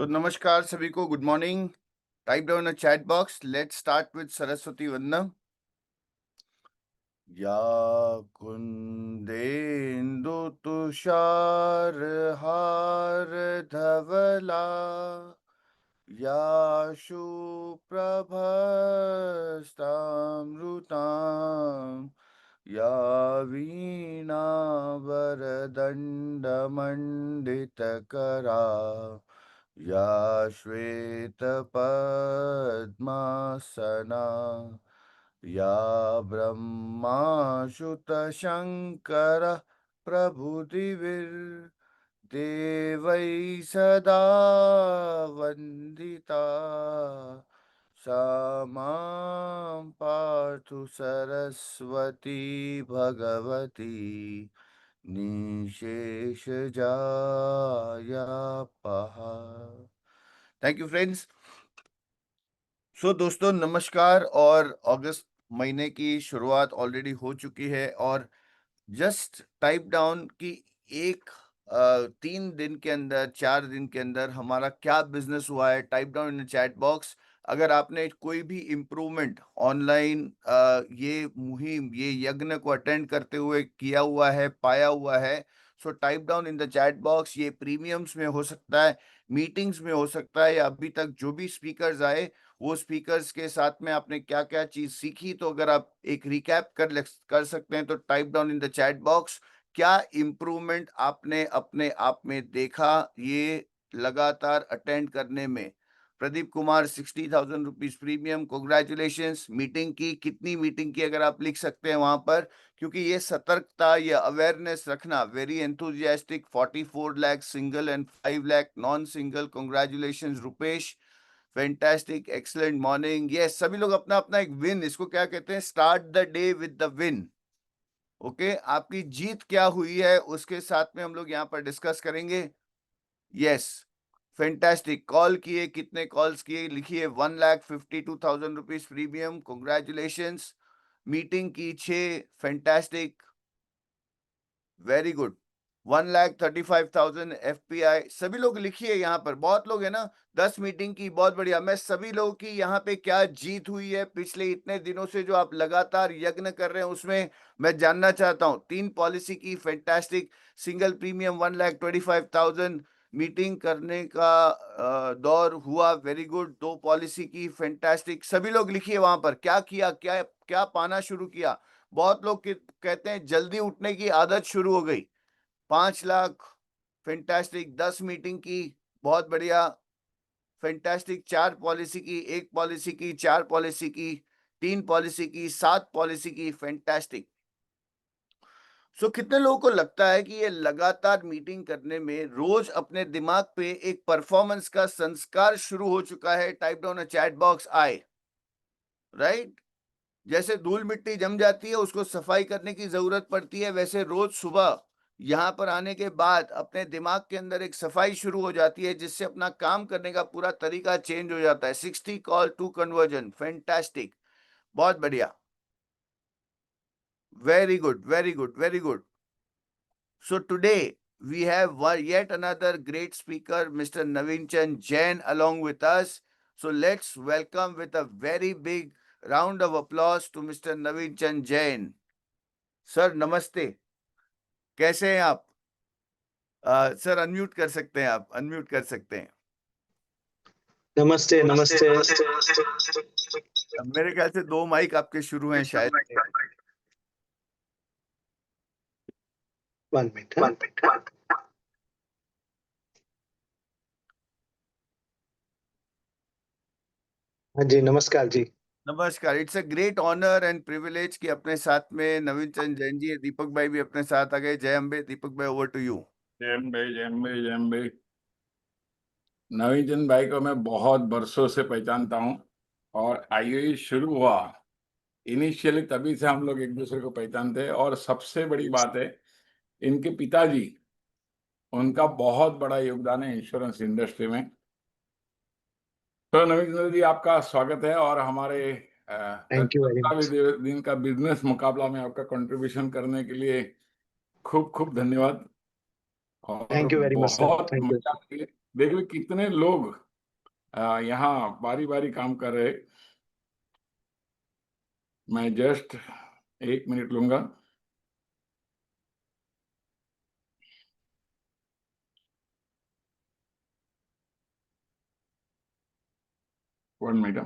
तो नमस्कार सभी को, good morning. Type down a chat box. Let's start with Saraswati Vandana. या कुंदेन्दु तुषार हार धवला, या शुप्रभस्तामृताम्, या वीणा वरदण्डमण्डितकरा, या श्वेतपद्मासना, या ब्रह्माच्युतशङ्कर प्रभुदिविर्देवै सदा वन्दिता, सा मां पातु सरस्वती भगवती निशेषजायापहा। Thank you friends. सो दोस्तों नमस्कार। और अगस्त महीने की शुरुआत ऑलरेडी हो चुकी है और जस्ट टाइप डाउन की 3 दिन के अंदर 4 दिन के अंदर हमारा क्या बिजनेस हुआ है, type down in chat box. अगर आपने कोई भी इम्प्रूवमेंट ऑनलाइन ये मुहिम, ये यज्ञ को अटेंड करते हुए किया हुआ है, पाया हुआ है, so type down in the chat box. ये प्रीमियम्स में हो सकता है, मीटिंग्स में हो सकता है, या अभी तक जो भी स्पीकर्स आए वो स्पीकर्स के साथ में आपने क्या क्या चीज सीखी। तो अगर आप एक रिकैप कर सकते हैं तो type down in the chat box. क्या इम्प्रूवमेंट आपने अपने आप में देखा ये लगातार अटेंड करने में। Pradeep Kumar 60,000 rupees premium, congratulation. Meeting की कितनी मीटिंग की अगर आप लिख सकते हैं वहां पर, क्योंकि ये सतर्कता, ये अवेयरनेस रखना। Very enthusiastic 44 lakh single and 5 lakh non single. Congratulation Rupesh, fantastic, excellent morning. Yes, सभी लोग अपना अपना एक विन, इसको क्या कहते हैं, start the day with the win. Okay, आपकी जीत क्या हुई है उसके साथ में हम लोग यहाँ पर डिस्कस करेंगे। Yes, fantastic. कॉल किए, कितने कॉल्स किए लिखिए। 1,52,000 रुपीज प्रीमियम, कॉन्ग्रेचुलेशन। मीटिंग की 6, फैंटास्टिक, वेरी गुड। 1,35,000 FPI। सभी लोग लिखिए यहाँ पर, बहुत लोग है ना। 10 मीटिंग की, बहुत बढ़िया। मैं सभी लोगों की यहाँ पे क्या जीत हुई है पिछले इतने दिनों से जो आप लगातार यज्ञ कर रहे हैं उसमें मैं जानना चाहता हूँ। 3 पॉलिसी की, फैंटास्टिक। Single premium 1,25,000। मीटिंग करने का दौर हुआ, वेरी गुड। 2 पॉलिसी की, फैंटास्टिक। सभी लोग लिखिए वहां पर क्या किया, क्या क्या पाना शुरू किया। बहुत लोग कहते हैं जल्दी उठने की आदत शुरू हो गई। 5 लाख, फैंटास्टिक। 10 मीटिंग की, बहुत बढ़िया, फैंटास्टिक। 4 पॉलिसी की, 1 पॉलिसी की, 4 पॉलिसी की, 3 पॉलिसी की, 7 पॉलिसी की, फैंटास्टिक। सो कितने लोगों को लगता है कि ये लगातार मीटिंग करने में रोज अपने दिमाग पे एक परफॉर्मेंस का संस्कार शुरू हो चुका है। Type down a chat box आए, राइट। जैसे धूल मिट्टी जम जाती है, उसको सफाई करने की जरूरत पड़ती है, वैसे रोज सुबह यहाँ पर आने के बाद अपने दिमाग के अंदर एक सफाई शुरू हो जाती है, जिससे अपना काम करने का पूरा तरीका चेंज हो जाता है। 60 कॉल टू कन्वर्जन, फैंटास्टिक, बहुत बढ़िया, very good, very good, very good. So today we have yet another great speaker, Mr. Naveen Chand Jain, along with us. So let's welcome with a very big round of applause to Mr. Naveen Chand Jain. Sir नमस्ते, कैसे हैं आप? Sir unmute कर सकते हैं, आप unmute कर सकते हैं। नमस्ते नमस्ते। मेरे ख्याल से 2 माइक आपके शुरू हैं शायद। 1 मिनट। हाँ जी, नमस्कार जी। नमस्कार। It's a great honour and privilege कि अपने साथ में नवीन चंद जैन जी, दीपक भाई भी अपने साथ आ गए। जय अम्बे। दीपक भाई, ओवर टू यू। जय अम्बे, जय अम्बे, जय अम्बे। नवीन चंद भाई को मैं बहुत बरसों से पहचानता हूँ और आईओई शुरू हुआ इनिशियली तभी से हम लोग एक दूसरे को पहचानते हैं। और सबसे बड़ी बात है, इनके पिताजी, उनका बहुत बड़ा योगदान है इंश्योरेंस इंडस्ट्री में। तो नवीन चंद जी, आपका स्वागत है और हमारे थैंक यू वेरी मच। दिन का बिजनेस मुकाबला में आपका कंट्रीब्यूशन करने के लिए खूब खूब धन्यवाद। और thank you very much sir, बहुत थैंक यू। मजा आई देख लो कितने लोग यहाँ बारी बारी काम कर रहे। मैं जस्ट 1 मिनट लूंगा। One minute.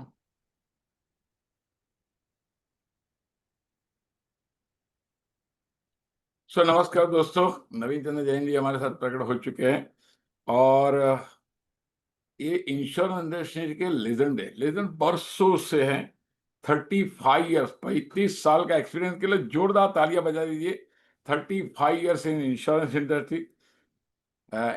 नमस्कार दोस्तों, नवीन चंद्र जैन जी हमारे साथ प्रकट हो चुके हैं और ये इंश्योरेंस इंडस्ट्री के लेजेंड है। लेजेंड बरसों से हैं, 35 ईयर्स, 35 साल का एक्सपीरियंस के लिए जोरदार तालियां बजा दीजिए। 35 years in insurance industry.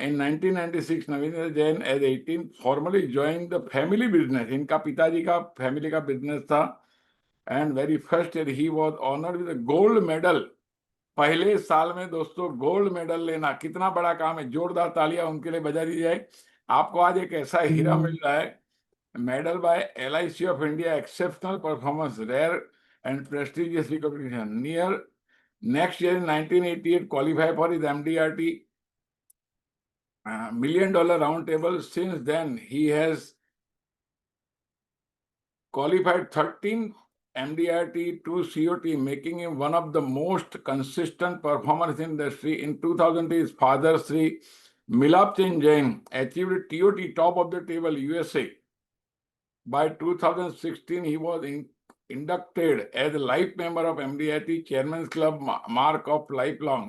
In 1996, Naveen Jain at 18 formally joined the family business. इनका पिताजी का फैमिली का बिजनेस था and very first year he was honoured with gold medal. पहले साल में दोस्तों गोल्ड मेडल लेना कितना बड़ा काम है। जोरदार तालियां उनके लिए बजा दी जाए। आपको आज एक ऐसा हीरा मिल रहा है, medal by LIC of India, exceptional performance, rare and prestigious recognition. Near next year 1988 qualify for is MDRT $1 million round table. Since then, he has qualified 13 MDRT, 2 COT, making him one of the most consistent performers in the industry. In 2000, his father, Sri Milap Chand Jain, achieved TOT, top of the table, USA. By 2016, he was inducted as a life member of MDRT, Chairman's Club, mark of lifelong.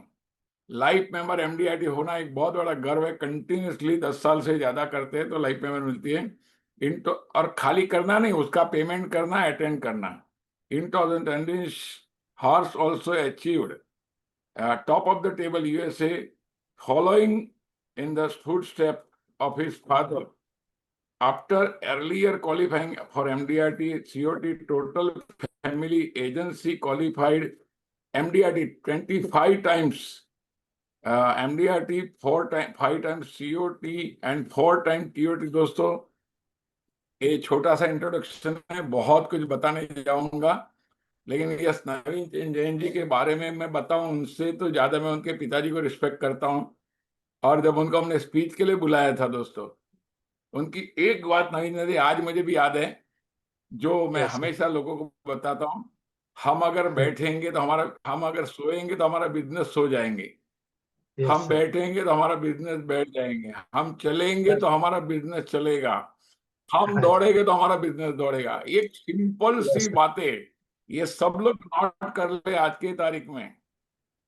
Life member MDRT होना एक बहुत बड़ा गर्व है। Continuously 10 साल से ज्यादा करते हैं तो लाइफ मेंबर मिलती है। इन तो और खाली करना नहीं, उसका पेमेंट करना, अटेंड करना। इन 2020 horse also achieved top of the table USA, following in the footstep of his father. After earlier qualifying for MDRT COT, total family agency qualified MDRT 25 times. MDRT 5 times COT and 4 times TOT। दोस्तों ये छोटा सा introduction है, बहुत कुछ बताने जाऊंगा, लेकिन यस नवीन जैन जी के बारे में मैं बताऊं उनसे तो ज्यादा मैं उनके पिताजी को रिस्पेक्ट करता हूं। और जब उनको हमने स्पीच के लिए बुलाया था दोस्तों, उनकी एक बात नवीन जी आज मुझे भी याद है, जो मैं हमेशा लोगों को बताता हूं। हम अगर बैठेंगे तो हम अगर सोएंगे तो हमारा बिजनेस सो जाएंगे। हम बैठेंगे तो हमारा बिजनेस बैठ जाएंगे। हम चलेंगे तो हमारा बिजनेस चलेगा। हम दौड़ेंगे तो हमारा बिजनेस दौड़ेगा। एक सिंपल सी बातें ये सब लोग नोट कर ले आज की तारीख में।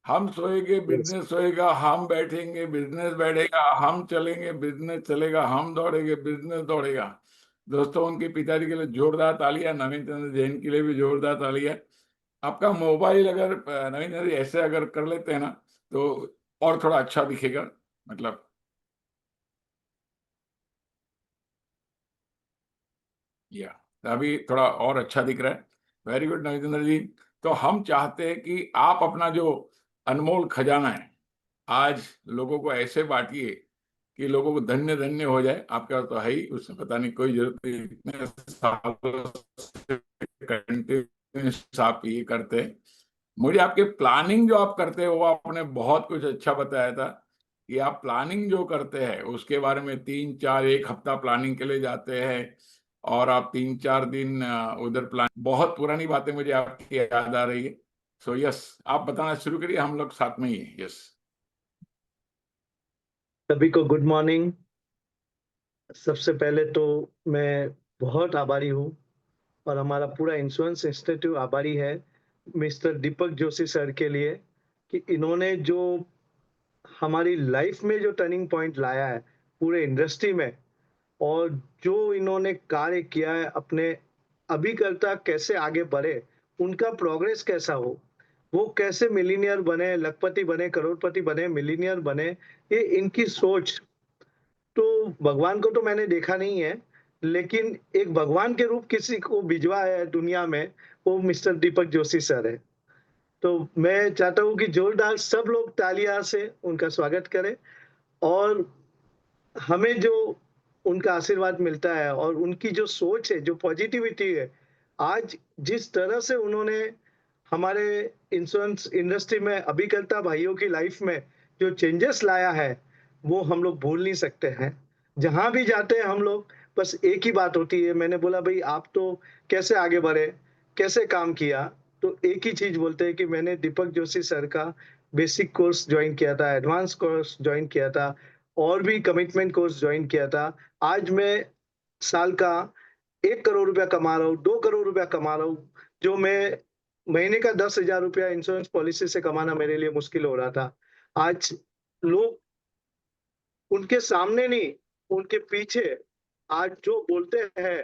हम सोएंगे बिजनेस सोएगा, हम बैठेंगे बिजनेस बैठेगा, हम चलेंगे बिजनेस चलेगा, हम दौड़ेंगे बिजनेस दौड़ेगा। दोस्तों उनके पिताजी के लिए जोरदार तालियां, नवीन चंद्र जैन के लिए भी जोरदार तालियां। आपका मोबाइल अगर नवीन चंद्र ऐसे अगर कर लेते हैं ना तो और थोड़ा अच्छा दिखेगा, मतलब या अभी थोड़ा और अच्छा दिख रहा है। वेरी गुड नवीन जी। तो हम चाहते हैं कि आप अपना जो अनमोल खजाना है आज लोगों को ऐसे बांटिए कि लोगों को धन्य धन्य हो जाए। आपका तो है ही, उसमें पता नहीं कोई जरूरत नहीं, इतने सालों से कंटिन्यूस आप ये करते हैं। मुझे आपके प्लानिंग जो आप करते हैं वो आपने बहुत कुछ अच्छा बताया था कि आप प्लानिंग जो करते हैं उसके बारे में 3-4 एक हफ्ता प्लानिंग के लिए जाते हैं और आप 3-4 दिन उधर प्लान। बहुत पुरानी बातें मुझे आपकी याद आ रही है। सो यस, आप बताना शुरू करिए, हम लोग साथ में ही हैं। यस, सभी को गुड मॉर्निंग। सबसे पहले तो मैं बहुत आभारी हूँ और हमारा पूरा इंश्योरेंस इंस्टीट्यूट आभारी है मिस्टर दीपक जोशी सर के लिए कि इन्होंने जो हमारी लाइफ में जो टर्निंग पॉइंट लाया है पूरे इंडस्ट्री में, और जो इन्होंने कार्य किया है अपने अभिकर्ता कैसे आगे बढ़े, उनका प्रोग्रेस कैसा हो, वो कैसे मिलीनियर बने, लखपति बने, करोड़पति बने, मिलीनियर बने, ये इनकी सोच। तो भगवान को तो मैंने देखा नहीं है, लेकिन एक भगवान के रूप किसी को भिजवा है दुनिया में, वो मिस्टर दीपक जोशी सर है। तो मैं चाहता हूँ कि जोरदार सब लोग तालियां से उनका स्वागत करें और हमें जो उनका आशीर्वाद मिलता है और उनकी जो सोच है, जो पॉजिटिविटी है, आज जिस तरह से उन्होंने हमारे इंश्योरेंस इंडस्ट्री में अभिकर्ता भाइयों की लाइफ में जो चेंजेस लाया है, वो हम लोग भूल नहीं सकते हैं। जहां भी जाते हैं हम लोग, बस एक ही बात होती है। मैंने बोला भाई आप तो कैसे आगे बढ़े, कैसे काम किया, तो एक ही चीज बोलते हैं कि मैंने दीपक जोशी सर का बेसिक कोर्स ज्वाइन किया था, एडवांस कोर्स ज्वाइन किया था, और भी कमिटमेंट कोर्स ज्वाइन किया था। आज मैं साल का 1 करोड़ रुपया कमा रहा हूँ, 2 करोड़ रुपया कमा रहा हूँ, जो मैं महीने का 10,000 रुपया इंश्योरेंस पॉलिसी से कमाना मेरे लिए मुश्किल हो रहा था। आज लोग उनके सामने नहीं, उनके पीछे आज जो बोलते हैं,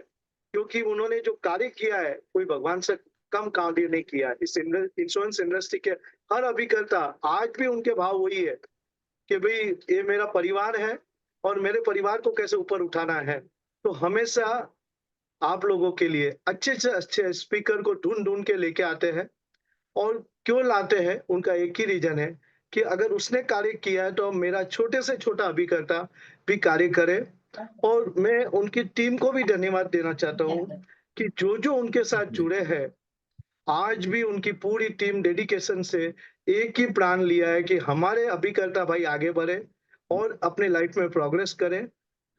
क्योंकि उन्होंने जो कार्य किया है कोई भगवान से कम कार्य नहीं किया। इस इंश्योरेंस इंडस्ट्री के हर अभिकर्ता आज भी उनके भाव वही है कि भाई ये मेरा परिवार है और मेरे परिवार को कैसे ऊपर उठाना है। तो हमेशा आप लोगों के लिए अच्छे से अच्छे स्पीकर को ढूंढ ढूंढ के लेके आते हैं। और क्यों लाते हैं, उनका एक ही रीजन है कि अगर उसने कार्य किया है तो मेरा छोटे से छोटा अभिकर्ता भी कार्य करे। और मैं उनकी टीम को भी धन्यवाद देना चाहता हूँ कि जो जो उनके साथ जुड़े हैं, आज भी उनकी पूरी टीम डेडिकेशन से एक ही प्लान लिया है कि हमारे अभिकर्ता भाई आगे बढ़े और अपने लाइफ में प्रोग्रेस करें।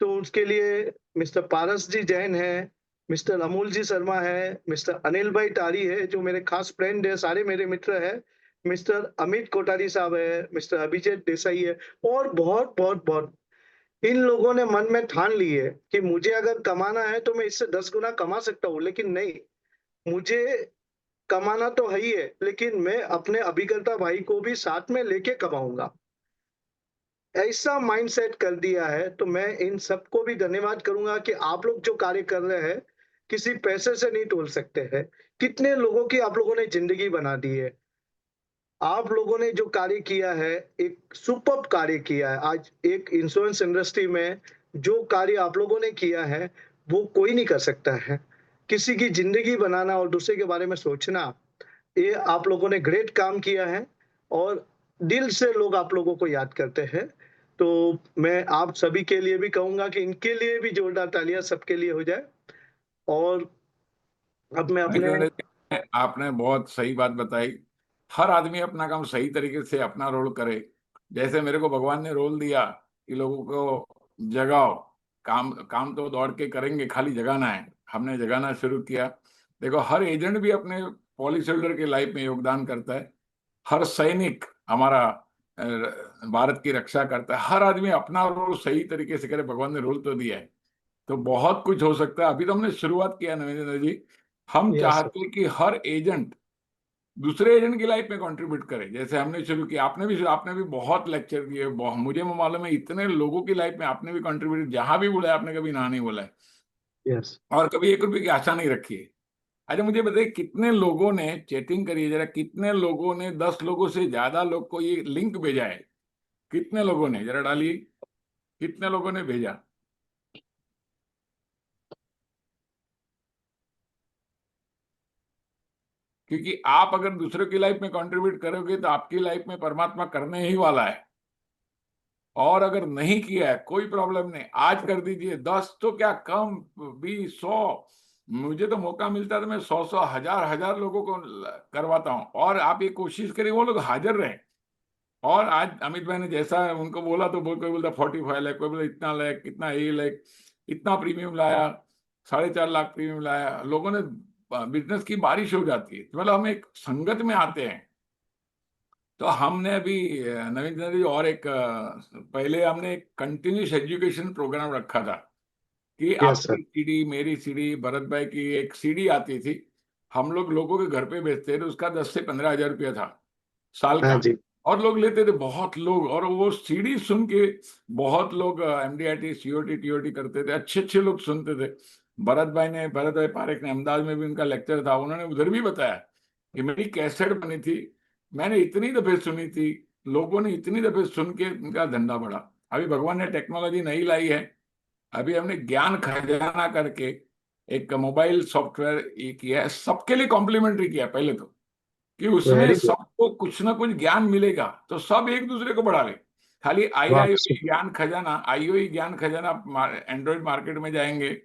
तो उसके लिए मिस्टर पारस जी जैन है, मिस्टर अमूल जी शर्मा है, मिस्टर अनिल भाई टारी है जो मेरे खास फ्रेंड है, सारे मेरे मित्र है, मिस्टर अमित कोठारी साहब है, मिस्टर अभिजीत देसाई है, और बहुत बहुत बहुत इन लोगों ने मन में ठान ली है कि मुझे अगर कमाना है तो मैं इससे 10 गुना कमा सकता हूँ, लेकिन नहीं, मुझे कमाना तो है ही है, लेकिन मैं अपने अभिकर्ता भाई को भी साथ में लेके कमाऊंगा। ऐसा माइंडसेट कर दिया है। तो मैं इन सबको भी धन्यवाद करूंगा कि आप लोग जो कार्य कर रहे हैं किसी पैसे से नहीं तोल सकते हैं। कितने लोगों की आप लोगों ने जिंदगी बना दी है। आप लोगों ने जो कार्य किया है, एक सुपर्ब कार्य किया है। आज एक इंश्योरेंस इंडस्ट्री में जो कार्य आप लोगों ने किया है वो कोई नहीं कर सकता है। किसी की जिंदगी बनाना और दूसरे के बारे में सोचना, ये आप लोगों ने ग्रेट काम किया है और दिल से लोग आप लोगों को याद करते हैं। तो मैं आप सभी के लिए भी कहूंगा कि इनके लिए भी जोरदार तालियां सबके लिए हो जाए। और अब मैं नहीं अपने तो आपने बहुत सही बात बताई। हर आदमी अपना काम सही तरीके से अपना रोल करे। जैसे मेरे को भगवान ने रोल दिया कि लोगों को जगाओ, काम काम तो दौड़ के करेंगे, खाली जगाना है। हमने जगाना शुरू किया। देखो, हर एजेंट भी अपने पॉलिसी होल्डर के लाइफ में योगदान करता है। हर सैनिक हमारा भारत की रक्षा करता है। हर आदमी अपना रोल सही तरीके से करे। भगवान ने रोल तो दिया है, तो बहुत कुछ हो सकता है। अभी तो हमने शुरुआत किया नरेंद्र जी। हम यस चाहते हैं कि हर एजेंट दूसरे एजेंट की लाइफ में कंट्रीब्यूट करे। जैसे हमने शुरू किया, आपने भी बहुत लेक्चर दिए। मुझे मालूम है इतने लोगों की लाइफ में आपने भी कंट्रीब्यूट, जहां भी बोला है आपने, कभी ना नहीं बोला है यस और कभी 1 रुपए की आशा नहीं रखी है। अच्छा, मुझे बताइए कितने लोगों ने चैटिंग करी है जरा, कितने लोगों ने 10 लोगों से ज्यादा लोग को ये लिंक भेजा है? कितने लोगों ने, जरा डालिए, कितने लोगों ने भेजा? क्योंकि आप अगर दूसरों की लाइफ में कंट्रीब्यूट करोगे तो आपकी लाइफ में परमात्मा करने ही वाला है। और अगर नहीं किया है कोई प्रॉब्लम नहीं, आज कर दीजिए। 10 तो क्या, कम, 20, 100। मुझे तो मौका मिलता है तो मैं 100 हजार हजार लोगों को करवाता हूं। और आप ये कोशिश करिए वो लोग हाजिर रहे। और आज अमित भाई ने जैसा उनको बोला तो कोई बोलता 45 लाख, कोई बोलता इतना लाख, इतना 1 लाख, इतना प्रीमियम लाया, 4.5 लाख प्रीमियम लाया। लोगों ने बिजनेस की बारिश हो जाती है। मतलब हम एक संगत में आते हैं। तो हमने अभी नवीन जी और एक पहले हमने एक कंटिन्यूस एजुकेशन प्रोग्राम रखा था कि यस सर। आपकी सीडी, मेरी सीडी, भरत भाई की एक सीडी आती थी। हम लोग लोगों के घर पे बेचते थे। उसका 10 से 15 हजार रुपया था साल हाँ का। जी। और लोग लेते थे, बहुत लोग। और वो सीडी सुन के बहुत लोग एमडीआईटी, सीओटी, टीओटी करते थे। अच्छे अच्छे लोग सुनते थे। भरत भाई पारेख ने, अहमदाबाद में भी उनका लेक्चर था, उन्होंने उधर भी बताया कि मेरी कैसेट बनी थी, मैंने इतनी दफे सुनी थी, लोगों ने इतनी दफे सुन के उनका धंधा बढ़ा। अभी भगवान ने टेक्नोलॉजी नहीं लाई है। अभी हमने ज्ञान खजाना करके एक मोबाइल सॉफ्टवेयर ये किया है, सबके लिए कॉम्प्लीमेंट्री किया है पहले तो, कि उसमें वेरी गुड। सबको कुछ ना कुछ ज्ञान मिलेगा तो सब एक दूसरे को बढ़ा ले। खाली वाह। आईओई ज्ञान खजाना एंड्रॉइड मार्केट में जाएंगे,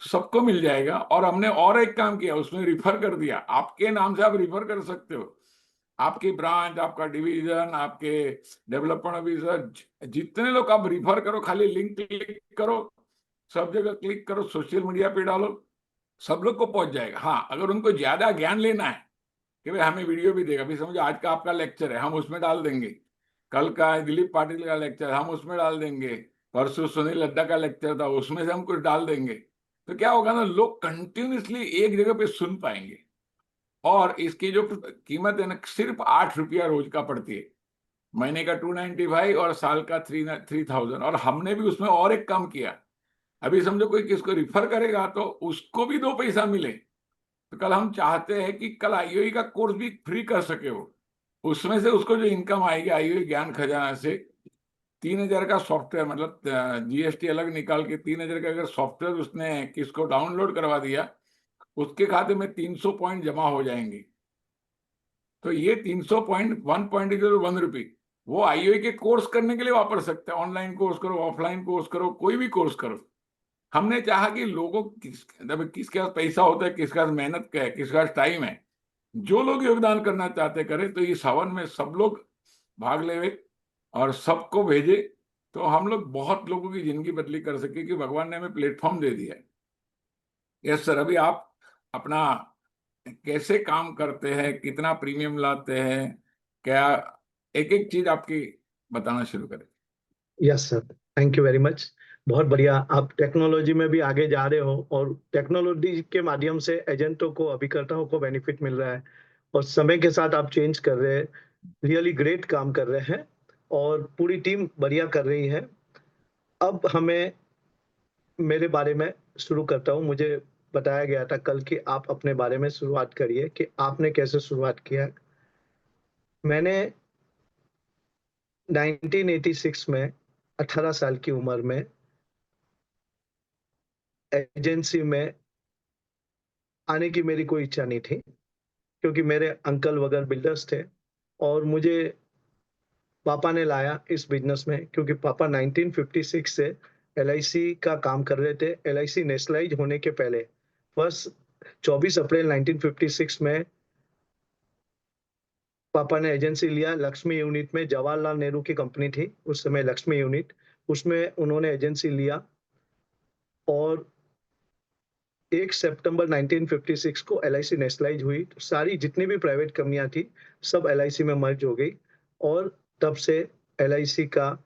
सबको मिल जाएगा। और हमने और एक काम किया, उसमें रिफर कर दिया। आपके नाम से आप रिफर कर सकते हो। आपकी ब्रांच, आपका डिवीजन, आपके डेवलपमेंट ऑफिसर, जितने लोग आप रिफर करो, खाली लिंक क्लिक करो, सब जगह क्लिक करो, सोशल मीडिया पे डालो, सब लोग को पहुंच जाएगा। हाँ, अगर उनको ज्यादा ज्ञान लेना है कि भाई हमें वीडियो भी देगा, अभी समझो आज का आपका लेक्चर है, हम उसमें डाल देंगे, कल का दिलीप पाटिल का लेक्चर हम उसमें डाल देंगे, परसों सुनील लड्डा का लेक्चर था उसमें से हम कुछ डाल देंगे, तो क्या होगा ना, लोग कंटिन्यूसली एक जगह पे सुन पाएंगे। और इसकी जो कीमत है ना, सिर्फ 8 रुपया रोज का पड़ती है, महीने का 295 और साल का 3000। और हमने भी उसमें और एक काम किया, अभी समझो कोई किसको रिफर करेगा तो उसको भी 2 पैसा मिले, तो कल हम चाहते हैं कि कल आईओई का कोर्स भी फ्री कर सके वो, उसमें से उसको जो इनकम आएगी आईओई ज्ञान खजाना से, 3000 का सॉफ्टवेयर, मतलब जीएसटी अलग निकाल के 3000 का अगर सॉफ्टवेयर उसने किसको डाउनलोड करवा दिया, उसके खाते में 300 पॉइंट जमा हो जाएंगे। तो ये 300 पॉइंट, 1.01 रुपी वो आईओई के कोर्स करने के लिए वापर सकते हैं। ऑनलाइन कोर्स करो, ऑफलाइन कोर्स करो, कोई भी कोर्स करो। हमने चाहा कि लोगों किसके पास पैसा होता है, किसके पास मेहनत का है, किसके पास टाइम है, जो लोग योगदान करना चाहते करें। तो इस हवन में सब लोग भाग ले और सबको भेजे, तो हम लोग बहुत लोगों की जिंदगी बदली कर सके, कि भगवान ने हमें प्लेटफॉर्म दे दिया है। यस सर, अभी आप अपना कैसे काम करते हैं, कितना प्रीमियम लाते हैं, क्या, एक एक चीज आपकी बताना शुरू करें। Yes sir, thank you very much. बहुत बढ़िया, आप टेक्नोलॉजी में भी आगे जा रहे हो और टेक्नोलॉजी के माध्यम से एजेंटों को, अभिकर्ताओं को बेनिफिट मिल रहा है और समय के साथ आप चेंज कर रहे हैं। रियली ग्रेट काम कर रहे हैं और पूरी टीम बढ़िया कर रही है। अब हमें, मेरे बारे में शुरू करता हूँ। मुझे बताया गया था कल कि आप अपने बारे में शुरुआत करिए कि आपने कैसे शुरुआत किया। मैंने 1986 में 18 साल की उम्र में एजेंसी में आने की मेरी कोई इच्छा नहीं थी, क्योंकि मेरे अंकल वगैरह बिल्डर्स थे और मुझे पापा ने लाया इस बिजनेस में, क्योंकि पापा 1956 से एलआईसी का काम कर रहे थे। एलआईसी नेशनलाइज होने के पहले बस 24 अप्रैल 1956 में पापा ने एजेंसी लिया लक्ष्मी यूनिट में। जवाहरलाल नेहरू की कंपनी थी उस समय लक्ष्मी यूनिट, उसमें उन्होंने एजेंसी लिया और 1 सितंबर 1956 को एलआईसी नेशनलाइज हुई। तो सारी जितनी भी प्राइवेट कंपनियां थी सब एलआईसी में मर्ज हो गई और तब से एलआईसी का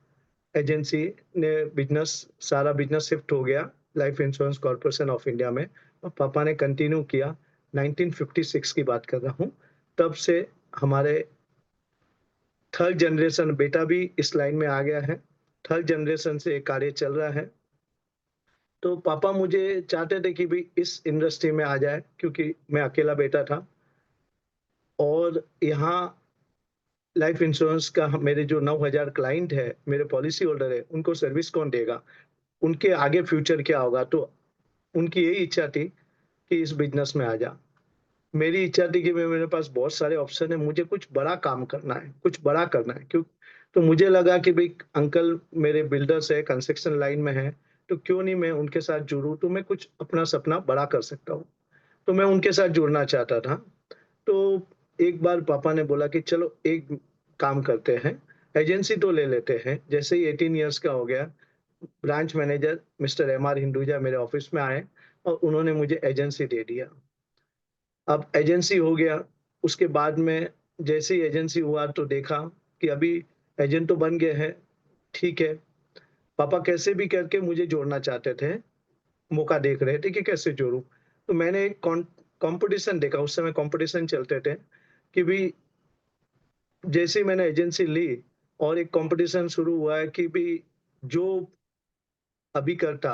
एजेंसी ने बिजनेस, सारा बिजनेस शिफ्ट हो गया life insurance corporation of India में। और पापा ने कंटिन्यू किया। 1956 की बात कर रहा हूँ। तब से हमारे थर्ड जनरेशन बेटा भी इस लाइन में आ गया है। थर्ड जनरेशन से कार्य चल रहा है। तो पापा मुझे चाहते थे कि भी इस इंडस्ट्री में आ जाए, क्योंकि मैं अकेला बेटा था और यहाँ लाइफ इंश्योरेंस का मेरे जो 9,000 क्लाइंट है, मेरे पॉलिसी होल्डर है, उनको सर्विस कौन देगा, उनके आगे फ्यूचर क्या होगा। तो उनकी यही इच्छा थी कि इस बिजनेस में आ जा। मेरी इच्छा थी कि मेरे पास बहुत सारे ऑप्शन है, मुझे कुछ बड़ा काम करना है, कुछ बड़ा करना है। क्यों? तो मुझे लगा कि भाई अंकल मेरे बिल्डर्स है, कंस्ट्रक्शन लाइन में है, तो क्यों नहीं मैं उनके साथ जुड़ूं, तो मैं कुछ अपना सपना बड़ा कर सकता हूँ। तो मैं उनके साथ जुड़ना चाहता था। तो एक बार पापा ने बोला कि चलो एक काम करते हैं, एजेंसी तो ले लेते हैं। जैसे ही 18 इयर्स का हो गया, branch manager mister MR Hinduja मेरे ऑफिस में आए और उन्होंने मुझे एजेंसी दे दिया। अब एजेंसी हो गया। उसके बाद में जैसे ही एजेंसी हुआ तो देखा कि अभी एजेंट तो बन गए हैं, ठीक है। पापा कैसे भी करके मुझे जोड़ना चाहते थे, मौका देख रहे थे कि कैसे जोड़ूं। तो मैंने एक कंपटीशन देखा, उस समय कंपटीशन चलते थे कि भी जैसे ही मैंने एजेंसी ली और एक कंपटीशन शुरू हुआ है कि भी जो अभी करता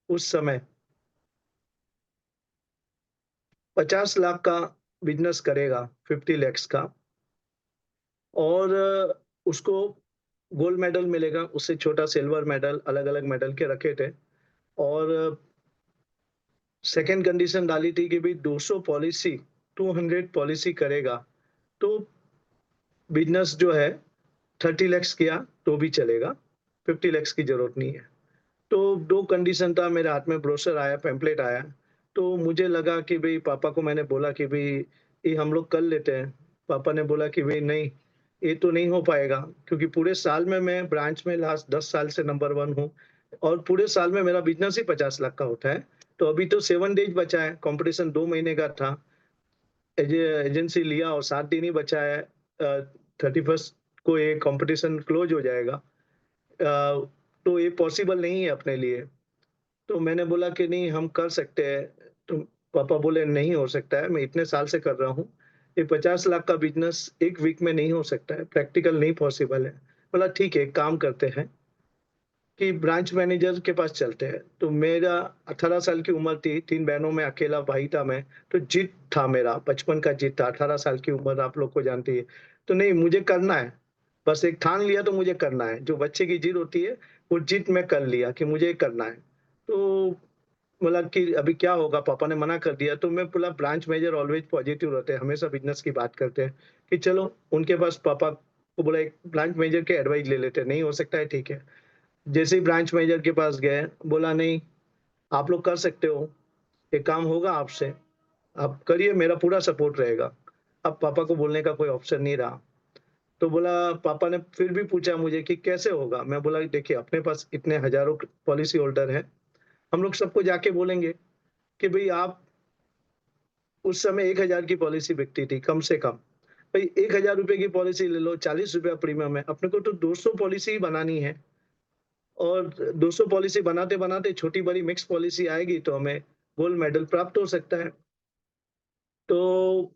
उस समय 50 लाख का बिजनेस करेगा, 50 लैक्स का, और उसको गोल्ड मेडल मिलेगा, उससे छोटा सिल्वर मेडल, अलग अलग मेडल के रखे थे। और सेकंड कंडीशन डाली थी कि भाई 200 पॉलिसी, 200 पॉलिसी करेगा तो बिजनेस जो है 30 लैक्स किया तो भी चलेगा, 50 लैक्स की जरूरत नहीं है। तो दो कंडीशन था। मेरे हाथ में ब्रोशर आया, पैम्पलेट आया, तो मुझे लगा कि भाई पापा को मैंने बोला कि भाई ये हम लोग कर लेते हैं। पापा ने बोला कि भाई नहीं, ये तो नहीं हो पाएगा, क्योंकि पूरे साल में मैं ब्रांच में लास्ट 10 साल से नंबर 1 हूँ और पूरे साल में मेरा बिजनेस ही 50 लाख का होता है। तो अभी तो 7 डेज बचा है, कंपटीशन 2 महीने का था। एजेंसी लिया और 7 दिन ही बचा है। 31st को ये कंपटीशन क्लोज हो जाएगा। तो ये पॉसिबल नहीं है अपने लिए। तो मैंने बोला कि नहीं, हम कर सकते हैं। तो पापा बोले नहीं हो सकता है, मैं इतने साल से कर रहा हूँ, ये 50 लाख का बिजनेस एक वीक में नहीं हो सकता है, प्रैक्टिकल नहीं पॉसिबल है। बोला ठीक है, एक काम करते हैं कि ब्रांच मैनेजर के पास चलते हैं। तो मेरा 18 साल की उम्र थी, 3 बहनों में अकेला भाई था मैं। तो जिद था, मेरा बचपन का जिद था। 18 साल की उम्र आप लोग को जानती है। तो नहीं, मुझे करना है, बस एक ठान लिया तो मुझे करना है। जो बच्चे की जिद होती है, वो जिद मैं कर लिया कि मुझे करना है। तो बोला कि अभी क्या होगा, पापा ने मना कर दिया। तो मैं बोला, ब्रांच मैनेजर ऑलवेज पॉजिटिव रहते हैं, हमेशा बिजनेस की बात करते हैं, कि चलो उनके पास। पापा को बोला एक ब्रांच मैनेजर के एडवाइस ले लेते हैं, नहीं हो सकता है ठीक है। जैसे ही ब्रांच मैनेजर के पास गए, बोला नहीं, आप लोग कर सकते हो, ये काम होगा आपसे, आप करिए, मेरा पूरा सपोर्ट रहेगा। अब पापा को बोलने का कोई ऑप्शन नहीं रहा। तो बोला, पापा ने फिर भी पूछा मुझे कि कैसे होगा। मैं बोला देखिए, अपने पास इतने हजारों पॉलिसी होल्डर हैं, हम लोग सबको जाके बोलेंगे कि भाई आप, उस समय 1,000 की पॉलिसी बिकती थी कम से कम। भाई 1,000 रुपए की पॉलिसी ले लो, 40 रुपया प्रीमियम है, अपने को तो 200 पॉलिसी ही बनानी है। और 200 पॉलिसी बनाते बनाते छोटी बड़ी मिक्स पॉलिसी आएगी तो हमें गोल्ड मेडल प्राप्त हो सकता है। तो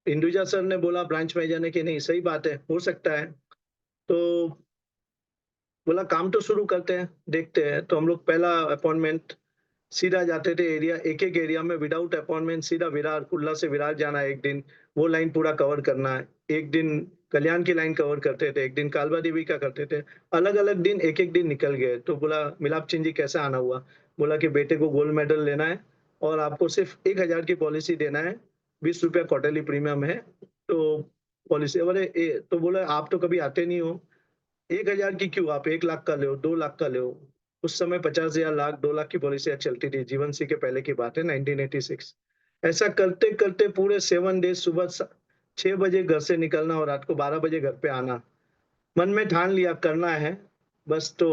इंदुजा सर ने बोला, ब्रांच मैनेजर ने, कि नहीं सही बात है, हो सकता है। तो बोला काम तो शुरू करते हैं, देखते हैं। तो हम लोग पहला अपॉइंटमेंट सीधा जाते थे एरिया, एक एक एरिया में विदाउट अपॉइंटमेंट सीधा विरार, कुल्ला से विरार जाना है, एक दिन वो लाइन पूरा कवर करना है। एक दिन कल्याण की लाइन कवर करते थे, एक दिन कालवा देवी का करते थे। अलग अलग दिन, एक एक दिन निकल गए। तो बोला, मिलाप चंद जी कैसा आना हुआ। बोला कि बेटे को गोल्ड मेडल लेना है और आपको सिर्फ 1,000 की पॉलिसी देना है, 20 रुपया क्वार्टरली प्रीमियम है। तो पॉलिसी, अरे तो बोला आप तो कभी आते नहीं हो, 1,000 की क्यों, आप 1 लाख का ले, 2 लाख का ले। उस समय 50,000, लाख, 2 लाख की पॉलिसियां चलती थी, जीवन सिंह के पहले की बात है, 1986। ऐसा करते करते पूरे 7 डेज, सुबह 6 बजे घर से निकलना और रात को 12 बजे घर पे आना। मन में ठान लिया करना है, बस। तो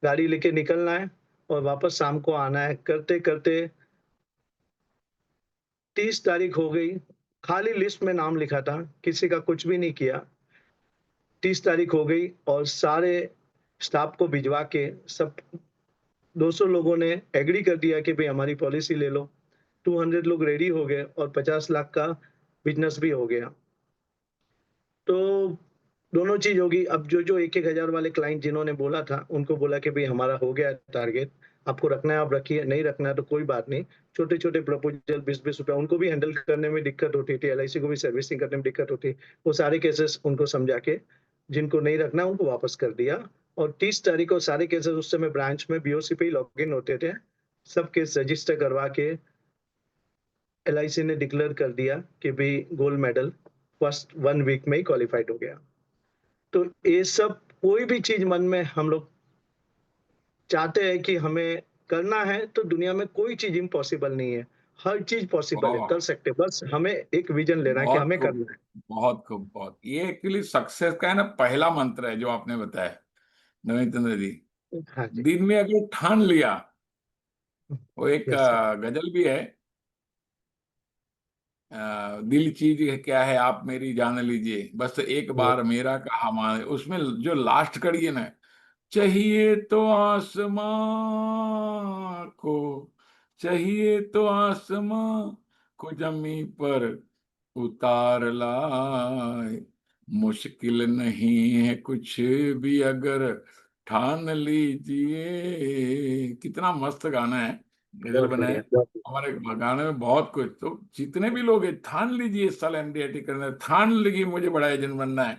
गाड़ी लेके निकलना है और वापस शाम को आना है। करते करते 30 तारीख हो गई, खाली लिस्ट में नाम लिखा था, किसी का कुछ भी नहीं किया। 30 तारीख हो गई और सारे स्टाफ को भिजवा के सब 200 लोगों ने एग्री कर दिया कि भाई हमारी पॉलिसी ले लो। 200 लोग रेडी हो गए और 50 लाख का बिजनेस भी हो गया। तो दोनों चीज होगी। अब जो जो 1,000 वाले क्लाइंट जिन्होंने बोला था, उनको बोला कि भाई हमारा हो गया टारगेट, आपको रखना है आप रखिए, नहीं रखना है तो कोई बात नहीं। छोटे छोटे प्रपोजल 20-20 रुपया, उनको भी हैंडल करने में दिक्कत होती थी, LIC को भी सर्विसिंग करने में दिक्कत होती। वो सारे केसेस उनको समझा के, जिनको नहीं रखना उनको वापस कर दिया। और 30 तारीख को सारे केसेस, उस समय ब्रांच में BOC पे ही लॉग इन होते थे, सब केस रजिस्टर करवा के LIC ने डिक्लेयर कर दिया कि भाई गोल्ड मेडल फर्स्ट 1 वीक में ही क्वालिफाइड हो गया। तो ये सब, कोई भी चीज मन में हम लोग चाहते हैं कि हमें करना है, तो दुनिया में कोई चीज इम्पॉसिबल नहीं है, हर चीज पॉसिबल है, कर बहुत सकते हैं। बस हमें एक विजन लेना है कि बहुत हमें खूब, करना बहुत खूब, बहुत। ये एक्चुअली सक्सेस का है ना, पहला मंत्र है जो आपने बताया नवीन चंद्र जी। है। हाँ जी। दिन में अगर ठान लिया, वो एक यस सर। गजल भी है, दिल चीज क्या है आप मेरी जान लीजिए, बस एक बार मेरा कहा माने। उसमें जो लास्ट कड़ी है ना, चाहिए तो आसमां को, चाहिए तो आसमां को जमी पर उतार लाए, मुश्किल नहीं है कुछ भी अगर ठान लीजिए। कितना मस्त गाना है, गजल बहुत बना है बढ़िया, बहुत हमारे गाने में। बहुत कुछ, तो जितने भी लोग हैं, ठान लीजिए इस साल MD-IT करना है, ठान लीजिए मुझे बड़ा एजेंट बनना है।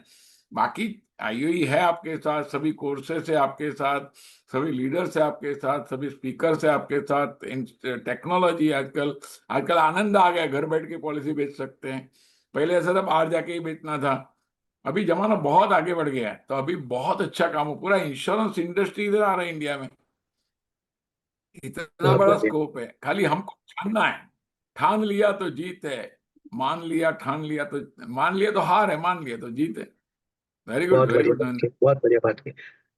बाकी IOE है आपके साथ, सभी कोर्सेस है आपके साथ, सभी लीडर्स है आपके साथ, सभी स्पीकर्स है आपके साथ, टेक्नोलॉजी आजकल, आजकल आनंद आ गया, घर बैठ के पॉलिसी बेच सकते हैं। पहले ऐसा था बाहर जाके ही बेचना था। अभी जमाना बहुत आगे बढ़ गया है, तो अभी बहुत अच्छा काम हो, पूरा इंश्योरेंस इंडस्ट्री इधर आ रहा है इंडिया में। इतना बहुत बड़ा बढ़िया। स्कोप है, खाली हमको ठानना है। ठान लिया तो जीत है। मान लिया, ठान लिया तो मान लिया तो हार है, मान लिया तो जीत है। वेरी गुड, बहुत वेरी बढ़िया गुड। बात की, बहुत बढ़िया बात की।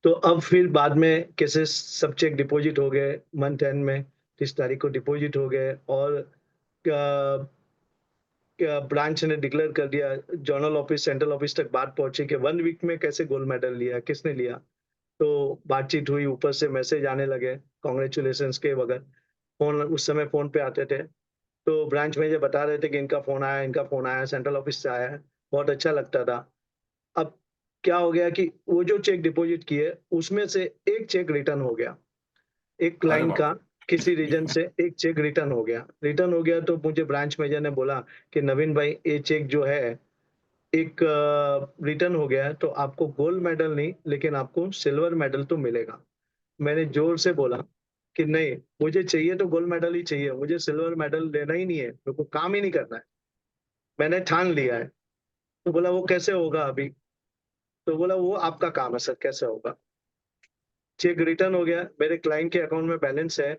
तो अब फिर बाद में कैसे सब चेक डिपॉजिट हो गए, मंथ एंड में 30 तारीख को डिपॉजिट हो गए, और ब्रांच ने डिक्लेयर कर दिया, जोनल ऑफिस सेंट्रल ऑफिस तक बात पहुंची कि 1 वीक में कैसे गोल्ड मेडल लिया, किसने लिया। तो बातचीत हुई, ऊपर से मैसेज आने लगे कॉन्ग्रेचुलेशंस के बगैर। फोन उस समय फोन पे आते थे, तो ब्रांच मैनेजर बता रहे थे कि इनका फोन आया, इनका फोन आया, सेंट्रल ऑफिस से आया है। बहुत अच्छा लगता था। अब क्या हो गया कि वो जो चेक डिपॉजिट किए उसमें से एक चेक रिटर्न हो गया, एक अरे क्लाइंट का बाप किसी रीजन रे। से एक चेक रिटर्न हो गया। तो मुझे ब्रांच मैनेजर ने बोला कि नवीन भाई, ये चेक जो है एक रिटर्न हो गया है, तो आपको गोल्ड मेडल नहीं लेकिन आपको सिल्वर मेडल तो मिलेगा। मैंने जोर से बोला कि नहीं, मुझे चाहिए तो गोल्ड मेडल ही चाहिए, मुझे सिल्वर मेडल लेना ही नहीं है, मेरे को काम ही नहीं करना है, मैंने ठान लिया है। तो बोला वो कैसे होगा अभी। तो बोला वो आपका काम है सर, कैसे होगा। चेक रिटर्न हो गया, मेरे क्लाइंट के अकाउंट में बैलेंस है,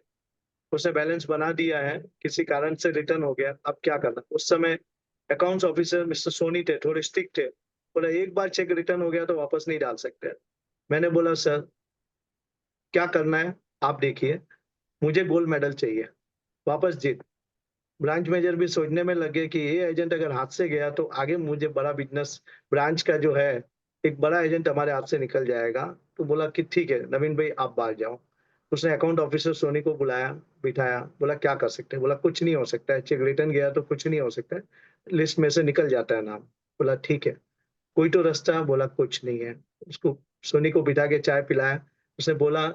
उसने बैलेंस बना दिया है, किसी कारण से रिटर्न हो गया, अब क्या करना। उस समय अकाउंट्स ऑफिसर मिस्टर सोनी थे, थोड़े स्ट्रिक्ट थे। बोला एक बार चेक रिटर्न हो गया तो वापस नहीं डाल सकते। मैंने बोला सर क्या करना है आप देखिए, मुझे गोल्ड मेडल चाहिए, वापस जीत। ब्रांच मैनेजर भी सोचने में लगे कि ये एजेंट अगर हाथ से गया तो आगे मुझे बड़ा बिजनेस, ब्रांच का जो है एक बड़ा एजेंट हमारे हाथ से निकल जाएगा। तो बोला कि ठीक है नवीन भाई, आप बाहर जाओ। उसने अकाउंट ऑफिसर सोनी को बुलाया, बिठाया, बोला क्या कर सकते हैं। बोला कुछ नहीं हो सकता है, चेक रिटर्न गया तो कुछ नहीं हो सकता है, लिस्ट में से निकल जाता है नाम। बोला ठीक है, कोई तो रास्ता है। बोला कुछ नहीं है। उसको सोनी को बिठा के चाय पिलाया। उसने बोला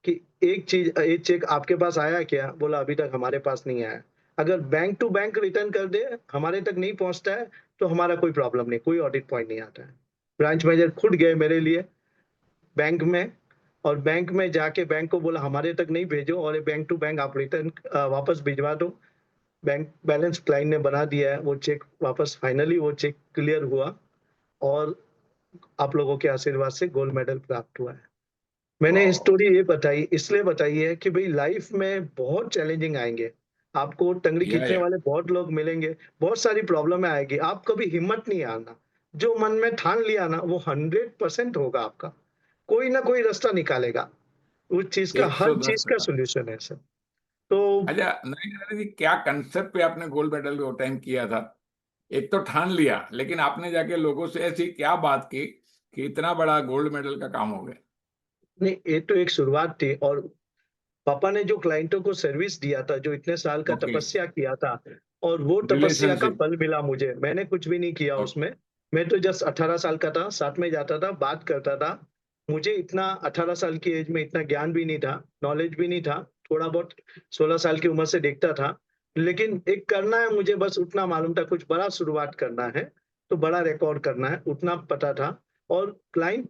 कि एक चीज, एक चेक आपके पास आया है क्या। बोला अभी तक हमारे पास नहीं आया। अगर बैंक टू बैंक रिटर्न कर दे, हमारे तक नहीं पहुंचता है, तो हमारा कोई प्रॉब्लम नहीं, कोई ऑडिट पॉइंट नहीं आता है। ब्रांच मैनेजर खुद गए मेरे लिए बैंक में, और बैंक में जाके बैंक को बोला हमारे तक नहीं भेजो, और बैंक टू बैंक आप रिटर्न वापस भिजवा दो। बैंक बैलेंस क्लाइंट ने बना दिया है, वो चेक वापस, फाइनली वो चेक क्लियर हुआ, और आप लोगों के आशीर्वाद से गोल्ड मेडल प्राप्त हुआ है। मैंने वाह, स्टोरी ये बताई, इसलिए बताई है कि भाई लाइफ में बहुत चैलेंजिंग आएंगे, आपको टंगड़ी खींचने या वाले बहुत लोग मिलेंगे, बहुत सारी प्रॉब्लम आएगी, आप कभी हिम्मत नहीं आना। जो मन में ठान लिया ना, वो 100% होगा आपका, कोई ना कोई रास्ता निकालेगा, उस चीज का, हर चीज का 110%। सोल्यूशन है सर। तो अच्छा, नहीं नहीं जी, क्या कंसेप्ट पे आपने गोल्ड मेडल वो टाइम किया था? एक तो ठान लिया, लेकिन आपने जाके लोगों से ऐसी क्या बात की कि इतना बड़ा गोल्ड मेडल का काम हो गया? नहीं, ये तो एक शुरुआत थी, और पापा ने जो क्लाइंटों को सर्विस दिया था, जो इतने साल का ओके, तपस्या किया था, और वो तपस्या का रिलेशनशिप। फल मिला मुझे। मैंने कुछ भी नहीं किया उसमें, मैं तो जस्ट 18 साल का था, साथ में जाता था, बात करता था। मुझे इतना 18 साल की एज में इतना ज्ञान भी नहीं था, नॉलेज भी नहीं था, थोड़ा बहुत 16 साल की उम्र से देखता था। लेकिन एक करना है मुझे, बस उतना मालूम था, कुछ बड़ा शुरुआत करना है तो बड़ा रिकॉर्ड करना है, उतना पता था। और क्लाइंट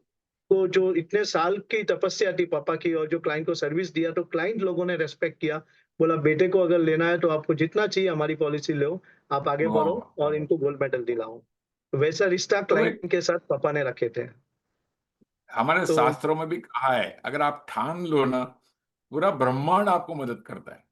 को जो इतने साल की तपस्या थी पापा की, और जो क्लाइंट को सर्विस दिया, तो क्लाइंट लोगों ने रेस्पेक्ट किया। बोला बेटे को अगर लेना है तो आपको जितना चाहिए हमारी पॉलिसी लो, आप आगे बढ़ो और वाह, इनको गोल्ड मेडल दिलाओ। तो वैसा रिश्ता तो एक क्लाइंट के साथ पापा ने रखे थे। हमारे तो शास्त्रों में भी कहा है, अगर आप ठान लो ना, पूरा ब्रह्मांड आपको मदद करता है।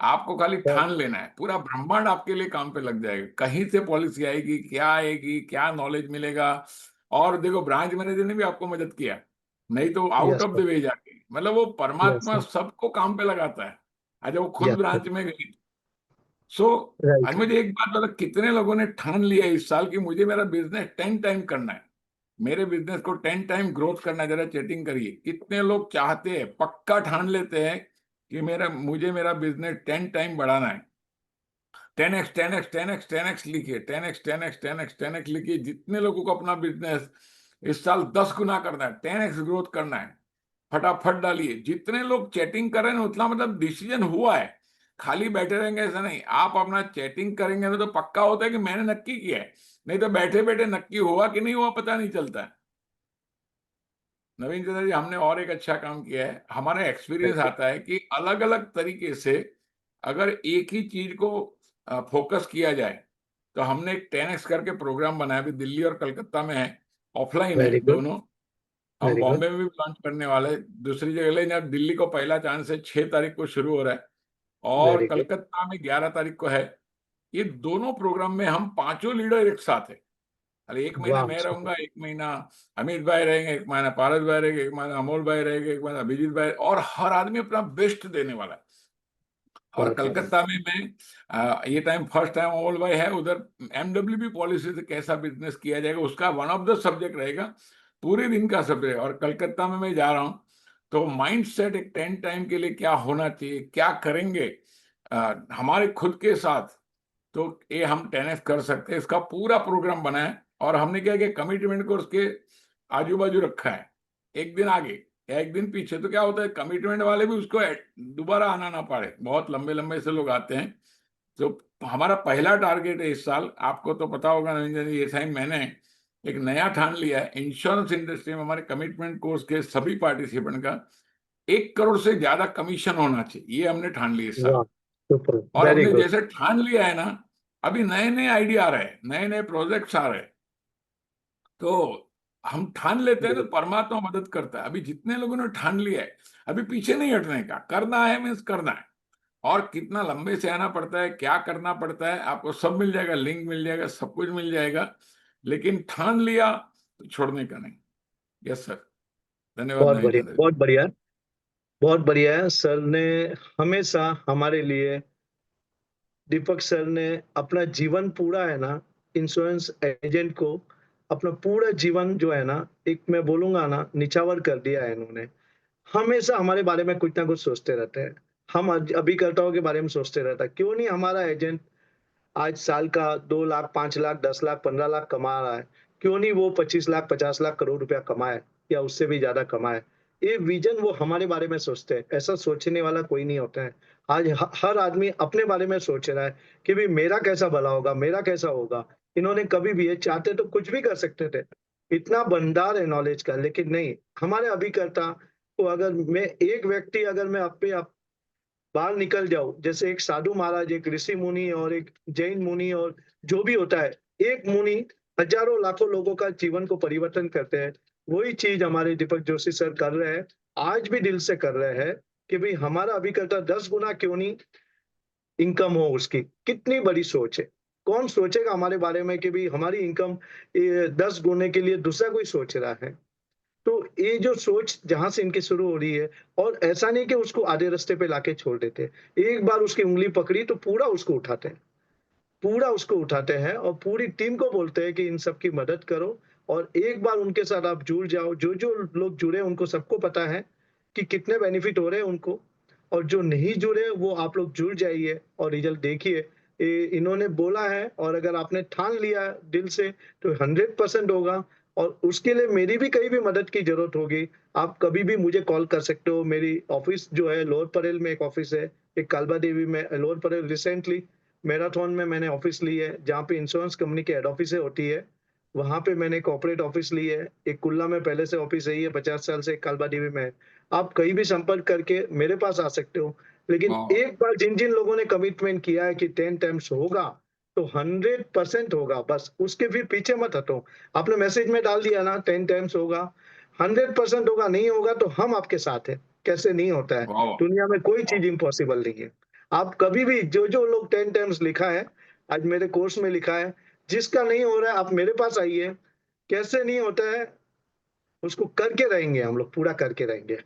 आपको खाली बहुत ठान लेना है, पूरा ब्रह्मांड आपके लिए काम पे लग जाएगा। कहीं से पॉलिसी आएगी, क्या नॉलेज मिलेगा। और देखो, ब्रांच मैनेजर ने भी आपको मदद किया, नहीं तो out yes of the sir, वे जाके, मतलब वो यस परमात्मा सर, सबको काम पे लगाता है। अच्छा, वो खुद यस सर, ब्रांच में गई। सो आज राइट। मुझे एक बात बता, कितने लोगों ने ठान लिया इस साल की मुझे मेरा बिजनेस 10 टाइम करना है, मेरे बिजनेस को 10 टाइम ग्रोथ करना है? जरा चैटिंग करिए, कितने लोग चाहते हैं, पक्का ठान लेते हैं कि मुझे मेरा बिजनेस 10 टाइम बढ़ाना है। 10x 10x 10x 10x लिखिए, 10x 10x 10x 10x लिखिए। जितने लोगों को अपना बिजनेस इस साल 10 गुना करना है, 10x ग्रोथ करना है, फटाफट डालिए। जितने लोग चैटिंग कर रहे हैं उतना मतलब डिसीजन हुआ है। खाली बैठे रहेंगे ऐसा नहीं, आप अपना चैटिंग करेंगे ना तो पक्का होता है कि मैंने नक्की किया है। नहीं तो बैठे बैठे नक्की हुआ कि नहीं हुआ पता नहीं चलता है। नवीन चंद्र जी, हमने और एक अच्छा काम किया है, हमारा एक्सपीरियंस आता है कि अलग अलग तरीके से अगर एक ही चीज को फोकस किया जाए, तो हमने एक 10x करके प्रोग्राम बनाया, अभी दिल्ली और कलकत्ता में है, ऑफलाइन है वेरी गुड, दोनों। हम वेरी गुड। बॉम्बे में भी लॉन्च करने वाले हैं दूसरी जगह, लेकिन अब दिल्ली को पहला चांस है, 6 तारीख को शुरू हो रहा है, और वेरी गुड। कलकत्ता में 11 तारीख को है। ये दोनों प्रोग्राम में हम पांचों लीडर एक साथ है। अरे एक महीना वाह मैं रहूंगा, एक महीना अमित भाई रहेंगे, एक महीना पारस भाई रहेंगे, एक महीना अमोल भाई रहेंगे, एक महीना अभिजीत भाई, और हर आदमी अपना बेस्ट देने वाला है। और वाह, क्या बात। कलकत्ता में मैं ये टाइम फर्स्ट टाइम अमोल भाई है उधर, एमडब्ल्यूबी पॉलिसी से कैसा बिजनेस किया जाएगा उसका वन ऑफ द सब्जेक्ट रहेगा, पूरे दिन का सब्जेक्ट। और कलकत्ता में मैं जा रहा हूँ तो माइंड सेट एक 10 टाइम के लिए क्या होना चाहिए, क्या करेंगे हमारे खुद के साथ, तो ये हम 10X कर सकते हैं, इसका पूरा प्रोग्राम बना है। और हमने क्या किया, कमिटमेंट को उसके आजू बाजू रखा है, एक दिन आगे या एक दिन पीछे। तो क्या होता है, कमिटमेंट वाले भी उसको दोबारा आना ना पड़े, बहुत लंबे लंबे से लोग आते हैं। तो हमारा पहला टारगेट है इस साल, आपको तो पता होगा नरेंद्र जी, ये टाइम मैंने एक नया ठान लिया है, इंश्योरेंस इंडस्ट्री में हमारे कमिटमेंट कोर्स के सभी पार्टिसिपेंट का 1 करोड़ से ज्यादा कमीशन होना चाहिए, ये हमने ठान लिया इस साल। वाह, सुपर, और वेरी हमने गुड। जैसे ठान लिया है ना, अभी नए नए आइडिया आ रहे हैं, नए नए प्रोजेक्ट्स आ रहे हैं। तो हम ठान लेते हैं तो परमात्मा मदद करता है। अभी जितने लोगों ने ठान लिया है, अभी पीछे नहीं हटने का, करना है मीन्स करना है। और कितना लंबे से आना पड़ता है, क्या करना पड़ता है, आपको सब मिल जाएगा, लिंक मिल जाएगा, सब कुछ मिल जाएगा। लेकिन ठान लिया तो छोड़ने का नहीं। यस सर, धन्यवाद बहुत बढ़िया, नरेंद्र जी। बहुत बढ़िया, बहुत बढ़िया है। सर ने हमेशा हमारे लिए, दीपक सर ने अपना जीवन पूरा है ना, इंश्योरेंस एजेंट को अपना पूरा जीवन जो है ना, एक मैं बोलूंगा ना, निछावर कर दिया है इन्होंने। हमेशा हमारे बारे में कुछ ना कुछ सोचते रहते हैं। हम अभिकर्ताओं के बारे में सोचते रहता है, क्यों नहीं हमारा एजेंट आज साल का 2 लाख, 5 लाख, 10 लाख, 15 लाख कमा रहा है, क्यों नहीं वो 25 लाख, 50 लाख, करोड़ रुपया कमाए या उससे भी ज्यादा कमाए। ये विजन वो हमारे बारे में सोचते हैं, ऐसा सोचने वाला कोई नहीं होता है। आज हर आदमी अपने बारे में सोच रहा है कि भाई मेरा कैसा भला होगा, मेरा कैसा होगा। इन्होंने कभी भी ये चाहते तो कुछ भी कर सकते थे, इतना भंडार है नॉलेज का, लेकिन नहीं। हमारे अभिकर्ता को अगर मैं एक व्यक्ति, अगर मैं अपने बाहर निकल जाओ, जैसे एक साधु महाराज, एक ऋषि मुनि और एक जैन मुनि और जो भी होता है, एक मुनि हजारों लाखों लोगों का जीवन को परिवर्तन करते हैं। वही चीज हमारे दीपक जोशी सर कर रहे हैं, आज भी दिल से कर रहे हैं कि भाई हमारा अभिकर्ता 10 गुना क्यों नहीं इनकम हो उसकी। कितनी बड़ी सोच है। कौन सोचेगा हमारे बारे में कि भाई हमारी इनकम 10 गुने के लिए दूसरा कोई सोच रहा है। तो ये जो सोच जहां से इनकी शुरू हो रही है, और ऐसा नहीं कि उसको आधे रास्ते पे लाके छोड़ देते, एक बार उसकी उंगली पकड़ी तो पूरा उसको उठाते हैं, पूरा उसको उठाते हैं और पूरी टीम को बोलते हैं कि इन सब की मदद करो। और एक बार उनके साथ आप जुड़ जाओ, जो जो लोग जुड़े उनको सबको पता है कि कितने बेनिफिट हो रहे हैं उनको, और जो नहीं जुड़े वो आप लोग जुड़ जाइए और रिजल्ट देखिए। इन्होंने बोला है, और अगर आपने ठान लिया दिल से तो 100% होगा। और उसके लिए मेरी भी कहीं भी मदद की जरूरत होगी, आप कभी भी मुझे कॉल कर सकते हो। मेरी ऑफिस जो है लोअर परेल में एक ऑफिस है, एक कालबा देवी में लोअर परेल। रिसेंटली मैराथन में मैंने ऑफिस ली है, जहाँ पे इंश्योरेंस कंपनी की हेड ऑफिस होती है, वहां पे मैंने कॉर्पोरेट ऑफिस ली है। एक कुल्ला में पहले से ऑफिस है, 50 साल से कालबा देवी में है। आप कहीं भी संपर्क करके मेरे पास आ सकते हो। लेकिन वाह, एक बार जिन जिन लोगों ने कमिटमेंट किया है कि 10 टाइम्स होगा, तो 100% होगा, बस उसके फिर पीछे मत हटो। आपने मैसेज में डाल दिया ना 10 टाइम्स होगा, 100% होगा। नहीं होगा तो हम आपके साथ हैं। कैसे नहीं होता है, वाह, दुनिया में कोई वाह, चीज इम्पॉसिबल नहीं है। आप कभी भी, जो जो लोग 10 टाइम्स लिखा है, आज मेरे कोर्स में लिखा है, जिसका नहीं हो रहा है आप मेरे पास आइए। कैसे नहीं होता है उसको करके रहेंगे, हम लोग पूरा करके रहेंगे।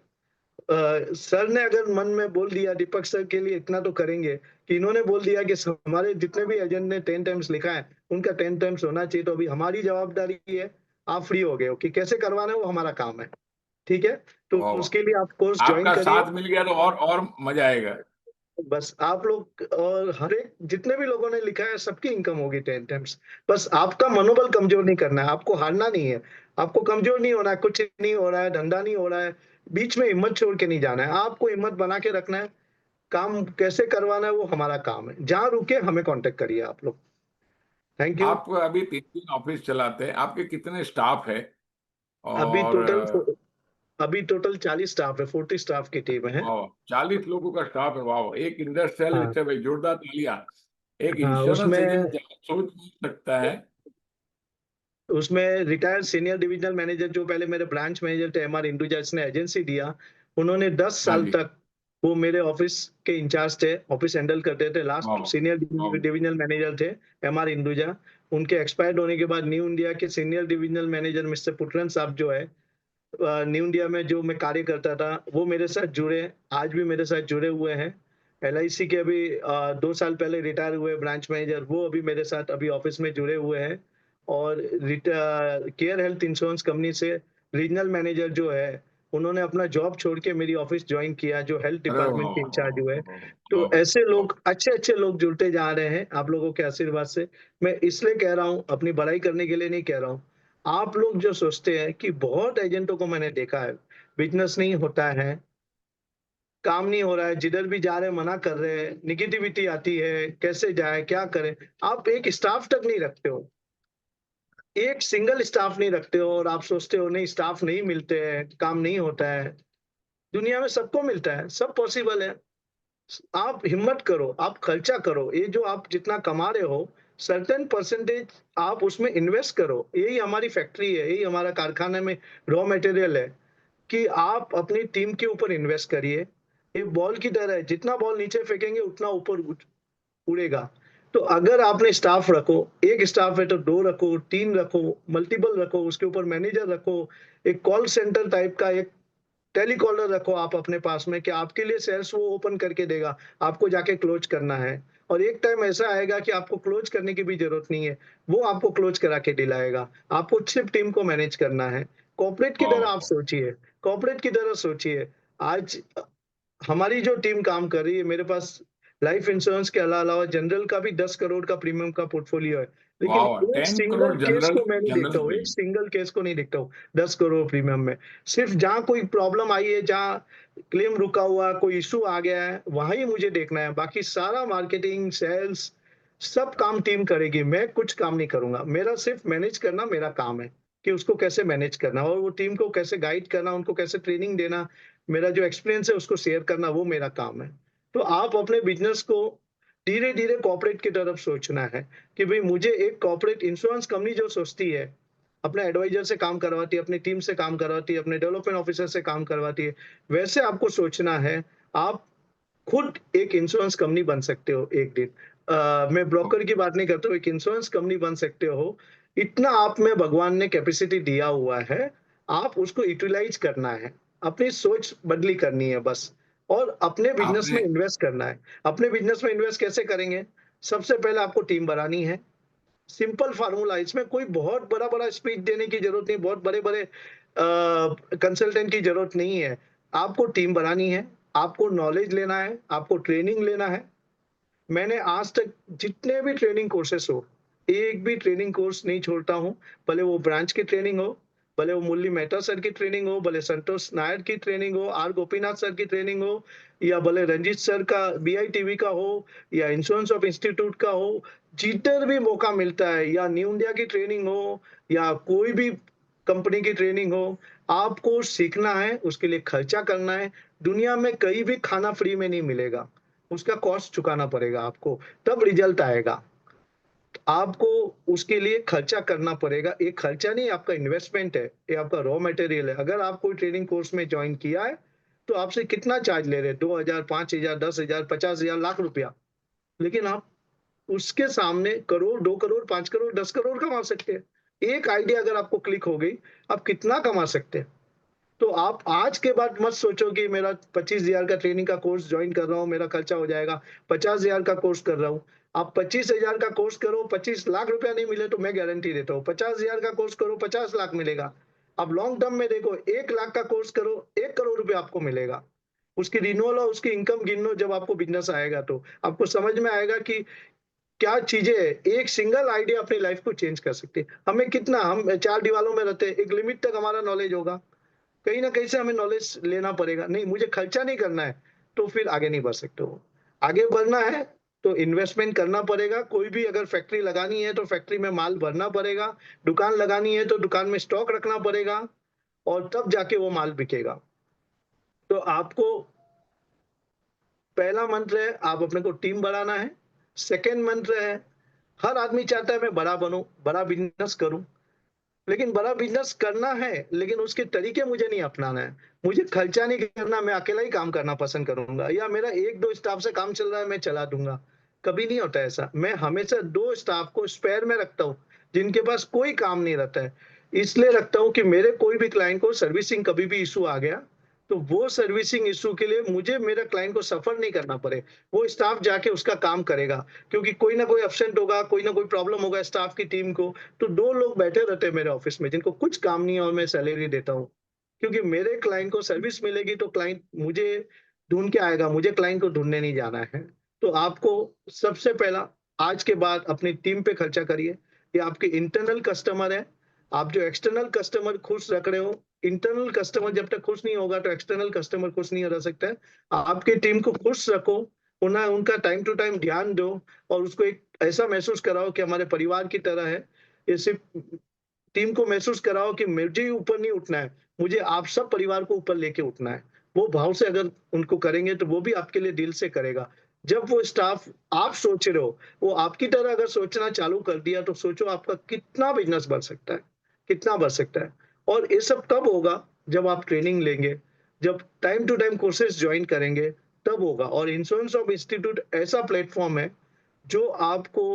सर ने अगर मन में बोल दिया, दीपक सर के लिए इतना तो करेंगे कि इन्होंने बोल दिया कि हमारे जितने भी एजेंट ने 10 टाइम्स लिखा है उनका 10 टाइम्स होना चाहिए, तो अभी हमारी जवाबदारी है, आप फ्री हो गए हो कि कैसे करवाना है वो हमारा काम है। ठीक है, तो वाह, उसके लिए आप कोर्स वाह। ज्वाइन आपका करिए। साथ मिल गया तो और मजा आएगा। बस आप लोग और हर एक जितने भी लोगों ने लिखा है सबकी इनकम होगी 10 टाइम्स। बस आपका मनोबल कमजोर नहीं करना है, आपको हारना नहीं है, आपको कमजोर नहीं होना है। कुछ नहीं हो रहा है, धंधा नहीं हो रहा है, बीच में हिम्मत छोड़ के नहीं जाना है, आपको हिम्मत बना के रखना है। काम कैसे करवाना है वो हमारा काम है। जहां रुके हमें कांटेक्ट करिए आप लोग। Thank you. आप अभी 3 ऑफिस चलाते हैं, आपके कितने स्टाफ है? अभी और टोटल अभी टोटल 40 स्टाफ है, 40 स्टाफ की टीम है। वाह, 40 लोगों का स्टाफ है। वाह, एक इंडस्ट्रियल, हाँ, अच्छा भाई, जोरदार तालियां। एक हाँ। इंश्योरेंस उसमें एजेंट क्या सोच नहीं सकता है। उसमें रिटायर्ड सीनियर डिविजनल मैनेजर जो पहले मेरे ब्रांच मैनेजर थे एमआर इंडुजर्स ने एजेंसी दिया, उन्होंने 10 हाँ साल जी। तक वो मेरे ऑफिस के इंचार्ज थे, ऑफिस हैंडल करते थे, लास्ट वाह सीनियर वाह डिविजनल मैनेजर थे, एमआर इंदुजा। उनके एक्सपायर्ड होने के बाद न्यू इंडिया के सीनियर डिविजनल मैनेजर मिस्टर पुटरन साहब जो है, न्यू इंडिया में जो मैं कार्य करता था, वो मेरे साथ जुड़े, आज भी मेरे साथ जुड़े हुए हैं। एलआईसी के अभी 2 साल पहले रिटायर हुए ब्रांच मैनेजर, वो अभी मेरे साथ अभी ऑफिस में जुड़े हुए हैं। और केयर हेल्थ इंश्योरेंस कंपनी से रीजनल मैनेजर जो है, उन्होंने अपना जॉब छोड़ के मेरी ऑफिस ज्वाइन किया, जो हेल्थ अरे डिपार्टमेंट के इंचार्ज हुए। तो ऐसे वाह लोग, अच्छे अच्छे लोग जुड़ते जा रहे हैं आप लोगों के आशीर्वाद से। मैं इसलिए कह रहा हूँ, अपनी बड़ाई करने के लिए नहीं कह रहा हूँ। आप लोग जो सोचते हैं कि बहुत एजेंटों को मैंने देखा है, बिजनेस नहीं होता है, काम नहीं हो रहा है, जिधर भी जा रहे हैं मना कर रहे हैं, निगेटिविटी आती है, कैसे जाए, क्या करें। आप एक स्टाफ तक नहीं रखते हो, एक सिंगल स्टाफ नहीं रखते हो, और आप सोचते हो नहीं स्टाफ नहीं मिलते हैं, काम नहीं होता है। दुनिया में सबको मिलता है, सब पॉसिबल है। आप हिम्मत करो, आप खर्चा करो, ये जो आप जितना कमा रहे हो, सर्टेन परसेंटेज आप उसमें इन्वेस्ट करो। यही हमारी फैक्ट्री है, यही हमारा कारखाने में रॉ मटेरियल है, कि आप अपनी टीम के ऊपर इन्वेस्ट करिए। एक बॉल की तरह है, जितना बॉल नीचे फेंकेंगे उतना ऊपर उड़ेगा। तो अगर आपने स्टाफ रखो, एक स्टाफ है तो 2 रखो, 3 रखो, मल्टीपल रखो, उसके ऊपर मैनेजर रखो, एक कॉल सेंटर टाइप का एक टेलीकॉलर रखो आप अपने पास में, कि आपके लिए सेल्स वो ओपन करके देगा, आपको जाके क्लोज करना है। और एक टाइम ऐसा आएगा कि आपको क्लोज करने की भी जरूरत नहीं है, वो आपको क्लोज करा के दिलाएगा। आपको सिर्फ टीम को मैनेज करना है। कॉर्पोरेट की तरह आप सोचिए, कॉर्पोरेट की तरह सोचिए। आज हमारी जो टीम काम कर रही है, मेरे पास लाइफ इंश्योरेंस के अलावा जनरल का भी 10 करोड़ का प्रीमियम का पोर्टफोलियो है, लेकिन वाह एक 10 सिंगल करोड़ केस जनरल को मैं नहीं देखता जनरल हूँ, एक प्रीमियम सिंगल केस को नहीं देखता हूँ 10 करोड़ प्रीमियम में। सिर्फ जहाँ कोई प्रॉब्लम आई है, जहाँ क्लेम रुका हुआ, कोई इशू आ गया है, वहां ही मुझे देखना है। बाकी सारा मार्केटिंग, सेल्स, सब काम टीम करेगी, मैं कुछ काम नहीं करूंगा। मेरा सिर्फ मैनेज करना मेरा काम है, कि उसको कैसे मैनेज करना, और वो टीम को कैसे गाइड करना, उनको कैसे ट्रेनिंग देना, मेरा जो एक्सपीरियंस है उसको शेयर करना, वो मेरा काम है। तो आप अपने बिजनेस को धीरे धीरे कॉर्पोरेट की तरफ सोचना है, कि भाई मुझे एक कॉर्पोरेट इंश्योरेंस कंपनी जो सोचती है, अपने एडवाइजर से काम करवाती है, अपनी टीम से काम करवाती है, अपने डेवलपमेंट ऑफिसर से काम करवाती है, वैसे आपको सोचना है। आप खुद एक इंश्योरेंस कंपनी बन सकते हो एक दिन। मैं ब्रोकर की बात नहीं करता हूँ, एक इंश्योरेंस कंपनी बन सकते हो। इतना आप में भगवान ने कैपेसिटी दिया हुआ है, आप उसको यूटिलाइज करना है, अपनी सोच बदली करनी है बस, और अपने बिजनेस आपने में इन्वेस्ट करना है। अपने बिजनेस में इन्वेस्ट कैसे करेंगे? सबसे पहले आपको टीम बनानी है। सिंपल फार्मूला, इसमें कोई बहुत बड़ा बड़ा स्पीच देने की जरूरत नहीं, बहुत बड़े बड़े कंसल्टेंट की जरूरत नहीं है। आपको टीम बनानी है, आपको नॉलेज लेना है, आपको ट्रेनिंग लेना है। मैंने आज तक जितने भी ट्रेनिंग कोर्सेस हो, एक भी ट्रेनिंग कोर्स नहीं छोड़ता हूँ। भले वो ब्रांच की ट्रेनिंग हो, भले वो मुरली मेहता सर की ट्रेनिंग हो, भले संतोष नायर की ट्रेनिंग हो, आर गोपीनाथ सर की ट्रेनिंग हो, या भले रंजीत सर का बीआईटीवी का हो, या इंश्योरेंस ऑफ इंस्टीट्यूट का हो, जिधर भी मौका मिलता है, या न्यू इंडिया की ट्रेनिंग हो, या कोई भी कंपनी की ट्रेनिंग हो, आपको सीखना है, उसके लिए खर्चा करना है। दुनिया में कहीं भी खाना फ्री में नहीं मिलेगा, उसका कॉस्ट चुकाना पड़ेगा आपको, तब रिजल्ट आएगा। आपको उसके लिए खर्चा करना पड़ेगा। ये खर्चा नहीं, आपका इन्वेस्टमेंट है, ये आपका रॉ मटेरियल है। अगर आप कोई ट्रेनिंग कोर्स में ज्वाइन किया है, तो आपसे कितना चार्ज ले रहे हैं? 2,000, 5,000, 10,000, 50,000, लाख रुपया। लेकिन आप उसके सामने करोड़, 2 करोड़, 5 करोड़, 10 करोड़ कमा सकते हैं। एक आइडिया अगर आपको क्लिक हो गई, आप कितना कमा सकते हैं। तो आप आज के बाद मत सोचो कि मेरा 25,000 का ट्रेनिंग का कोर्स ज्वाइन कर रहा हूँ, मेरा खर्चा हो जाएगा। 50,000 का कोर्स कर रहा हूँ, आप 25,000 का कोर्स करो, 25 लाख रुपया नहीं मिले तो मैं गारंटी देता हूँ 50,000 का कोर्स करो, 50 लाख मिलेगा। अब लॉन्ग टर्म में देखो, 1 लाख का कोर्स करो, 1 करोड़ रुपया आपको मिलेगा। उसकी रिन्यूअल और उसकी इनकम गिनो, जब आपको बिजनेस आएगा तो आपको समझ में आएगा कि क्या चीजें एक सिंगल आइडिया अपनी लाइफ को चेंज कर सकती है। हमें कितना, हम 4 दीवारों में रहते हैं, एक लिमिट तक हमारा नॉलेज होगा, कहीं ना कहीं से हमें नॉलेज लेना पड़ेगा। नहीं, मुझे खर्चा नहीं करना है, तो फिर आगे नहीं बढ़ सकते हो। आगे बढ़ना है तो इन्वेस्टमेंट करना पड़ेगा। कोई भी अगर फैक्ट्री लगानी है तो फैक्ट्री में माल भरना पड़ेगा, दुकान लगानी है तो दुकान में स्टॉक रखना पड़ेगा, और तब जाके वो माल बिकेगा। तो आपको पहला मंत्र है, आप अपने को टीम बढ़ाना है। सेकेंड मंत्र है, हर आदमी चाहता है मैं बड़ा बनूं, बड़ा बिजनेस करूं। लेकिन बड़ा बिजनेस करना है, लेकिन उसके तरीके मुझे नहीं अपनाना है। मुझे खर्चा नहीं करना, मैं अकेला ही काम करना पसंद करूंगा, या मेरा एक दो स्टाफ से काम चल रहा है मैं चला दूंगा। कभी नहीं होता ऐसा। मैं हमेशा दो स्टाफ को स्पेयर में रखता हूँ, जिनके पास कोई काम नहीं रहता है। इसलिए रखता हूँ कि मेरे कोई भी क्लाइंट को सर्विसिंग कभी भी इशू आ गया, तो वो सर्विसिंग इशू के लिए मुझे मेरा क्लाइंट को सफर नहीं करना पड़े। वो स्टाफ जाके उसका काम करेगा, क्योंकि कोई ना कोई एब्सेंट होगा, कोई ना कोई प्रॉब्लम होगा स्टाफ की टीम को। तो दो लोग बैठे रहते हैं मेरे ऑफिस में, जिनको कुछ काम नहीं है, और मैं सैलरी देता हूँ। क्योंकि मेरे क्लाइंट को सर्विस मिलेगी तो क्लाइंट मुझे ढूंढ के आएगा, मुझे क्लाइंट को ढूंढने नहीं जाना है। तो आपको सबसे पहला आज के बाद अपनी टीम पे खर्चा करिए। ये आपके इंटरनल कस्टमर है। आप जो एक्सटर्नल कस्टमर खुश रख रहे हो, इंटरनल कस्टमर जब तक खुश नहीं होगा तो एक्सटर्नल कस्टमर खुश नहीं रह सकता है। आपकी टीम को खुश रखो, उन्हें उनका टाइम टू टाइम ध्यान दो, और उसको एक ऐसा महसूस कराओ कि हमारे परिवार की तरह है। ये सिर्फ टीम को महसूस कराओ कि मुझे ही ऊपर नहीं उठना है, मुझे आप सब परिवार को ऊपर लेके उठना है। वो भाव से अगर उनको करेंगे तो वो भी आपके लिए दिल से करेगा। जब वो स्टाफ आप सोच रहे हो, वो आपकी तरह अगर सोचना चालू कर दिया, तो सोचो आपका कितना बिजनेस बढ़ सकता है, कितना बढ़ सकता है। और ये सब कब होगा? जब आप ट्रेनिंग लेंगे, जब time to time courses join करेंगे, तब होगा। और इंश्योरेंस ऑफ इंस्टीट्यूट ऐसा प्लेटफॉर्म है जो आपको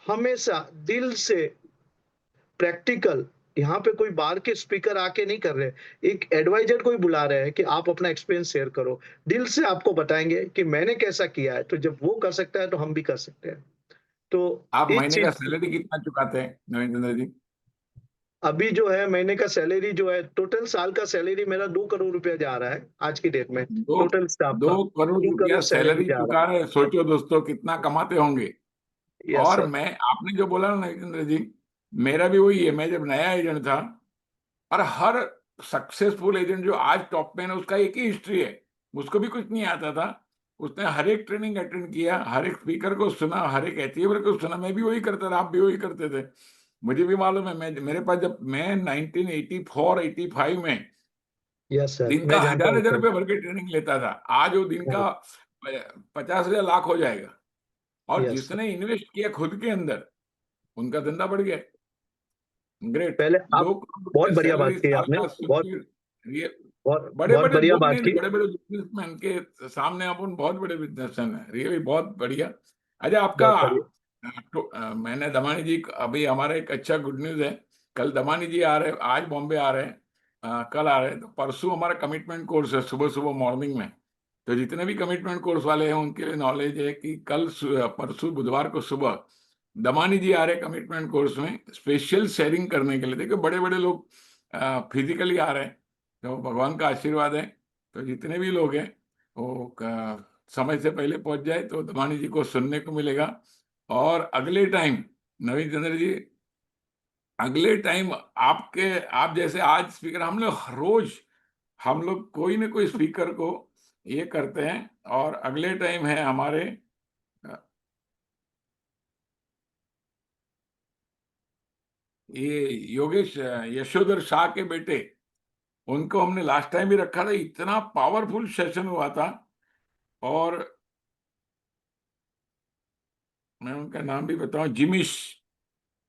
हमेशा दिल से प्रैक्टिकल, यहाँ पे कोई बाहर के स्पीकर आके नहीं कर रहे, एक एडवाइजर को ही बुला रहे हैं कि आप अपना एक्सपीरियंस शेयर करो। दिल से आपको बताएंगे कि मैंने कैसा किया है, तो जब वो कर सकता है तो हम भी कर सकते हैं। तो आप इस महीने का चीज, सैलरी कितना चुकाते हैं नवीन चंद्र जी? अभी जो है महीने का सैलरी जो है, टोटल साल का सैलरी मेरा 2 करोड़ रुपया जा रहा है आज की डेट में। दो टोटल स्टाफ दो का करोड़ दो रुपया करोड़ सैलरी सैलरी जा रहा चुका रहे हैं। सोचो दोस्तों कितना कमाते होंगे। है। यस और सर। मैं, आपने जो बोला ना नरेंद्र जी, मेरा भी वही है। मैं जब नया एजेंट था, और हर सक्सेसफुल एजेंट जो आज टॉप पे है ना, उसका एक ही हिस्ट्री है। उसको भी कुछ नहीं आता था, उसने हर एक ट्रेनिंग अटेंड किया, हर एक स्पीकर को सुना, हर एक अचीवर को सुना। मैं भी वही करता था, आप भी वही करते थे। मुझे भी मालूम है। मैं, मेरे पास जब मैं 1984-85 में यस सर, दिन का मैं जानता हजार हूँ हजार सर। रुपये भर के ट्रेनिंग लेता था। आज वो दिन का 50,000 लाख हो जाएगा। और यस सर। जिसने इन्वेस्ट किया खुद के अंदर, उनका धंधा बढ़ गया। ग्रेट। पहले आप, 2 करोड़ रुपया बहुत बढ़िया बात सैलरी की साल आपने। का सुन बहुत के, ये बहुत बड़े बहुत बड़े बढ़िया लोग बात नहीं, की। बड़े बड़े बिजनेसमैन के सामने अपन बहुत बड़े बिजनेसमैन है। रियली बहुत बढ़िया। अच्छा, आपका बहुत बढ़िया। मैंने दमानी जी, अभी हमारा एक अच्छा गुड न्यूज है। कल दमानी जी आ रहे हैं, आज बॉम्बे आ रहे हैं, कल आ रहे हैं। तो परसों हमारा कमिटमेंट कोर्स है, सुबह सुबह मॉर्निंग में। तो जितने भी कमिटमेंट कोर्स वाले हैं उनके लिए नॉलेज है कि कल परसों बुधवार को सुबह दमानी जी आ रहे हैं कमिटमेंट कोर्स में, स्पेशल शेयरिंग करने के लिए। देखो बड़े बड़े लोग फिजिकली आ रहे हैं, तो भगवान का आशीर्वाद है। तो जितने भी लोग हैं वो समय से पहले पहुंच जाए तो दमानी जी को सुनने को मिलेगा। और अगले टाइम, नवीन चंद्र जी, अगले टाइम आपके, आप जैसे आज स्पीकर, हम लोग रोज, हम लोग कोई ना कोई स्पीकर को ये करते हैं। और अगले टाइम है हमारे ये योगेश यशोधर शाह के बेटे, उनको हमने लास्ट टाइम भी रखा था। इतना पावरफुल सेशन हुआ था। और मैं उनका नाम भी बताऊं, जिमिश।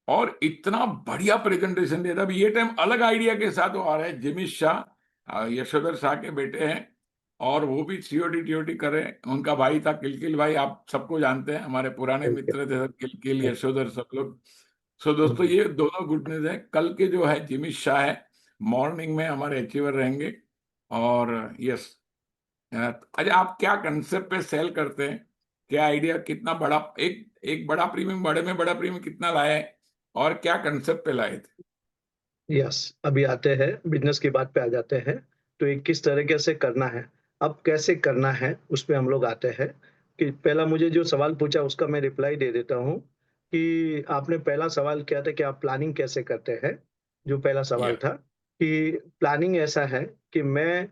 और इतना बढ़िया प्रेजेंटेशन दिया था। अभी ये टाइम अलग आइडिया के साथ वो आ रहे हैं, जिमिश शाह, यशोधर शाह के बेटे हैं। और वो भी सीओडी टीओडी कर रहे हैं। उनका भाई था किलकिल भाई, आप सबको जानते हैं, हमारे पुराने थैंक मित्र थे सब, किलकिल, यू। यशोधर, सब लोग। सो दोस्तों, ये दोनों गुड न्यूज है। कल के जो है जिमिश शाह है, मॉर्निंग में हमारे अचीवर रहेंगे। और यस, अच्छा, आप क्या कंसेप्ट पे सेल करते हैं? क्या आइडिया, कितना बड़ा एक एक बड़ा प्रीमियम, बड़े में बड़ा प्रीमियम कितना लाए हैं, और क्या कंसेप्ट पे लाए थे? यस, अभी आते हैं बिजनेस की बात पे आ जाते हैं। तो ये किस तरीके से करना है, अब कैसे करना है, उस पे हम लोग आते हैं। कि पहला मुझे जो सवाल पूछा उसका मैं रिप्लाई दे देता हूँ। कि आपने पहला सवाल किया था कि आप प्लानिंग कैसे करते हैं। जो पहला या सवाल था कि प्लानिंग ऐसा है कि मैं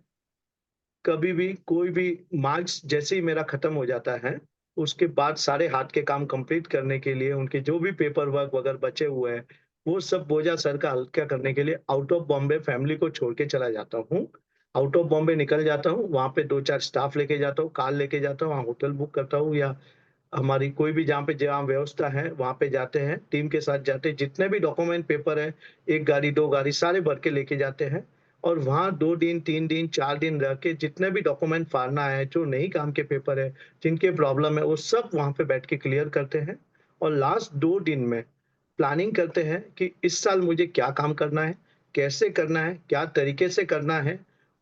कभी भी कोई भी मार्क्स जैसे ही मेरा खत्म हो जाता है, उसके बाद सारे हाथ के काम कंप्लीट करने के लिए, उनके जो भी पेपर वर्क वगैरह बचे हुए हैं, वो सब बोझा सर का हल्का करने के लिए आउट ऑफ बॉम्बे फैमिली को छोड़ के चला जाता हूँ। आउट ऑफ बॉम्बे निकल जाता हूँ, वहां पे 2-4 स्टाफ लेके जाता हूँ, कार लेके जाता हूँ, वहाँ होटल बुक करता हूँ, या हमारी कोई भी जहाँ व्यवस्था है वहाँ पे जाते हैं, टीम के साथ जाते हैं, जितने भी डॉक्यूमेंट पेपर है, 1 गाड़ी 2 गाड़ी सारे भर के लेके जाते हैं और वहाँ 2 दिन 3 दिन 4 दिन रह के जितने भी डॉक्यूमेंट फाड़ना है, जो नहीं काम के पेपर है, जिनके प्रॉब्लम है, वो सब वहाँ पे बैठ के क्लियर करते हैं और लास्ट 2 दिन में प्लानिंग करते हैं कि इस साल मुझे क्या काम करना है, कैसे करना है, क्या तरीके से करना है,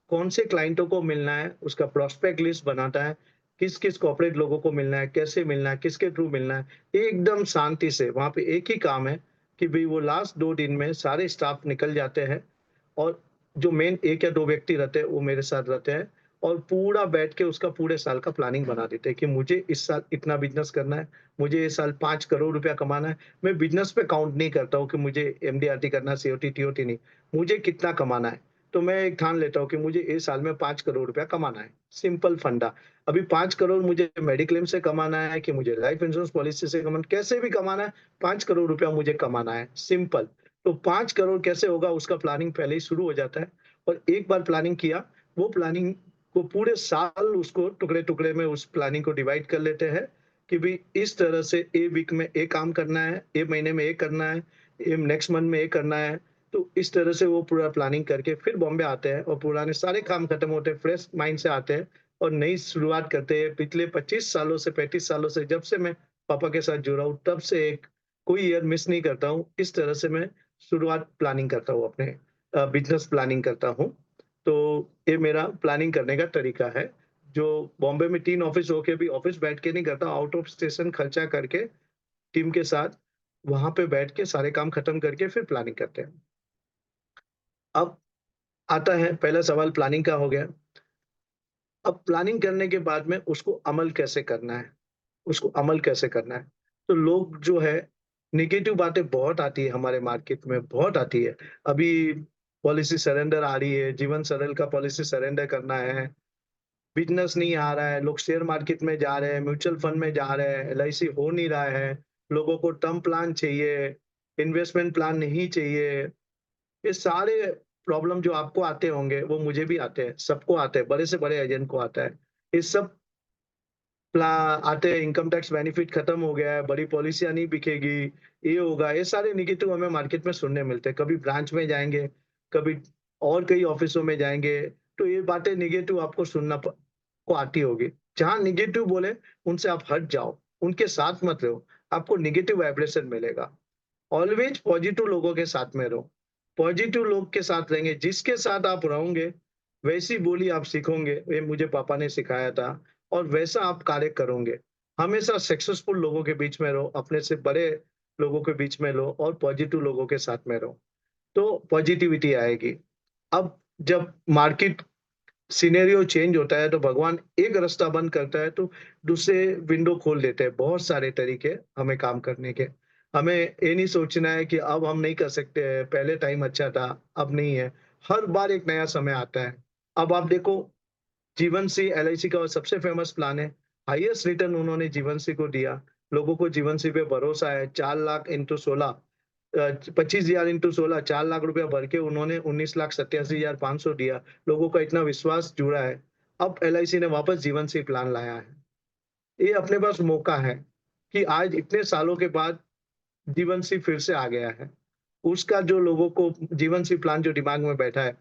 कौन से क्लाइंटों को मिलना है, उसका प्रोस्पेक्ट लिस्ट बनाता है, किस-किस कॉर्पोरेट लोगों को मिलना है, कैसे मिलना है, किसके थ्रू मिलना है, एकदम शांति से। वहाँ पे एक ही काम है कि भई वो लास्ट 2 दिन में सारे स्टाफ निकल जाते हैं और जो मेन 1 या 2 व्यक्ति रहते हैं, वो मेरे साथ रहते हैं और पूरा बैठ के उसका पूरे साल का प्लानिंग बना देते हैं कि मुझे इस साल इतना बिज़नेस करना है, मुझे ये साल 5 करोड़ रुपया कमाना है। मैं बिज़नेस पे काउंट नहीं करता हूँ कि मुझे एमडीआरटी करना है, सीओटी, टीओटी नहीं, मुझे कितना कमाना है। तो मैं एक ठान लेता हूँ कि मुझे इस साल में 5 करोड़ रुपया कमाना है, सिंपल फंडा। अभी 5 करोड़ मुझे मेडिक्लेम से कमाना है कि मुझे लाइफ इंश्योरेंस पॉलिसी से कमाना, कैसे भी कमाना है, 5 करोड़ रुपया मुझे कमाना है, सिंपल। तो 5 करोड़ कैसे होगा उसका प्लानिंग पहले ही शुरू हो जाता है और एक बार प्लानिंग किया, वो प्लानिंग को पूरे साल उसको टुकड़े-टुकड़े में उस प्लानिंग को डिवाइड कर लेते हैं कि भई इस तरह से ए वीक में ये काम करना है, ये महीने में ये करना है, ये नेक्स्ट मंथ में ये करना है। तो इस तरह से वो पूरा प्लानिंग करके फिर बॉम्बे आते हैं और पुराने सारे काम खत्म होते हैं, फ्रेश माइंड से आते हैं और नई शुरुआत करते हैं। पिछले 25 सालों से 35 सालों से जब से मैं पापा के साथ जुड़ा हूँ, तब से एक कोई ईयर मिस नहीं करता हूँ। इस तरह से मैं शुरुआत प्लानिंग करता हूँ अपने बिज़नेस प्लानिंग करता हूँ। तो ये मेरा प्लानिंग करने का तरीका है, जो बॉम्बे में 3 ऑफ़िस होके भी ऑफ़िस बैठ के नहीं करता, आउट ऑफ स्टेशन खर्चा करके टीम के साथ वहाँ पे बैठ के सारे काम खत्म करके फिर प्लानिंग करते हैं। अब आता है पहला सवाल प्लानिंग का हो गया। अब प्लानिंग करने के बाद में उसको अमल कैसे करना है? उसको अमल कैसे करना है? तो लोग जो है नेगेटिव बातें बहुत आती है हमारे मार्केट में, बहुत आती है। अभी पॉलिसी सरेंडर आ रही है, जीवन सरल का पॉलिसी सरेंडर करना है, बिज़नेस नहीं आ रहा है, लोग शेयर मार्केट में जा रहे हैं, म्यूचुअल फंड में जा रहे हैं, एलआईसी हो नहीं रहा है, लोगों को टर्म प्लान चाहिए, इन्वेस्टमेंट प्लान नहीं चाहिए। ये सारे प्रॉब्लम जो आपको आते होंगे, वो मुझे भी आते हैं, सबको आते हैं, बड़े से बड़े एजेंट को आता है। ये सब प्ला आते हैं, इनकम टैक्स बेनिफिट खत्म हो गया है, बड़ी पॉलिसियाँ नहीं बिकेगी, ये होगा, ये सारे नेगेटिव हमें मार्केट में सुनने मिलते हैं। कभी ब्रांच में जाएँगे, कभी और कई ऑफिसों में जाएँगे, तो ये बातें नेगेटिव आपको सुनना को आती होगी। जहाँ नेगेटिव बोले, उनसे आप हट जाओ, उनके साथ मत रहो, आपको नेगेटिव वाइब्रेशन मिलेगा। ऑलवेज पॉजिटिव लोगों के साथ में रहो। पॉजिटिव लोग के साथ रहेंगे, जिसके साथ आप रहोगे, वैसी बोली आप सीखोगे, ये मुझे पापा ने सिखाया था और वैसा आप कार्य करोगे। हमेशा सक्सेसफुल लोगों के बीच में रहो, अपने से बड़े लोगों के बीच में रहो और पॉजिटिव लोगों के साथ में रहो, तो पॉजिटिविटी आएगी। अब जब मार्केट सिनेरियो चेंज होता है, तो भगवान एक रास्ता बंद करता है, तो दूसरे विंडो खोल देते हैं। बहुत सारे तरीके हमें काम करने के। हमें ये नहीं सोचना है कि अब हम नहीं कर सकते हैं, पहले टाइम अच्छा था, अब नहीं है। हर बार एक नया समय आता है। अब आप देखो, जीवनसी एलआईसी का सबसे फेमस प्लान है। हाईएस्ट रिटर्न उन्होंने जीवनसी को दिया। लोगों को जीवनसी पे भरोसा है। 4 लाख इंटू 16 25,000 इंटू 16 4 लाख रुपया भर के उन्होंने 19,87,500 दिया। लोगों का इतना विश्वास जुड़ा है। अब एलआईसी ने वापस जीवनसी प्लान लाया है। ये अपने पास मौका है कि आज इतने सालों के बाद जीवनसी फिर से आ गया है। उसका जो लोगों को जीवनसी प्लान जो दिमाग में बैठा है,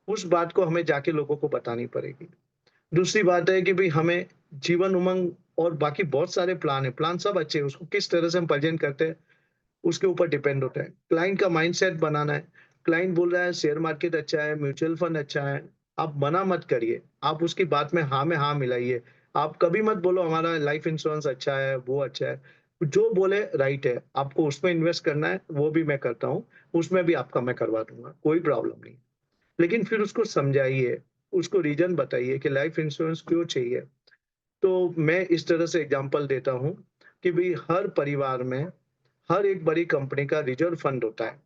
उस बात को हमें जाके लोगों को बतानी पड़ेगी। दूसरी बात है कि भई हमें जीवन उमंग और बाकी बहुत सारे प्लान हैं, प्लान सब अच्छे हैं, उसको किस तरह से हम प्रेज़ेंट करते हैं, उसके ऊपर डिपेंड होता है। क्लाइंट का माइंडसेट बनाना है। क्लाइंट बोल रहा है शेयर मार्केट अच्छा है, म्यूचुअल फंड अच्छा है, आप मना मत करिए, आप उसकी बात में हाँ मिलाइए। आप कभी मत बोलो हमारा लाइफ इंश्योरेंस अच्छा है, वो अच्छा है। जो बोले राइट है, आपको उसमें इन्वेस्ट करना है, वो भी मैं करता हूँ, उसमें भी आपका मैं करवा दूँगा, कोई प्रॉब्लम नहीं। लेकिन फिर उसको समझाइए, उसको रीज़न बताइए कि लाइफ इंश्योरेंस क्यों चाहिए। तो मैं इस तरह से एग्ज़ाम्पल देता हूँ कि भई हर परिवार में, हर एक बड़ी कंपनी का रिज़र्व फंड होता है।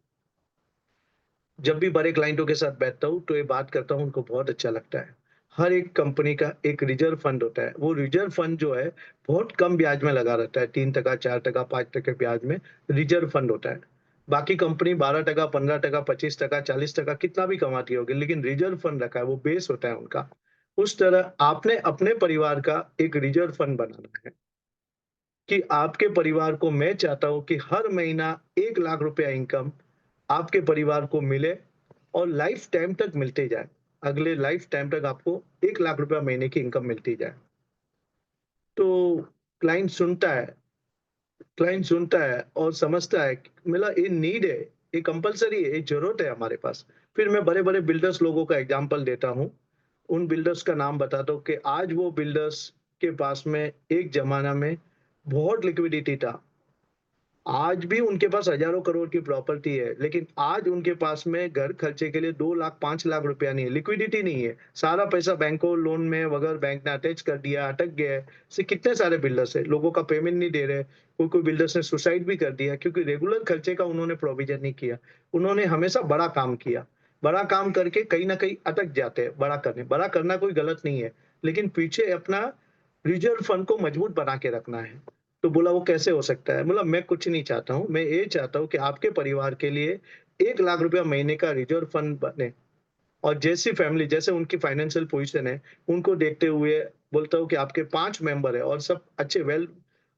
जब भी बड़े क्लाइंटों के साथ बैठता हूँ, तो ये बात करता हूँ, उनको बहुत अच्छा लगता है। हर एक कंपनी का एक रिज़र्व फंड होता है। वो रिज़र्व फंड जो है, बहुत कम ब्याज में लगा रहता है, 3%, 4%, 5% ब्याज में रिज़र्व फंड होता है। बाकी कंपनी 12%, 15%, 25%, 40% कितना भी कमाती होगी, लेकिन रिज़र्व फंड रखा है, वो बेस होता है उनका। उस तरह आपने अपने परिवार का एक रिज़र्व फंड बनाना है। कि आपके परिवार को, मैं चाहता हूं कि हर महीना 1 लाख रुपया इनकम आपके परिवार को मिले और लाइफ टाइम तक मिलते जाए। अगले लाइफ टाइम तक आपको 1 लाख रुपया महीने की इनकम मिलती जाए। तो क्लाइंट सुनता है, क्लाइंट सुनता है और समझता है मतलब ये नीड है, ये कंपलसरी है, ये जरूरत है हमारे पास। फिर मैं बड़े बड़े बिल्डर्स लोगों का एग्जांपल देता हूँ, उन बिल्डर्स का नाम बताता हूँ कि आज वो बिल्डर्स के पास में एक जमाना में बहुत लिक्विडिटी था। आज भी उनके पास हजारों करोड़ की प्रॉपर्टी है, लेकिन आज उनके पास में घर खर्चे के लिए 2 लाख 5 लाख रुपया नहीं है, लिक्विडिटी नहीं है। सारा पैसा बैंकों लोन में वगैरह बैंक ने अटैच कर दिया, अटक गया है। से कितने सारे बिल्डर्स है, लोगों का पेमेंट नहीं दे रहे, कोई कोई बिल्डर्स ने सुसाइड भी कर दिया क्योंकि रेगुलर खर्चे का उन्होंने प्रोविजन नहीं किया। उन्होंने हमेशा बड़ा काम किया, बड़ा काम करके कहीं ना कहीं अटक जाते हैं। बड़ा करना कोई गलत नहीं है, लेकिन पीछे अपना रिजर्व फंड को मजबूत बना के रखना है। तो बोला वो कैसे हो सकता है? मतलब मैं कुछ नहीं चाहता हूँ, मैं ये चाहता हूँ कि आपके परिवार के लिए 1 लाख रुपया महीने का रिजर्व फंड बने। और जैसी फैमिली, जैसे उनकी फाइनेंशियल पोजीशन है, उनको देखते हुए बोलता हूँ कि आपके 5 मेंबर है और सब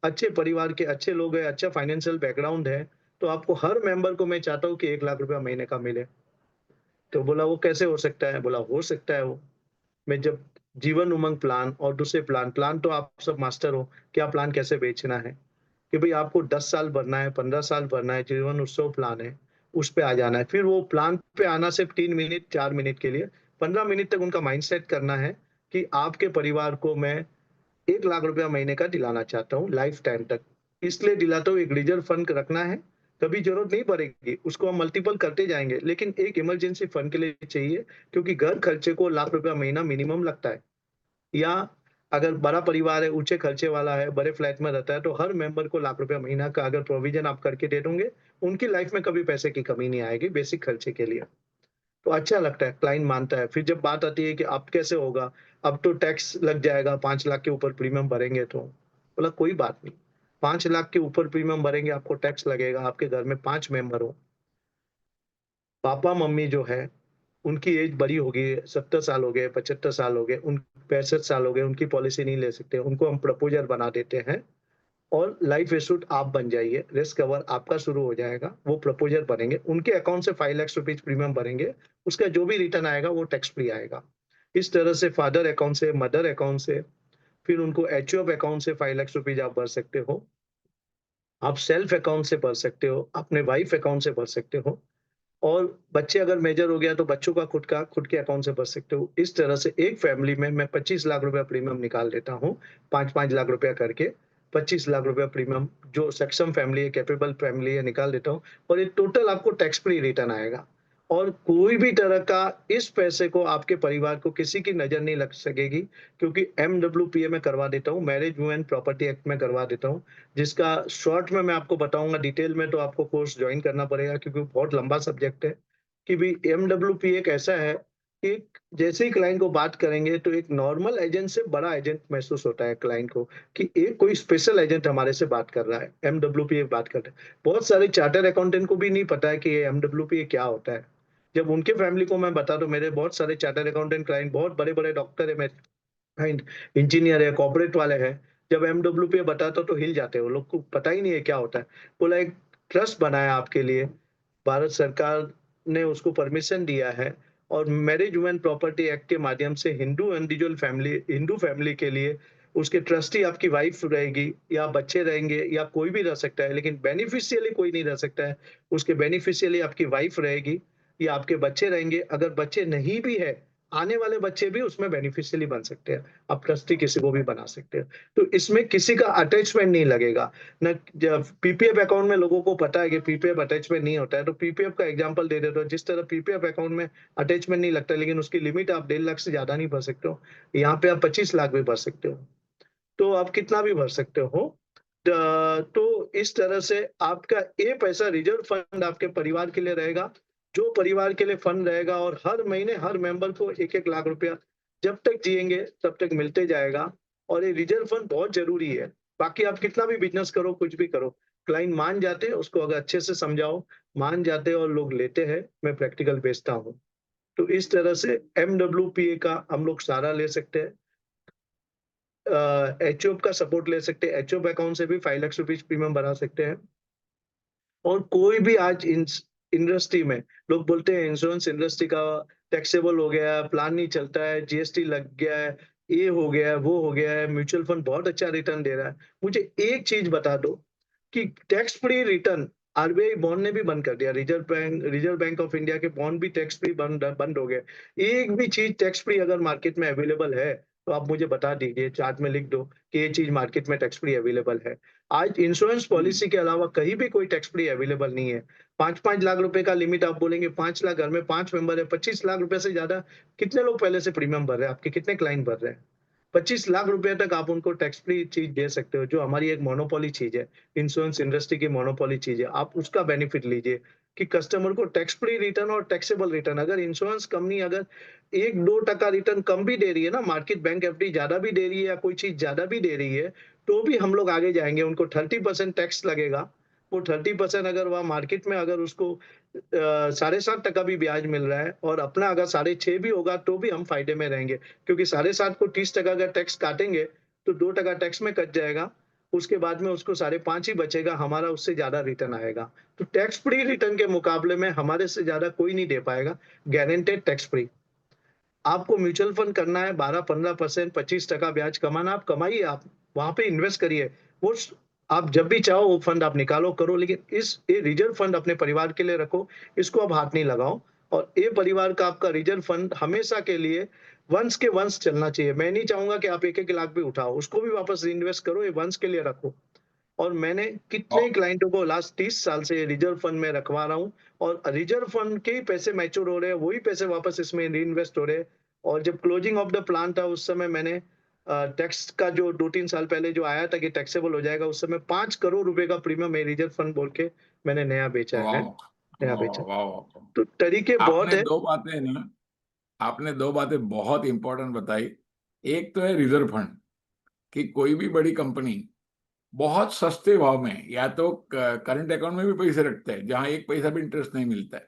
अच्छे परिवार के अच्छे लोग हैं, अच्छा फाइनेंशियल बैकग्राउंड है, तो आपको हर मेंबर को मैं चाहता हूँ कि 1 लाख रुपया महीने का मिले। तो बोला वो कैसे हो सकता है? बोला हो सकता है वो। मैं जब जीवन उमंग प्लान और दूसरे प्लान प्लान तो आप सब मास्टर हो, क्या प्लान कैसे बेचना है, कि भाई आपको 10 साल भरना है, 15 साल भरना है, जीवन उत्सव प्लान है, उस पे आ जाना है। फिर वो प्लान पे आना सिर्फ 3 मिनट 4 मिनट के लिए, 15 मिनट तक उनका माइंडसेट करना है कि आपके परिवार को मैं 1 लाख रुपया महीने का दिलाना चाहता हूँ लाइफ टाइम तक। इसलिए दिलाता हूँ, एक रिजर्व फंड रखना है, कभी जरूरत नहीं पड़ेगी, उसको हम मल्टीपल करते जाएंगे, लेकिन एक इमरजेंसी फंड के लिए चाहिए, क्योंकि घर खर्चे को 1 लाख रुपया महीना मिनिमम लगता है। या अगर बड़ा परिवार है, ऊंचे खर्चे वाला है, बड़े फ्लैट में रहता है, तो हर मेंबर को 1 लाख रुपया महीना का अगर प्रोविजन आप करके दे दोगे, उनकी लाइफ में कभी पैसे की कमी नहीं आएगी बेसिक खर्चे के लिए। तो अच्छा लगता है, क्लाइंट मानता है। फिर जब बात आती है कि अब कैसे होगा, अब तो टैक्स लग जाएगा, 5 लाख के ऊपर प्रीमियम भरेंगे तो, बोला कोई बात नहीं, 5 लाख के ऊपर प्रीमियम भरेंगे आपको टैक्स लगेगा, आपके घर में 5 मेंबर हो, पापा मम्मी जो है उनकी एज बड़ी हो गई है, 70 साल हो गए, 75 साल हो गए, उन 65 साल हो गए, उनकी पॉलिसी नहीं ले सकते, उनको हम प्रपोजर बना देते हैं और लाइफ एस्यूट आप बन जाइए, रिस्क कवर आपका शुरू हो जाएगा, वो प्रपोजर बनेंगे, उनके अकाउंट से 5 लाख रुपीज प्रीमियम भरेंगे, उसका जो भी रिटर्न आएगा वो टैक्स फ्री आएगा। इस तरह से फादर अकाउंट से, मदर अकाउंट से, फिर उनको एचयूएफ अकाउंट से 5 लाख रुपीज आप भर सकते हो, आप सेल्फ अकाउंट से भर सकते हो, अपने वाइफ अकाउंट से भर सकते हो, और बच्चे अगर मेजर हो गया तो बच्चों का खुद के अकाउंट से भर सकते हो। इस तरह से एक फैमिली में मैं 25 लाख रुपया प्रीमियम निकाल देता हूँ, 5-5 लाख रुपया करके 25 लाख रुपया प्रीमियम, जो सक्षम फैमिली है, कैपेबल फैमिली है, निकाल देता हूँ, और ये टोटल आपको टैक्स फ्री रिटर्न आएगा। और कोई भी तरह का इस पैसे को आपके परिवार को किसी की नजर नहीं लग सकेगी, क्योंकि MWPA में करवा देता हूँ, मैरिज वुमेन प्रॉपर्टी एक्ट में करवा देता हूँ, जिसका शॉर्ट में मैं आपको बताऊंगा, डिटेल में तो आपको कोर्स ज्वाइन करना पड़ेगा क्योंकि बहुत लंबा सब्जेक्ट है। कि भी MWP एक ऐसा है कि जैसे ही क्लाइंट को बात करेंगे तो एक नॉर्मल एजेंट से बड़ा एजेंट महसूस होता है क्लाइंट को, कि एक कोई स्पेशल एजेंट हमारे से बात कर रहा है, MWP बात कर रहा है। बहुत सारे चार्टर अकाउंटेंट को भी नहीं पता है कि ये MWP क्या होता है। जब उनके फैमिली को मैं बता दूं, मेरे बहुत सारे चार्टर अकाउंटेंट क्लाइंट बहुत बड़े बड़े डॉक्टर है, मेरे इंजीनियर है, कॉर्पोरेट वाले हैं, जब MWP बताता तो हिल जाते हैं, वो लोग को पता ही नहीं है क्या होता है। बोला एक ट्रस्ट बनाया आपके लिए, भारत सरकार ने उसको परमिशन दिया है, और मैरिज वुमेन प्रॉपर्टी एक्ट के माध्यम से हिंदू फैमिली के लिए उसके ट्रस्टी आपकी वाइफ रहेगी, या बच्चे रहेंगे, या कोई भी रह सकता है, लेकिन बेनिफिशियली कोई नहीं रह सकता है। उसके बेनिफिशियली आपकी वाइफ रहेगी या आपके बच्चे रहेंगे। अगर बच्चे नहीं भी है, आने वाले बच्चे भी उसमें बेनिफिशियली बन सकते हैं, आप ट्रस्टी किसी को भी बना सकते हैं। तो इसमें किसी का अटैचमेंट नहीं लगेगा। न जब PPF अकाउंट में लोगों को पता है कि PPF अटैचमेंट नहीं होता है, तो PPF का एग्जांपल दे देता हूँ। जिस तरह PPF अकाउंट में अटैचमेंट नहीं लगता, लेकिन उसकी लिमिट आप 1.5 लाख से ज्यादा नहीं भर सकते हो, यहाँ पे आप 25 लाख भी भर सकते हो, तो आप कितना भी भर सकते हो। तो इस तरह से आपका ये पैसा रिजर्व फंड आपके परिवार के लिए रहेगा, जो परिवार के लिए फंड रहेगा, और हर महीने हर मेंबर को 1-1 लाख रुपया जब तक जिएंगे तब तक मिलते जाएगा। और ये रिजर्व फंड बहुत जरूरी है। बाकी आप कितना भी बिजनेस करो, कुछ भी करो, क्लाइंट मान जाते हैं, उसको अगर अच्छे से समझाओ, मान जाते हैं और लोग लेते हैं। मैं प्रैक्टिकल बेचता हूँ। तो इस तरह से MWPA का हम लोग सहारा ले सकते हैं। एचओएफ का सपोर्ट ले सकते हैं। एचओएफ अकाउंट से भी 5 लाख रुपीज प्रीमियम भरा सकते हैं। और कोई भी आज इंडस्ट्री में लोग बोलते हैं इंश्योरेंस इंडस्ट्री का टैक्सेबल हो गया है, प्लान नहीं चलता है, जीएसटी लग गया है, ये हो गया है, वो हो गया है, म्यूचुअल फंड बहुत अच्छा रिटर्न दे रहा है। मुझे एक चीज बता दो कि tax free return RBI bond ने भी बंद कर दिया, रिजर्व बैंक ऑफ इंडिया के बॉन्ड भी टैक्स फ्री बंद हो गए। एक भी चीज टैक्स फ्री अगर मार्केट में अवेलेबल है तो आप मुझे बता दीजिए, चार्ट में लिख दो कि ये चीज मार्केट में टैक्स फ्री अवेलेबल है। आज इंश्योरेंस पॉलिसी के अलावा कहीं भी कोई टैक्स फ्री अवेलेबल नहीं है। 5-5 लाख रुपए का लिमिट आप बोलेंगे, 5 लाख, घर में 5 मेंबर है, 25 लाख रुपए से ज्यादा कितने लोग पहले से प्रीमियम भर रहे हैं? आपके कितने क्लाइंट भर रहे हैं? 25 लाख रुपए तक आप उनको टैक्स फ्री चीज दे सकते हो, जो हमारी एक मोनोपोली चीज है, इंश्योरेंस इंडस्ट्री की मोनोपोली चीज है। आप उसका बेनिफिट लीजिए कि कस्टमर को टैक्स फ्री रिटर्न और टैक्सेबल रिटर्न। अगर इंश्योरेंस कंपनी अगर 1-2% रिटर्न कम भी दे रही है ना, मार्केट बैंक एफडी ज्यादा भी दे रही है या कोई चीज ज्यादा भी दे रही है, तो भी हम लोग आगे जाएंगे। उनको 30% टैक्स लगेगा। वो 30% अगर वह मार्केट में अगर उसको 7.5% भी ब्याज मिल रहा है और अपना अगर 6.5 भी होगा तो भी हम फायदे में रहेंगे, क्योंकि 7.5 को 30% अगर टैक्स काटेंगे तो 2% टैक्स में कट जाएगा। उसके बाद में उसको 5.5 ही बचेगा, हमारा उससे ज्यादा रिटर्न आएगा। तो टैक्स फ्री रिटर्न के मुकाबले में हमारे से ज्यादा कोई नहीं दे पाएगा, गारंटेड टैक्स फ्री। आपको म्यूचुअल फंड करना है, 12-15%, 25% ब्याज कमाना, आप कमाइए, आप वहां पे इन्वेस्ट करिए। वो आप जब भी चाहो वो फंड आप निकालो करो, लेकिन ये रिजर्व फंड अपने परिवार के लिए रखो, इसको आप हाथ नहीं लगाओ। और ये परिवार का आपका रिजर्व फंड हमेशा के लिए वंश के वंश चलना चाहिए। मैं नहीं चाहूंगा कि आप 1-1 लाख भी उठाओ, उसको भी वापस इन्वेस्ट करो, ये वंश के लिए रखो। और मैंने कितने ही और क्लाइंटों को लास्ट 30 साल से रिजर्व फंड में रखवा रहा हूँ, और रिजर्व फंड के ही पैसे मैच्योर हो रहे हैं, वही पैसे वापस इसमें री इन्वेस्ट हो रहे हैं। और जब क्लोजिंग ऑफ द प्लान था उस समय मैंने टैक्स का जो 2-3 साल पहले जो आया था कि टैक्सेबल हो जाएगा, उस समय 5 करोड़ रुपए का प्रीमियम है रिजर्व फंड बोल के मैंने नया बेचा वाह है। नया वाह बेचा। वाह वाह। तो तरीके बहुत आपने है। दो बातें ना, आपने दो बातें बहुत इंपॉर्टेंट बताई। एक तो है रिजर्व फंड, कि कोई भी बड़ी कंपनी बहुत सस्ते भाव में या तो करंट अकाउंट में भी पैसे रखते हैं जहां एक पैसा भी इंटरेस्ट नहीं मिलता है।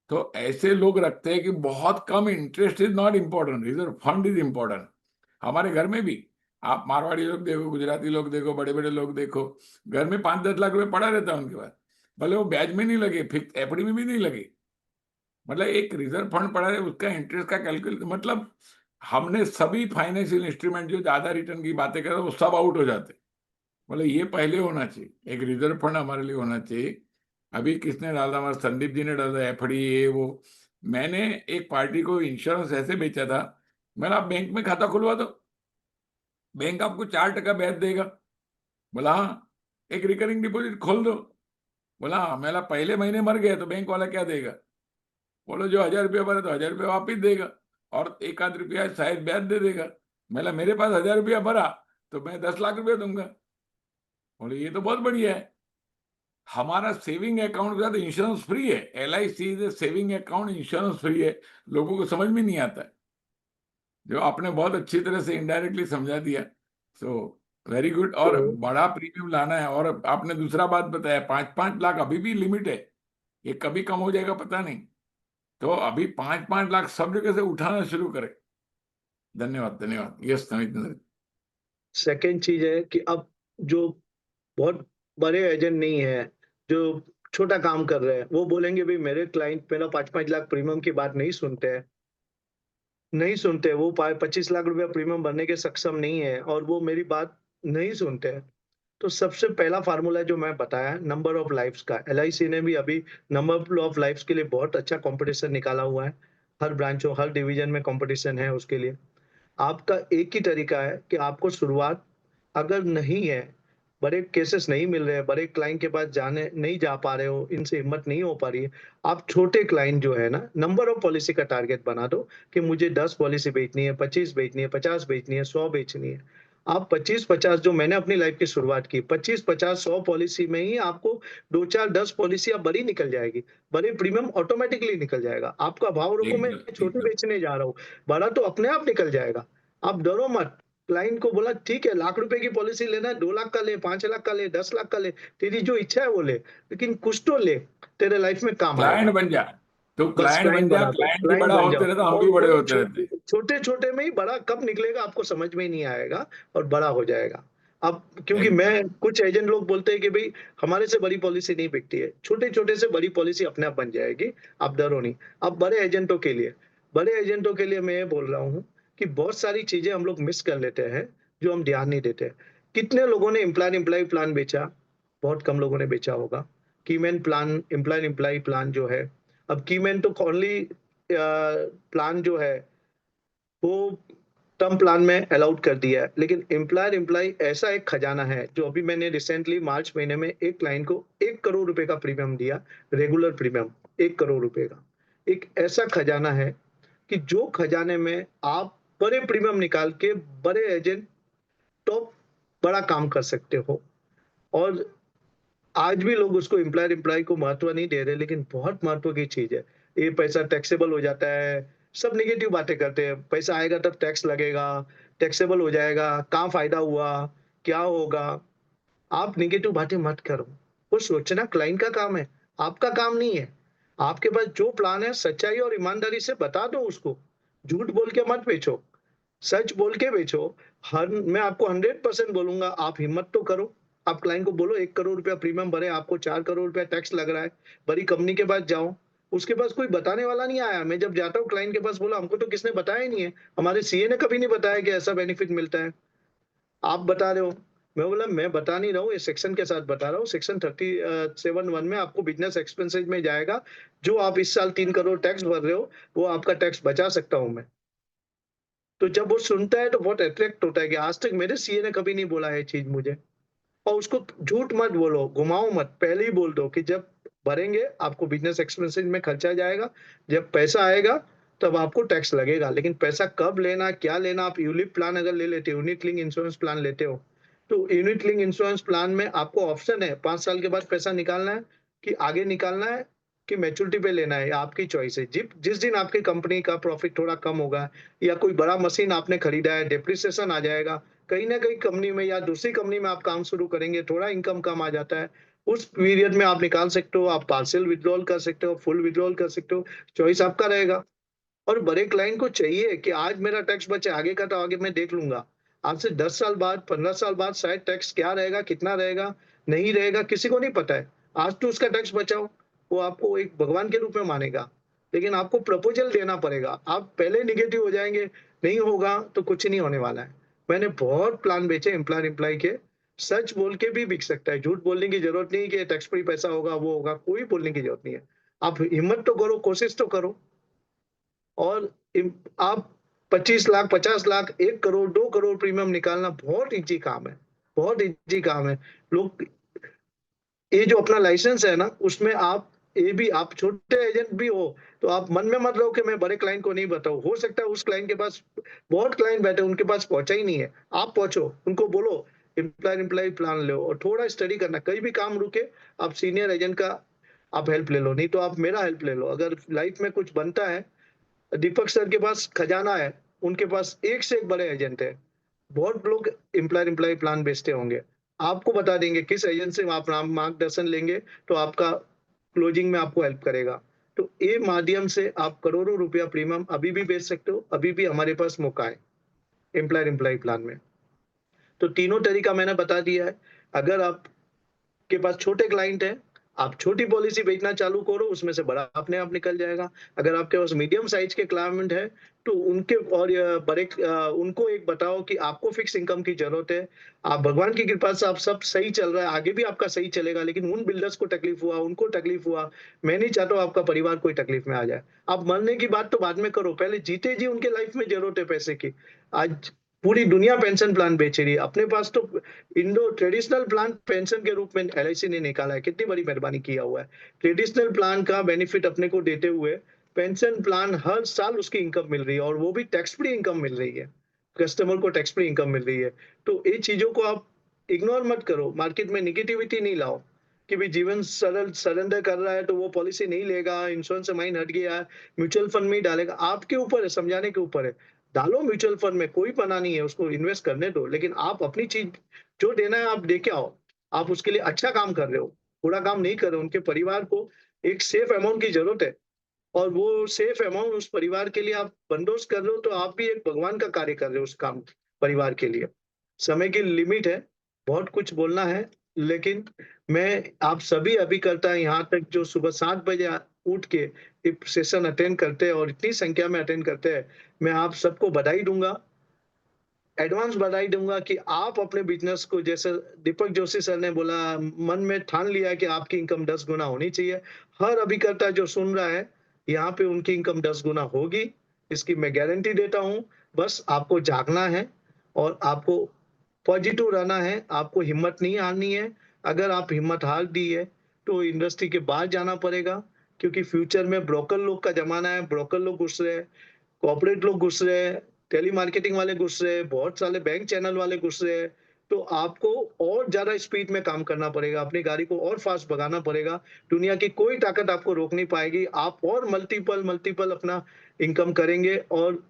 तो ऐसे लोग रखते हैं कि बहुत कम, interest is not important, reserve fund is important. हमारे घर में भी आप मारवाड़ी लोग देखो, गुजराती लोग देखो, बड़े बड़े लोग देखो, घर में 5-10 लाख रुपए पड़ा रहता है उनके पास, भले वो ब्याज में नहीं लगे, फिक्स एफडी में भी नहीं लगे, मतलब एक रिजर्व फंड पड़ा है, उसका इंटरेस्ट का कैलकुलेट, मतलब हमने सभी फाइनेंशियल इंस्ट्रूमेंट जो ज्यादा रिटर्न की बातें कर रहे हैं वो सब आउट हो जाते हैं। मतलब ये पहले होना चाहिए, एक रिजर्व फंड हमारे लिए होना चाहिए। अभी किसने डाला, हमारे संदीप जी ने डाला एफडी ये वो। मैंने एक पार्टी को इंश्योरेंस ऐसे बेचा था, मैंने, आप बैंक में खाता खुलवा दो, बैंक आपको 4% ब्याज देगा। बोला हाँ। एक रिकरिंग डिपॉजिट खोल दो। बोला हाँ। मैंने, पहले महीने मर गए तो बैंक वाला क्या देगा? बोलो जो 1,000 रुपया भरा तो 1,000 रुपया वापिस देगा, और 1-8 रुपया शायद ब्याज दे देगा। मैंने, मेरे पास 1,000 रुपया भरा तो मैं 10 लाख रुपया दूंगा। बोले ये तो बहुत बढ़िया है। हमारा सेविंग अकाउंट के साथ इंश्योरेंस फ्री है, LIC saving account insurance free है। लोगों को समझ में नहीं आता है, जो आपने बहुत अच्छी तरह से इनडायरेक्टली समझा दिया। So very good. और तो बड़ा प्रीमियम लाना है, और आपने दूसरा बात बताया, 5-5 लाख अभी भी लिमिट है, ये कभी कम हो जाएगा पता नहीं। तो अभी 5-5 लाख सब जगह से उठाना शुरू करें। धन्यवाद धन्यवाद। यस नवीन। सेकंड चीज है कि अब जो बहुत बड़े एजेंट नहीं है, जो छोटा काम कर रहे हैं, वो बोलेंगे भाई मेरे क्लाइंट मेरा 5-5 लाख प्रीमियम की बात नहीं सुनते हैं, नहीं सुनते, वो 25 लाख रुपया प्रीमियम भरने के सक्षम नहीं है और वो मेरी बात नहीं सुनते हैं। तो सबसे पहला फार्मूला जो मैं बताया, नंबर ऑफ लाइफ्स का, LIC ने भी अभी नंबर ऑफ लाइफ्स के लिए बहुत अच्छा कंपटीशन निकाला हुआ है। हर ब्रांचों, हर डिवीजन में कंपटीशन है उसके लिए। आपका एक ही तरीका है कि आपको शुरुआत अगर नहीं है, बड़े केसेस नहीं मिल रहे हैं, बड़े क्लाइंट के पास जाने नहीं जा पा रहे हो, इनसे हिम्मत नहीं हो पा रही है, आप छोटे क्लाइंट जो है ना, नंबर ऑफ पॉलिसी का टारगेट बना दो कि मुझे 10 पॉलिसी बेचनी है, 25 बेचनी है, 50 बेचनी है, 100 बेचनी है। आप 25-50, जो मैंने अपनी लाइफ की शुरुआत की, 25-50-100 पॉलिसी में ही आपको 2-4-10 पॉलिसी बड़ी निकल जाएगी, बड़े प्रीमियम ऑटोमेटिकली निकल जाएगा। आपका भाव रुको, मैं एकदम छोटी एकदम। बेचने जा रहा हूँ, बड़ा तो अपने आप निकल जाएगा। आप डरो मत। क्लाइंट को बोला ठीक है, लाख रुपए की पॉलिसी लेना है, 2 लाख का ले, 5 लाख का ले, 10 लाख का ले, तेरी जो इच्छा है वो ले, लेकिन कुछ तो ले, तेरे लाइफ में काम क्लाइंट आएगा। बन जा। तो बस क्लाइंट क्लाइंट बन जा, बना दो, क्लाइंट भी क्लाइंट बड़ा बन होते जाओ। रहता, हम और भी बड़े वो होते रहते। छोटे छोटे में ही बड़ा कब निकलेगा आपको समझ में ही नहीं आएगा, और बड़ा हो जाएगा। अब क्योंकि एकदम। मैं, कुछ एजेंट लोग बोलते हैं कि भाई हमारे से बड़ी पॉलिसी नहीं बिकती है, छोटे छोटे से बड़ी पॉलिसी अपने आप बन जाएगी, आप डरो नहीं। अब बड़े एजेंटों के लिए मैं ये बोल रहा हूँ कि बहुत सारी चीजें हम लोग मिस कर लेते हैं, जो हम ध्यान नहीं देते। कितने लोगों ने एम्प्लॉय प्लान बेचा? बहुत कम लोगों ने बेचा होगा। कीमैन प्लान, एम्प्लॉय प्लान जो है, अब कीमैन तो ओनली प्लान जो है वो टर्म प्लान में अलाउड कर दिया है, लेकिन एम्प्लॉय ऐसा एक खजाना है, जो अभी मैंने रिसेंटली मार्च महीने में एक क्लाइंट को 1 करोड़ रुपए का प्रीमियम दिया, रेगुलर प्रीमियम 1 करोड़ रुपए का। एक ऐसा खजाना है कि जो खजाने में आप बड़े प्रीमियम निकाल के बड़े एजेंट, टॉप, बड़ा काम कर सकते हो। और आज भी लोग उसको एम्प्लॉय को महत्व नहीं दे रहे, लेकिन बहुत महत्व की चीज है। ये पैसा टैक्सेबल हो जाता है, सब नेगेटिव बातें करते हैं, पैसा आएगा तब टैक्स लगेगा, टैक्सेबल हो जाएगा, कहाँ फायदा हुआ, क्या होगा। आप नेगेटिव बातें मत करो, वो सोचना क्लाइंट का काम है, आपका काम नहीं है। आपके पास जो प्लान है, सच्चाई और ईमानदारी से बता दो उसको, झूठ बोल के मत बेचो, सच बोल के बेचो। हर मैं आपको 100% बोलूंगा, आप हिम्मत तो करो। आप क्लाइंट को बोलो 1 करोड़ रुपया प्रीमियम भरे, आपको 4 करोड़ रुपया टैक्स लग रहा है। बड़ी कंपनी के पास जाओ, उसके पास कोई बताने वाला नहीं आया। मैं जब जाता हूँ क्लाइंट के पास, बोला हमको तो किसने बताया ही नहीं है, हमारे सीए ने कभी नहीं बताया कि ऐसा बेनिफिट मिलता है, आप बता रहे हो। मैं बोला मैं बता नहीं रहा हूँ, ये सेक्शन के साथ बता रहा हूँ, सेक्शन 37(1) में आपको बिजनेस एक्सपेंसेज में जाएगा। जो आप इस साल 3 करोड़ टैक्स भर रहे हो, वो आपका टैक्स बचा सकता हूँ मैं। तो जब वो सुनता है तो बहुत अट्रैक्ट होता है कि आज तक मेरे सीए ने कभी नहीं बोला है चीज मुझे। और उसको झूठ मत बोलो, घुमाओ मत, पहले ही बोल दो कि जब भरेंगे आपको बिजनेस एक्सपेंसेस में खर्चा जाएगा, जब पैसा आएगा तब आपको टैक्स लगेगा। लेकिन पैसा कब लेना, क्या लेना, आप यूलिप प्लान अगर ले लेते हो, यूनिट लिंक इंश्योरेंस प्लान लेते हो, तो यूनिट लिंक इंश्योरेंस प्लान में आपको ऑप्शन है 5 साल के बाद पैसा निकालना है कि आगे निकालना है, कि मैच्योरिटी पे लेना है, आपकी चॉइस है। जिस दिन आपकी कंपनी का प्रॉफिट थोड़ा कम होगा, या कोई बड़ा मशीन आपने खरीदा है, डिप्रिसिएशन आ जाएगा, कहीं ना कहीं कंपनी में या दूसरी कंपनी में आप काम शुरू करेंगे, थोड़ा इनकम कम आ जाता है, उस पीरियड में आप निकाल सकते हो, आप पार्शियल विड्रॉल कर सकते हो, फुल विड्रॉल कर सकते हो, चॉइस आपका रहेगा। और बड़े क्लाइंट को चाहिए कि आज मेरा टैक्स बचे, आगे का तो आगे मैं देख लूंगा। आज से 10 साल बाद, 15 साल बाद शायद टैक्स क्या रहेगा, कितना रहेगा, नहीं रहेगा, किसी को नहीं पता है। आज तो उसका टैक्स बचाओ, वो आपको एक भगवान के रूप में मानेगा। लेकिन आपको प्रपोजल देना पड़ेगा, आप पहले निगेटिव हो जाएंगे, नहीं होगा तो कुछ नहीं होने वाला है। मैंने बहुत प्लान बेचे एम्प्लॉय के, सच बोल के भी बिक सकता है, झूठ बोलने की जरूरत नहीं कि टैक्स फ्री पैसा होगा, वो होगा, कोई बोलने की जरूरत नहीं है। आप हिम्मत तो करो, कोशिश तो करो। और आप 25 लाख, 50 लाख, 1 करोड़, 2 करोड़ प्रीमियम निकालना बहुत इजी काम है, बहुत इजी काम है। लोग, ये जो अपना लाइसेंस है ना, उसमें आप, ये भी आप छोटे एजेंट भी हो, तो आप मन में मत रहो कि मैं बड़े क्लाइंट को नहीं बताऊं। हो सकता है उस क्लाइंट के पास बहुत क्लाइंट बैठे, उनके पास पहुंचा ही नहीं है, आप पहुंचो, उनको बोलो एम्प्लॉय प्लान लो, और थोड़ा स्टडी करना, कहीं भी काम रुके आप सीनियर एजेंट का आप हेल्प ले लो, नहीं तो आप मेरा हेल्प ले लो। अगर लाइफ में कुछ बनता है, दीपक सर के पास खजाना है, उनके पास एक से एक बड़े एजेंट है। बहुत लोग एम्प्लॉय प्लान बेचते होंगे, आपको बता देंगे किस एजेंट से आप मार्गदर्शन लेंगे तो आपका क्लोजिंग में आपको हेल्प करेगा। तो ये माध्यम से आप करोड़ों रुपया प्रीमियम अभी भी बेच सकते हो, अभी भी हमारे पास मौका है एम्प्लॉय प्लान में। तो तीनों तरीका मैंने बता दिया है। अगर आप के पास छोटे क्लाइंट है, आप छोटी पॉलिसी बेचना चालू करो, उसमें से बड़ा अपने आप निकल जाएगा। अगर आपके पास मीडियम साइज के क्लाइंट है, तो उनके और उनको एक बताओ कि आपको फिक्स इनकम की जरूरत है, आप भगवान की कृपा से आप सब सही चल रहा है, आगे भी आपका सही चलेगा, लेकिन उन बिल्डर्स को तकलीफ हुआ, उनको तकलीफ हुआ, मैं नहीं चाहता हूं आपका परिवार कोई तकलीफ में आ जाए। आप मरने की बात तो बाद में करो, पहले जीते जी उनके लाइफ में जरूरत है पैसे की। आज पूरी दुनिया पेंशन प्लान बेच रही है, अपने पास तो इंडो ट्रेडिशनल प्लान पेंशन के रूप में एलआईसी ने निकाला है, कितनी बड़ी मेहरबानी किया हुआ है। ट्रेडिशनल प्लान का बेनिफिट अपने को देते हुए पेंशन प्लान हर साल उसकी इनकम मिल रही है, और वो भी टैक्स फ्री इनकम मिल रही है, कस्टमर को टैक्स फ्री इनकम मिल रही है। तो ये चीजों को आप इग्नोर मत करो, मार्केट में निगेटिविटी नहीं लाओ कि भाई जीवन सरल सरेंडर कर रहा है तो वो पॉलिसी नहीं लेगा, इंश्योरेंस से माइंड हट गया है, म्यूचुअल फंड में ही डालेगा। आपके ऊपर है, समझाने के ऊपर है। डालो म्यूचुअल फंड में, कोई पना नहीं है, उसको इन्वेस्ट करने दो, लेकिन आप अपनी चीज जो देना है आप दे के आओ। आप उसके लिए अच्छा काम कर रहे हो, बुरा काम नहीं कर रहे हो। उनके परिवार को एक सेफ अमाउंट की जरूरत है, और वो सेफ अमाउंट उस परिवार के लिए आप बंदोबस्त कर रहे हो, तो आप भी एक भगवान का कार्य कर रहे हो उस काम परिवार के लिए। समय की लिमिट है, बहुत कुछ बोलना है, लेकिन मैं आप सभी अभिकर्ता यहाँ तक जो सुबह 7 बजे उठ के एक सेशन अटेंड करते हैं और इतनी संख्या में अटेंड करते हैं, मैं आप सबको बधाई दूंगा, एडवांस बधाई दूंगा कि आप अपने बिजनेस को, जैसे दीपक जोशी सर ने बोला, मन में ठान लिया है कि आपकी इनकम 10 गुना होनी चाहिए। हर अभिकर्ता जो सुन रहा है, यहाँ पे उनकी इनकम 10 गुना होगी, इसकी मैं गारंटी देता हूँ। बस आपको जागना है और आपको पॉजिटिव रहना है, आपको हिम्मत नहीं हारनी है। अगर आप हिम्मत हार दी है तो इंडस्ट्री के बाहर जाना पड़ेगा, क्योंकि फ्यूचर में ब्रोकर लोग का जमाना है, ब्रोकर लोग घुस रहे हैं, कॉर्पोरेट लोग घुस रहे हैं, टेली मार्केटिंग वाले घुस रहे हैं, बहुत सारे बैंक चैनल वाले घुस रहे हैं। तो आपको और ज्यादा स्पीड में काम करना पड़ेगा, अपनी गाड़ी को और फास्ट भगाना पड़ेगा। दुनिया की कोई ताकत आपको रोक नहीं पाएगी। आप और मल्टीपल मल्टीपल अपना इनकम करेंगे और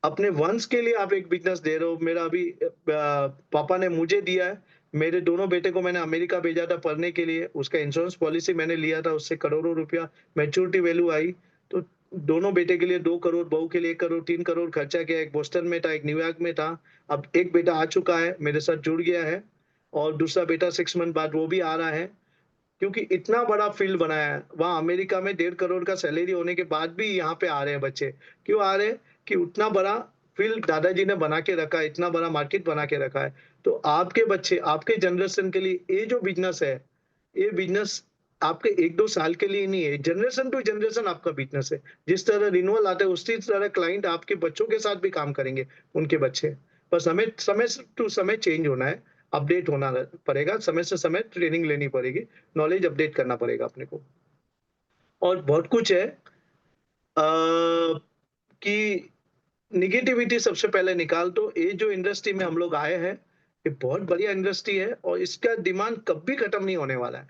अपने वंश के लिए आप एक बिजनेस दे रहे हो। मेरा अभी पापा ने मुझे दिया है, मेरे दोनों बेटे को मैंने अमेरिका भेजा था पढ़ने के लिए, उसका इंश्योरेंस पॉलिसी मैंने लिया था, उससे करोड़ों रुपया मैच्योरिटी वैल्यू आई। तो दोनों बेटे के लिए 2 करोड़, बहू के लिए 1 करोड़, 3 करोड़ खर्चा किया। एक बोस्टन में था, एक न्यूयॉर्क में था। अब एक बेटा आ चुका है, मेरे साथ जुड़ गया है, और दूसरा बेटा 6 मंथ बाद वो भी आ रहा है। क्योंकि इतना बड़ा फील्ड बनाया है, वहां अमेरिका में 1.5 करोड़ का सैलरी होने के बाद भी यहाँ पे आ रहे हैं बच्चे। क्यों आ रहे हैं? कि उतना बड़ा फील्ड दादाजी ने बना के रखा है, इतना बड़ा मार्केट बना के रखा है। तो आपके बच्चे, आपके जनरेशन के लिए ये जो बिजनेस है, ये बिजनेस आपके 1-2 साल के लिए नहीं है, जनरेशन टू जनरेशन आपका बिजनेस है। जिस तरह रिन्यूअल आता है, उसी तरह क्लाइंट आपके बच्चों के साथ भी काम करेंगे, उनके बच्चे। बस हमें समय टू समय चेंज होना है, अपडेट होना पड़ेगा, समय से समय ट्रेनिंग लेनी पड़ेगी, नॉलेज अपडेट करना पड़ेगा अपने को। और बहुत कुछ है कि निगेटिविटी सबसे पहले निकाल दो। ये जो इंडस्ट्री में हम लोग आए हैं, ये बहुत बढ़िया इंडस्ट्री है और इसका डिमांड कभी खत्म नहीं होने वाला है,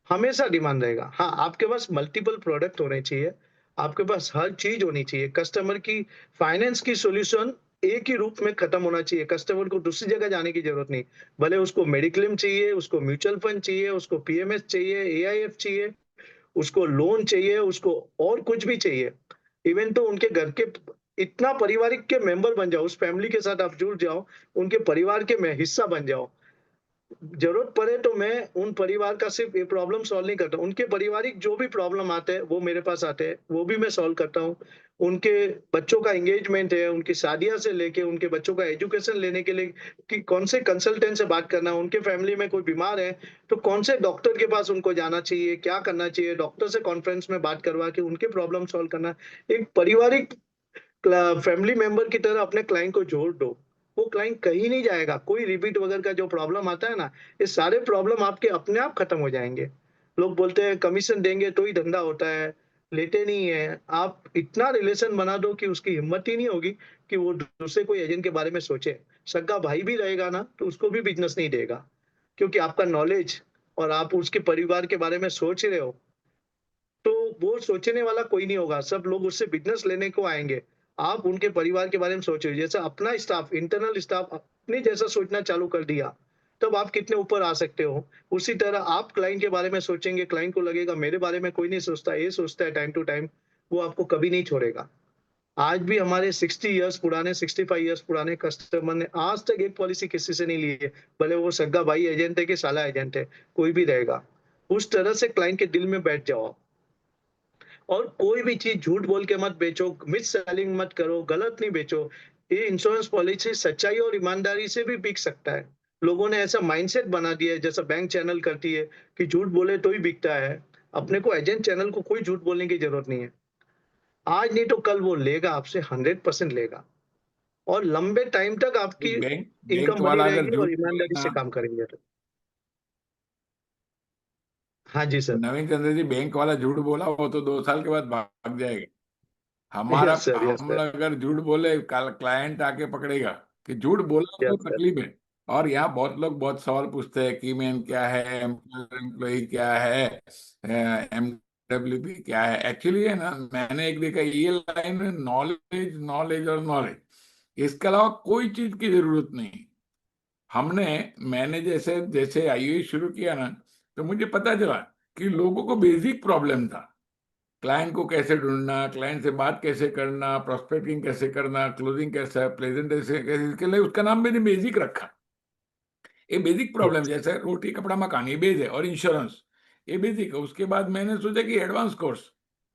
हमेशा डिमांड रहेगा। हाँ, आपके पास मल्टीपल प्रोडक्ट होने चाहिए, आपके पास हर चीज होनी चाहिए। कस्टमर की फाइनेंस की सॉल्यूशन एक ही रूप में खत्म होना चाहिए, कस्टमर को दूसरी जगह जाने की जरूरत नहीं। भले उसको मेडिक्लेम चाहिए, उसको म्यूचुअल फंड चाहिए, उसको पीएमएस चाहिए, एआईएफ चाहिए, उसको लोन चाहिए, उसको और कुछ भी चाहिए। इवन तो उनके घर के इतना पारिवारिक के मेंबर बन जाओ, उस फैमिली के साथ आप जुड़ जाओ, उनके परिवार के में हिस्सा बन जाओ। जरूरत पड़े तो मैं उन परिवार का सिर्फ ये प्रॉब्लम सॉल्व नहीं करता, उनके पारिवारिक जो भी प्रॉब्लम आते हैं वो मेरे पास आते हैं, वो भी मैं सॉल्व करता हूँ। उनके बच्चों का एंगेजमेंट है, उनकी शादियां से लेके उनके बच्चों का एजुकेशन लेने के लिए कि कौन से कंसल्टेंट से बात करना है, उनके फैमिली में कोई बीमार है तो कौन से डॉक्टर के पास उनको जाना चाहिए, क्या करना चाहिए, डॉक्टर से कॉन्फ्रेंस में बात करवा के उनके प्रॉब्लम सॉल्व करना। एक पारिवारिक फैमिली मेंबर की तरह अपने क्लाइंट को जोड़ दो, वो क्लाइंट कहीं नहीं जाएगा। कोई रिपीट वगैरह का जो प्रॉब्लम आता है ना, ये सारे प्रॉब्लम आपके अपने आप खत्म हो जाएंगे। लोग बोलते हैं कमीशन देंगे तो ही धंधा होता है, लेते नहीं है। आप इतना रिलेशन बना दो कि उसकी हिम्मत ही नहीं होगी कि वो दूसरे कोई एजेंट के बारे में सोचे। सगा भाई भी रहेगा ना तो उसको भी बिजनेस नहीं देगा, क्योंकि आपका नॉलेज और आप उसके परिवार के बारे में सोच रहे हो, तो वो सोचने वाला कोई नहीं होगा, सब लोग उससे बिजनेस लेने को आएंगे। आप उनके परिवार के बारे में सोचो, जैसे अपना स्टाफ, इंटरनल स्टाफ अपने जैसा सोचना चालू कर दिया, तब आप कितने ऊपर आ सकते हो। उसी तरह आप क्लाइंट के बारे में सोचेंगे, क्लाइंट को लगेगा मेरे बारे में कोई नहीं सोचता, ये सोचता है टाइम टू टाइम, वो आपको कभी नहीं छोड़ेगा। आज भी हमारे 60 इयर्स पुराने, 65 इयर्स पुराने कस्टमर ने आज तक एक पॉलिसी किसी से नहीं ली है, भले वो सगा भाई एजेंट है कि साला एजेंट है, कोई भी रहेगा। उस तरह से क्लाइंट के दिल में बैठ जाओ। और कोई भी चीज झूठ बोल के मत बेचो, मिस सेलिंग मत करो, गलत नहीं बेचो। ये इंश्योरेंस पॉलिसी सच्चाई और ईमानदारी से भी बिक सकता है। लोगों ने ऐसा माइंडसेट बना दिया है, जैसा बैंक चैनल करती है कि झूठ बोले तो ही बिकता है। अपने को एजेंट चैनल को कोई झूठ बोलने की जरूरत नहीं है। आज नहीं तो कल वो लेगा आपसे, 100% लेगा, और लंबे टाइम तक आपकी बैंक बैंक इनकम बनी वाला अगर रहेगी झूठ और बोले ईमानदारी ना, से काम करेंगे तो। हाँ जी सर। नवीन चंद्र जी, बैंक वाला झूठ बोला वो तो 2 साल के बाद भाग जाएगा। हमारा यस सर, यस हम सर, अगर झूठ बोले, कल क्लाइंट आके पकड़ेगा कि झूठ बोला तो यस सर। तकलीफ है। और यहाँ बहुत लोग बहुत सवाल पूछते हैं कि मैन क्या है, एम्प्लॉय क्या है, एमडब्ल्यूपी क्या है। एक्चुअली है ना, मैंने एक देखा ये लाइन में, नॉलेज नॉलेज और नॉलेज, इसके अलावा कोई चीज की जरूरत नहीं। हमने मैंने जैसे जैसे आईओई शुरू किया ना, तो मुझे पता चला कि लोगों को बेसिक प्रॉब्लम था। क्लाइंट को कैसे ढूंढना, क्लाइंट से बात कैसे करना, प्रोस्पेक्टिंग कैसे करना, क्लोजिंग कैसे है, प्रेजेंटेशन कैसे, इसके लिए उसका नाम मैंने बेसिक रखा। ये बेसिक प्रॉब्लम, जैसे रोटी कपड़ा मकान, ये बेस है, और इंश्योरेंस ये बेसिक है। उसके बाद मैंने सोचा कि एडवांस कोर्स।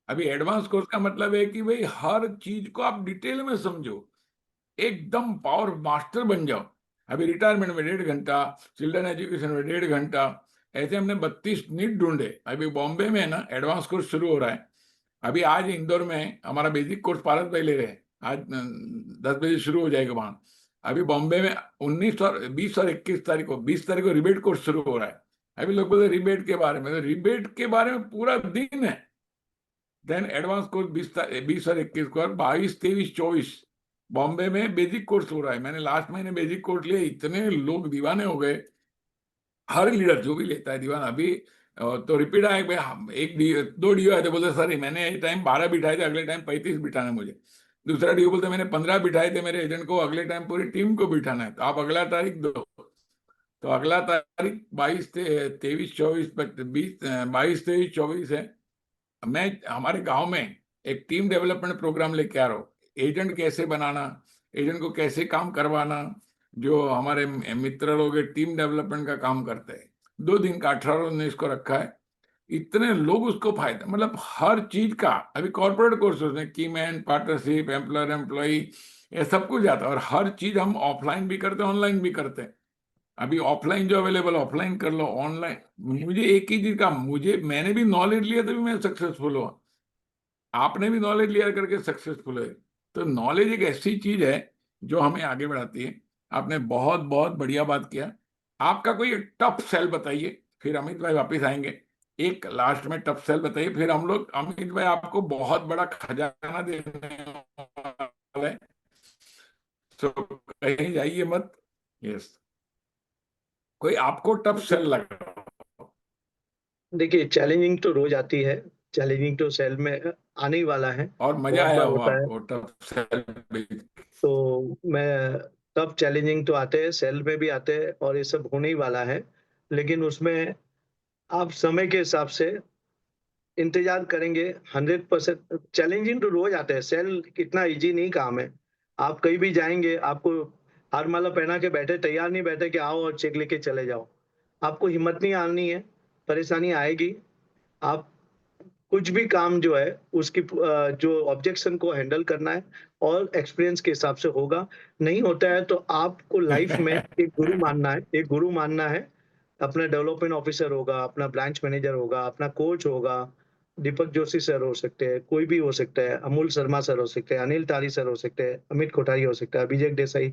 अभी एडवांस कोर्स का मतलब है कि भाई हर चीज को आप डिटेल में समझो, एकदम पावर मास्टर बन जाओ। अभी रिटायरमेंट में 1.5 घंटा, चिल्ड्रन एजुकेशन में 1.5 घंटा, ऐसे हमने 32 नीट ढूंढे। अभी बॉम्बे में ना एडवांस कोर्स शुरू हो रहा है। अभी आज इंदौर में हमारा बेसिक कोर्स पारस भाई ले रहे हैं, आज 10 बजे शुरू हो जाएगा वहां। अभी बॉम्बे में 19 और 20 और 21 तारीख को, 20 तारीख को रिबेट कोर्स शुरू हो रहा है। अभी लोग बोलते रिबेट के बारे में, तो रिबेट के बारे में पूरा दिन है। देन एडवांस कोर्स 20 और 21 को, 22, 23, 24 बॉम्बे में बेसिक कोर्स हो रहा है। मैंने लास्ट महीने बेसिक कोर्स लिया, इतने लोग दीवाने हो गए। हर लीडर जो भी लेता है दीवाना। अभी तो रिपीट आए भाई, एक दो डीओ आए थे, बोलते सर मैंने ये टाइम 12 बिठाए थे, अगले टाइम 35 बिठाना है मुझे। दूसरा डीओ बोलते मैंने 15 बिठाए थे मेरे एजेंट को, अगले टाइम पूरी टीम को बिठाना है, तो आप अगला तारीख दो। तो अगला तारीख 22, 23, 24, 20, 22, 23, 24 है। मैं हमारे गांव में एक टीम डेवलपमेंट प्रोग्राम लेके आ रहा हूँ। एजेंट कैसे बनाना, एजेंट को कैसे काम करवाना, जो हमारे मित्र लोग टीम डेवलपमेंट का काम करते हैं। 2 दिन का 18-19 को रखा है। इतने लोग उसको फायदा, मतलब हर चीज का। अभी कॉर्पोरेट कोर्स में की मैन, पार्टनरशिप, एम्प्लॉयर एम्प्लॉई, ये सब कुछ आता है। और हर चीज हम ऑफलाइन भी करते हैं, ऑनलाइन भी करते हैं। अभी ऑफलाइन जो अवेलेबल, ऑफलाइन कर लो, ऑनलाइन। मुझे एक ही चीज का, मैंने भी नॉलेज लिया तभी मैं सक्सेसफुल हुआ, आपने भी नॉलेज लिया करके सक्सेसफुल है। तो नॉलेज एक ऐसी चीज है जो हमें आगे बढ़ाती है। आपने बहुत बहुत बढ़िया बात किया। आपका कोई टफ सेल बताइए, फिर अमित भाई वापस आएंगे। एक लास्ट में टफ सेल बताइए, फिर हम लोग, अमित भाई आपको बहुत बड़ा खजाना देने वाला है, तो कहीं जाइए मत। यस, कोई आपको टफ सेल लगा देखिए, चैलेंजिंग तो रोज आती है, चैलेंजिंग तो सेल में आने ही वाला है, और मजा बहुत आया बार हो होता है। आपको टफ सेल भी? तो मैं तब चैलेंजिंग तो आते हैं, सेल में भी आते हैं, और ये सब होने ही वाला है। लेकिन उसमें आप समय के हिसाब से इंतजार करेंगे। 100% चैलेंजिंग तो रोज आते हैं, सेल इतना इजी नहीं काम है। आप कहीं भी जाएंगे, आपको हार माला पहना के बैठे, तैयार नहीं बैठे कि आओ और चेक लेके चले जाओ। आपको हिम्मत नहीं आनी है, परेशानी आएगी। आप कुछ भी काम जो है उसकी जो ऑब्जेक्शन को हैंडल करना है, और एक्सपीरियंस के हिसाब से होगा। नहीं होता है तो आपको लाइफ में एक गुरु मानना है, एक गुरु मानना है। अपना डेवलपमेंट ऑफिसर होगा, अपना ब्रांच मैनेजर होगा, अपना कोच होगा। दीपक जोशी सर हो सकते हैं, कोई भी हो सकता है, अमूल शर्मा सर हो सकते हैं, अनिल तारी सर हो सकते हैं, अमित कोठारी हो सकता है, अभिषेक देसाई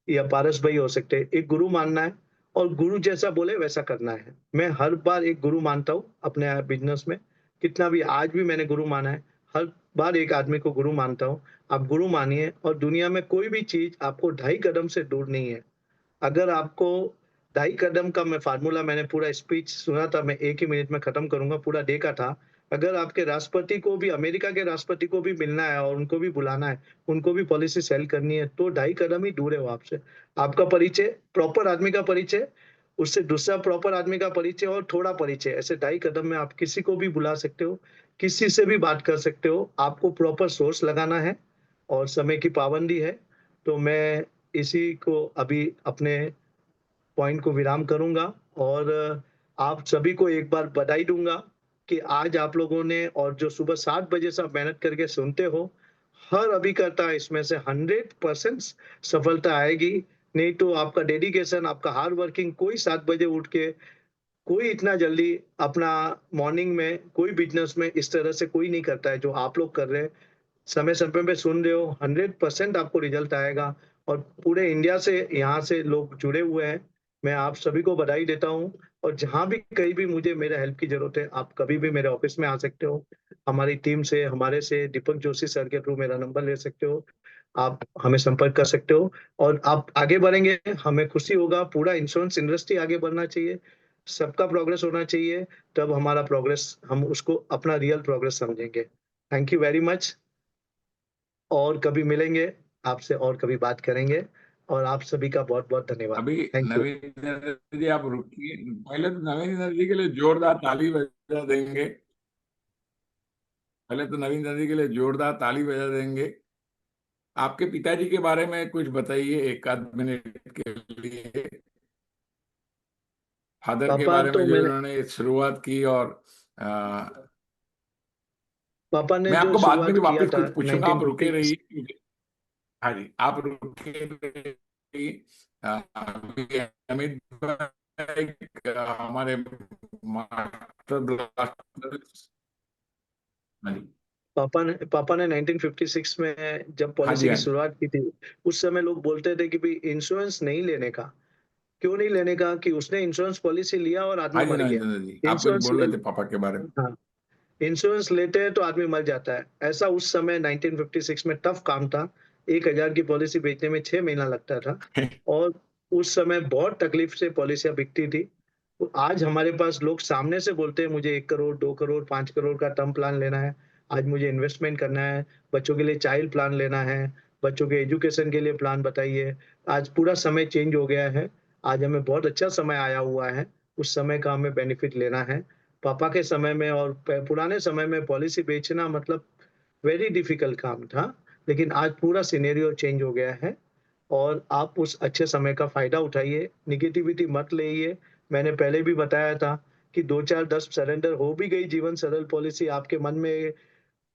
या पारस भाई हो सकते हैं। एक गुरु मानना है, और गुरु जैसा बोले वैसा करना है। मैं हर बार एक गुरु मानता हूँ अपने बिजनेस में। कितना भी, आज भी मैंने गुरु माना है। हर बार एक आदमी को गुरु मानता हूँ। आप गुरु मानिए, और दुनिया में कोई भी चीज आपको 2.5 कदम से दूर नहीं है। अगर आपको 2.5 कदम का, मैं फार्मूला, मैंने पूरा स्पीच सुना था, मैं एक ही मिनट में खत्म करूंगा, पूरा डे का था। अगर आपके राष्ट्रपति को भी, अमेरिका के राष्ट्रपति को भी मिलना है और उनको भी बुलाना है, उनको भी पॉलिसी सेल करनी है, तो 2.5 कदम ही दूर है वो आपसे। आपका परिचय, प्रॉपर आदमी का परिचय, उससे दूसरा प्रॉपर आदमी का परिचय, और थोड़ा परिचय, ऐसे 2.5 कदम में आप किसी को भी बुला सकते हो, किसी से भी बात कर सकते हो। आपको प्रॉपर सोर्स लगाना है, और समय की पाबंदी है। तो मैं इसी को अभी अपने पॉइंट को विराम करूंगा, और आप सभी को एक बार बधाई दूंगा कि आज आप लोगों ने, और जो सुबह 7 बजे से आप मेहनत करके सुनते हो, हर अभिकर्ता इसमें से 100% सफलता आएगी। नहीं तो आपका डेडिकेशन, आपका हार्ड वर्किंग, कोई 7 बजे उठ के, कोई इतना जल्दी अपना मॉर्निंग में, कोई बिजनेस में इस तरह से कोई नहीं करता है जो आप लोग कर रहे हैं। समय समय पे सुन रहे हो, 100% आपको रिजल्ट आएगा। और पूरे इंडिया से, यहाँ से लोग जुड़े हुए हैं। मैं आप सभी को बधाई देता हूँ। और जहां भी, कहीं भी मुझे मेरे हेल्प की जरूरत है, आप कभी भी मेरे ऑफिस में आ सकते हो। हमारी टीम से, हमारे से, दीपक जोशी सर के थ्रू मेरा नंबर ले सकते हो। आप हमें संपर्क कर सकते हो, और आप आगे बढ़ेंगे, हमें खुशी होगा। पूरा इंश्योरेंस इंडस्ट्री आगे बढ़ना चाहिए, सबका प्रोग्रेस होना चाहिए। तब हमारा प्रोग्रेस, हम उसको अपना रियल प्रोग्रेस समझेंगे। Thank you very much. और कभी मिलेंगे आपसे, और कभी बात करेंगे। और आप सभी का बहुत बहुत धन्यवाद। अभी थैंक यू। नवीन एनर्जी जी आप रुकिए, पहले तो नवीन एनर्जी के लिए जोरदार ताली बजा देंगे। पहले तो नवीन चंद्र जी के लिए जोरदार ताली बजा देंगे। आपके पिताजी के बारे में कुछ बताइए एक आध मिनट के लिए। फादर के पापा बारे में तो जो मैंने इन्होंने शुरुआत की, और पापा ने मैं जो आपको बाद में भी शुरुआत किया वापस था कुछ पूछूंगा, आप रुके 1950। रहिए हाँ जी, आप रुके रहिए। अभी अमित भाई हमारे मास्टर ब्लास्टर। हाँ जी, पापा ने 1956 में जब हाँ जी, पॉलिसी की हाँ जी, शुरुआत की थी, उस समय लोग बोलते थे कि भाई इंश्योरेंस नहीं लेने का। क्यों नहीं लेने का? कि उसने इंश्योरेंस पॉलिसी लिया और आदमी हाँ जी मर नवीन गया। चंद्र जी, आप कुछ इंश्योरेंस बोल ले रहे थे पापा के बारे हाँ, इंश्योरेंस लेते हैं तो आदमी मर जाता है, ऐसा उस समय 1956 में टफ काम था। 1,000 की पॉलिसी बेचने में 6 महीना लगता था। में। और उस समय बहुत तकलीफ से पॉलिसियां बिकती थी। तो आज हमारे पास लोग सामने से बोलते हैं मुझे 1 करोड़, 2 करोड़, 5 करोड़ का टर्म प्लान लेना है। आज मुझे इन्वेस्टमेंट करना है, बच्चों के लिए चाइल्ड प्लान लेना है, बच्चों के एजुकेशन के लिए प्लान बताइए। आज पूरा समय चेंज हो गया है। आज हमें बहुत अच्छा समय आया हुआ है। उस समय का हमें बेनिफिट लेना है। पापा के समय में और पुराने समय में पॉलिसी बेचना मतलब वेरी डिफिकल्ट काम था। लेकिन आज पूरा सिनेरियो चेंज हो गया है। और आप उस अच्छे समय का फायदा उठाइए, निगेटिविटी मत लेइए। मैंने पहले भी बताया था कि 2 4 10 सरेंडर हो भी गई जीवन सरल पॉलिसी, आपके मन में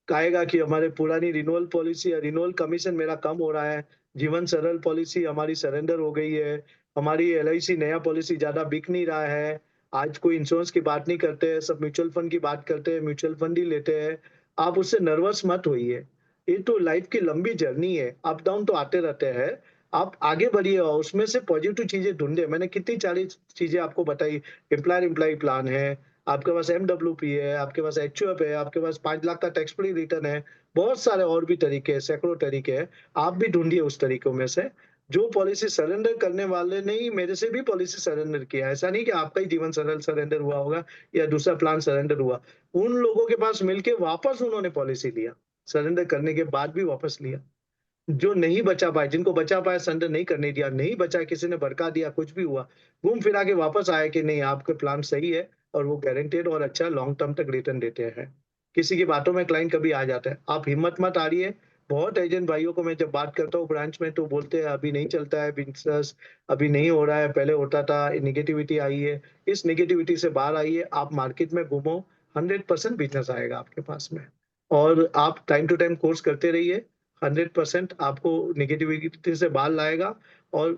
आएगा कि हमारे पुरानी रिन्यूअल पॉलिसी या रिन्यूअल कमीशन मेरा कम हो रहा है। जीवन सरल पॉलिसी हमारी सरेंडर हो गई है। हमारी एलआईसी नया पॉलिसी ज्यादा बिक नहीं रहा है। आज कोई इंश्योरेंस की बात नहीं करते हैं, सब म्यूचुअल फंड की बात करते हैं, म्यूचुअल फंड ही लेते हैं। आप उससे नर्वस मत होइए। ये तो लाइफ की लंबी जर्नी है, अप डाउन तो आते रहते हैं। आप आगे बढ़िए और उसमें से पॉजिटिव चीजें ढूंढे। मैंने कितनी 40 चीजें आपको बताई। एम्प्लॉयर एम्प्लॉय प्लान है, आपके पास एमडब्ल्यूपी है, आपके पास एचयूएफ है, आपके पास 5 लाख का टैक्स फ्री रिटर्न है। बहुत सारे और भी तरीके हैं, सैकड़ों तरीके हैं। आप भी ढूंढिए उस तरीकों में से। जो पॉलिसी सरेंडर करने वाले ने ही मेरे से भी पॉलिसी सरेंडर किया है। ऐसा नहीं कि आपका ही जीवन सरल सरेंडर हुआ होगा या दूसरा प्लान सरेंडर हुआ। उन लोगों के पास मिलके वापस उन्होंने पॉलिसी लिया, सरेंडर करने के बाद भी वापस लिया। जो नहीं बचा पाए, जिनको बचा पाए सरेंडर नहीं करने दिया, नहीं बचा किसी ने भड़का दिया, कुछ भी हुआ, घूम फिरा के वापस आए कि नहीं आपके प्लान सही है और वो गारंटेड और अच्छा लॉन्ग टर्म तक रिटर्न देते हैं। किसी की बातों में क्लाइंट कभी आ जाता है, आप हिम्मत मत हारिए। बहुत एजेंट भाइयों को मैं जब बात करता हूँ ब्रांच में तो बोलते हैं अभी नहीं चलता है बिजनेस, अभी नहीं हो रहा है, पहले होता था, निगेटिविटी आई है। इस निगेटिविटी से बाहर आइए, आप मार्केट में घूमो, 100% बिजनेस आएगा आपके पास में। और आप टाइम टू टाइम कोर्स करते रहिए, 100% आपको निगेटिविटी से बाहर लाएगा। और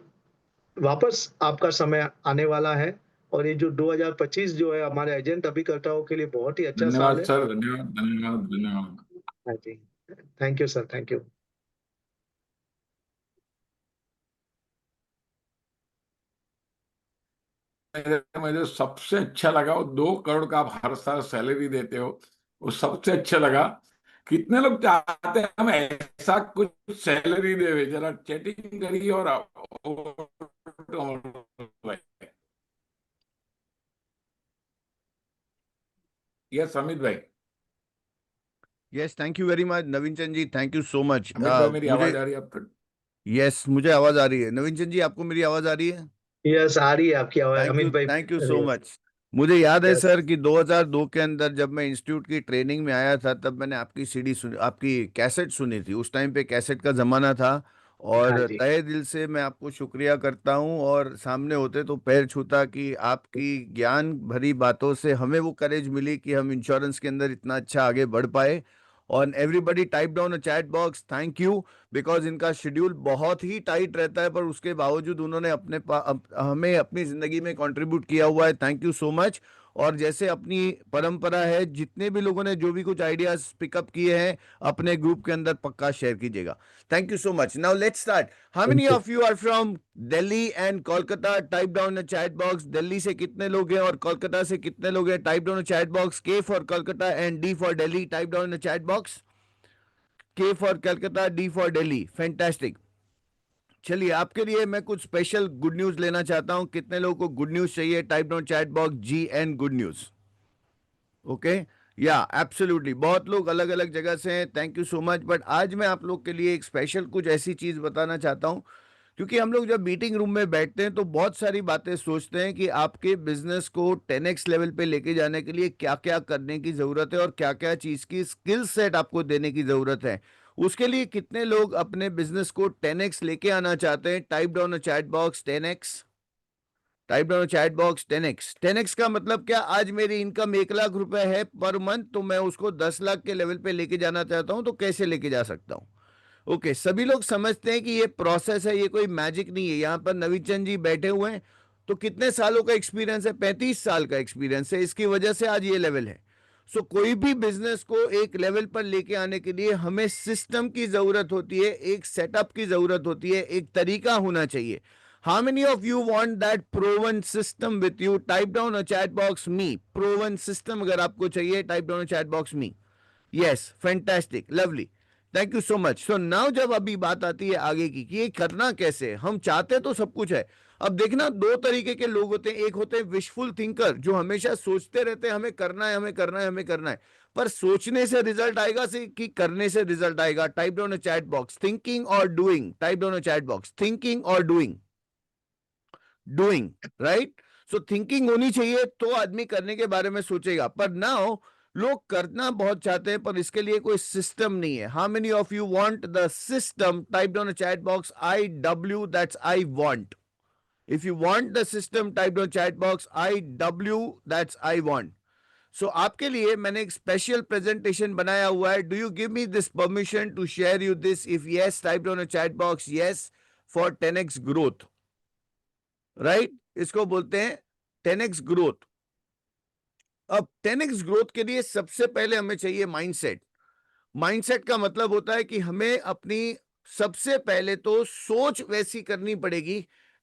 वापस आपका समय आने वाला है। और ये जो 2025 जो है हमारे एजेंट अभिकर्ताओं के लिए बहुत ही अच्छा साल धन्यवाद है। सर, धन्यवाद, धन्यवाद, धन्यवाद। हाँ जी, thank you sir, thank you. मुझे सबसे अच्छा लगा वो 2 करोड़ का आप हर साल सैलरी देते हो, वो सबसे अच्छा लगा। कितने लोग चाहते हैं हम ऐसा कुछ सैलरी देवे, जरा चैटिंग करिए और यस अमित भाई। Yes, thank you very much Naveen Chand ji, thank you so much. Amit भाई मेरी मुझे आवाज आ रही है अब तक? यस, मुझे आवाज आ रही है। नवीन चंद जी, आपको मेरी आवाज आ रही है? यस, आ रही है आपकी आवाज अमित भाई। Thank you so much. मुझे याद है यस। सर कि 2002 के अंदर जब मैं इंस्टीट्यूट की ट्रेनिंग में आया था, तब मैंने आपकी सीडी सुनी, आपकी कैसेट सुनी थी। उस टाइम पे कैसेट का जमाना था। हाँ और जी। तहे दिल से मैं आपको शुक्रिया करता हूं, और सामने होते तो पैर छूता कि आपकी ज्ञान भरी बातों से हमें वो करेज मिली कि हम इंश्योरेंस के अंदर इतना अच्छा आगे बढ़ पाए। और everybody type down a chat box, thank you. Because इनका शेड्यूल बहुत ही टाइट रहता है, पर उसके बावजूद उन्होंने हमें अपनी जिंदगी में कंट्रीब्यूट किया हुआ है। Thank you so much. और जैसे अपनी परंपरा है, जितने भी लोगों ने जो भी कुछ आइडियाज पिकअप किए हैं, अपने ग्रुप के अंदर पक्का शेयर कीजिएगा। Thank you so much. Now let's start. How many thank you. Of you are from Delhi and Kolkata? Type down the chat box. Delhi से कितने लोग हैं और कोलकाता से कितने लोग हैं? Type down the chat box. K for Kolkata and D for Delhi, type down the chat box. K for Calcutta, D for Delhi, fantastic. चलिए, आपके लिए मैं कुछ स्पेशल गुड न्यूज लेना चाहता हूं। कितने लोगों को गुड न्यूज चाहिए? Type down chat box G N good news. Okay, yeah absolutely, बहुत लोग अलग अलग जगह से हैं। Thank you so much. But आज मैं आप लोग के लिए एक स्पेशल कुछ ऐसी चीज बताना चाहता हूं, क्योंकि हम लोग जब मीटिंग रूम में बैठते हैं तो बहुत सारी बातें सोचते हैं कि आपके बिजनेस को 10x लेवल पे लेके जाने के लिए क्या क्या करने की जरूरत है और क्या क्या चीज की स्किल सेट आपको देने की जरूरत है। उसके लिए कितने लोग अपने बिजनेस को 10x लेके आना चाहते हैं? Type down chat box 10x। Type down chat box 10x। 10x का मतलब क्या? आज मेरी इनकम 1 लाख रुपए है पर मंथ, तो मैं उसको 10 लाख के लेवल पे लेके जाना चाहता हूं, तो कैसे लेके जा सकता हूं? ओके, सभी लोग समझते हैं कि ये प्रोसेस है, ये कोई मैजिक नहीं है। यहां पर नवीन चंद जी बैठे हुए हैं, तो कितने सालों का एक्सपीरियंस है? 35 साल का एक्सपीरियंस है, इसकी वजह से आज ये लेवल है। सो कोई भी बिजनेस को एक लेवल पर लेके आने के लिए हमें सिस्टम की जरूरत होती है, एक सेटअप की जरूरत होती है, एक तरीका होना चाहिए। How many of you want that proven system with you? Type down a chat box me. Proven system अगर आपको चाहिए, type down a chat box me. Yes, fantastic, lovely, thank you so much. So now जब अभी बात आती है आगे की कि ये करना कैसे है, हम चाहते तो सब कुछ है। अब देखना, दो तरीके के लोग होते हैं। एक होते हैं विशफुल थिंकर, जो हमेशा सोचते रहते हैं हमें करना है, हमें करना है, हमें करना है। पर सोचने से रिजल्ट आएगा से कि करने से रिजल्ट आएगा? Type down a chat box thinking और doing. Type down a chat box thinking और doing. Doing, right? So thinking होनी चाहिए तो आदमी करने के बारे में सोचेगा। पर नाउ लोग करना बहुत चाहते हैं पर इसके लिए कोई सिस्टम नहीं है। How many of you want the system? Type down chat box I W, that's I want. If you want the system, type down chat box I W, that's I want. So आपके लिए मैंने एक special presentation बनाया हुआ है। Do you give me this permission to share you this? If yes, type down chat box yes for 10x growth, right? इसको बोलते हैं 10x ग्रोथ। अब 10x ग्रोथ के लिए सबसे पहले हमें चाहिए माइंडसेट। माइंडसेट का मतलब होता है कि हमें अपनी सबसे पहले तो सोच वैसी करनी पड़ेगी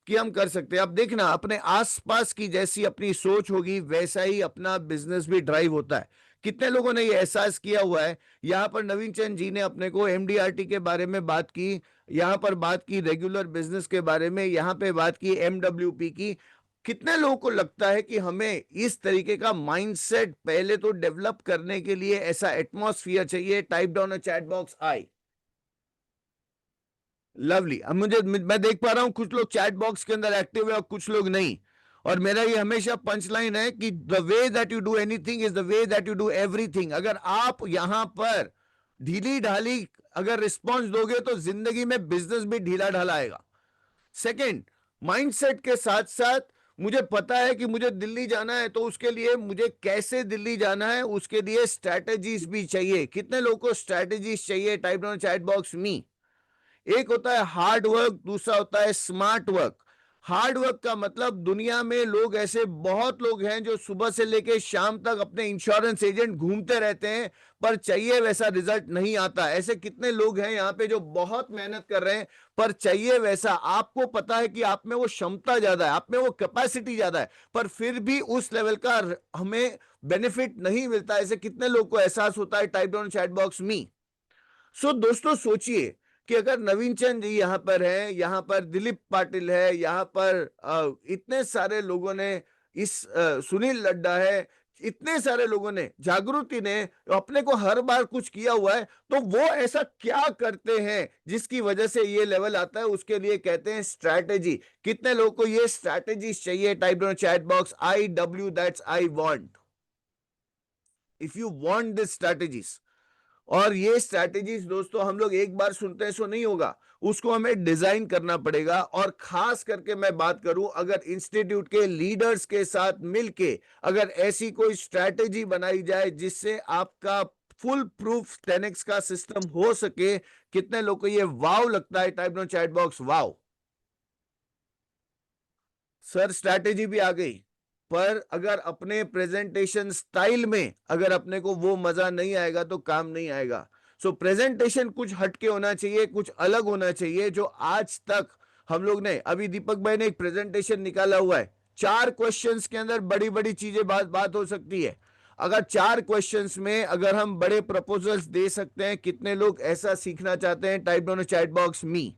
कि हम कर सकते हैं। अब देखना, अपने आसपास की जैसी अपनी सोच होगी वैसा ही अपना बिजनेस भी ड्राइव होता है। कितने लोगों ने ये एहसास किया हुआ है? यहां पर नवीन चंद जी ने अपने को एमडीआरटी के बारे में बात की, यहां पर बात की रेगुलर बिजनेस के बारे में, यहां पे बात की एमडब्ल्यूपी की। कितने लोगों को लगता है कि हमें इस तरीके का माइंडसेट पहले तो डेवलप करने के लिए ऐसा एटमॉस्फियर चाहिए? Type down a chat box I. Lovely. अब मैं देख पा रहा हूं कुछ लोग चैट बॉक्स के अंदर एक्टिव है और कुछ लोग नहीं। और मेरा ये हमेशा पंच लाइन है कि the way that you do anything is the way that you do everything. अगर आप यहां पर ढीली ढाली अगर रिस्पॉन्स दोगे तो जिंदगी में बिजनेस भी ढीला ढाला आएगा। सेकंड, माइंडसेट के साथ साथ मुझे पता है कि मुझे दिल्ली जाना है, तो उसके लिए मुझे कैसे दिल्ली जाना है उसके लिए स्ट्रैटेजीज भी चाहिए। कितने लोगों को स्ट्रैटेजीज चाहिए? टाइप डाउन चैट बॉक्स मी। एक होता है हार्ड वर्क, दूसरा होता है स्मार्ट वर्क। हार्ड वर्क का मतलब, दुनिया में लोग ऐसे बहुत लोग हैं जो सुबह से लेकर शाम तक अपने इंश्योरेंस एजेंट घूमते रहते हैं पर चाहिए वैसा रिजल्ट नहीं आता। ऐसे कितने लोग हैं यहाँ पे जो बहुत मेहनत कर रहे हैं पर चाहिए वैसा? आपको पता है कि आप में वो क्षमता ज्यादा है, आप में वो कैपेसिटी ज्यादा है, पर फिर भी उस लेवल का हमें बेनिफिट नहीं मिलता। ऐसे कितने लोग को एहसास होता है? टाइप डाउन चैट बॉक्स मी। सो दोस्तों सोचिए कि अगर नवीन चंद जी यहाँ पर है, यहाँ पर दिलीप पाटिल है, यहाँ पर इतने सारे लोगों ने इस सुनील लड्डा है, इतने सारे लोगों ने, जागृति ने अपने को हर बार कुछ किया हुआ है, तो वो ऐसा क्या करते हैं जिसकी वजह से ये लेवल आता है? उसके लिए कहते हैं स्ट्रैटेजी। कितने लोगों को ये स्ट्रैटेजीज चाहिए? Type down chat box I W, that's I want. If you want this strategies. और ये स्ट्रैटेजीज दोस्तों हम लोग एक बार सुनते हैं सो नहीं होगा, उसको हमें डिजाइन करना पड़ेगा। और खास करके मैं बात करूं, अगर इंस्टीट्यूट के लीडर्स के साथ मिलके अगर ऐसी कोई स्ट्रैटेजी बनाई जाए जिससे आपका फुल प्रूफ 10x का सिस्टम हो सके। कितने लोग को ये वाव लगता है? टाइप डाउन चैट बॉक्स वाव। सर स्ट्रैटेजी भी आ गई, पर अगर अपने प्रेजेंटेशन स्टाइल में अगर अपने को वो मजा नहीं आएगा तो काम नहीं आएगा। सो प्रेजेंटेशन कुछ हटके होना चाहिए, कुछ अलग होना चाहिए। जो आज तक हम लोग ने, अभी दीपक भाई ने एक प्रेजेंटेशन निकाला हुआ है, 4 क्वेश्चंस के अंदर बड़ी बड़ी चीजें बात हो सकती है। अगर 4 क्वेश्चंस में अगर हम बड़े प्रपोजल्स दे सकते हैं, कितने लोग ऐसा सीखना चाहते हैं? Type down chat box me.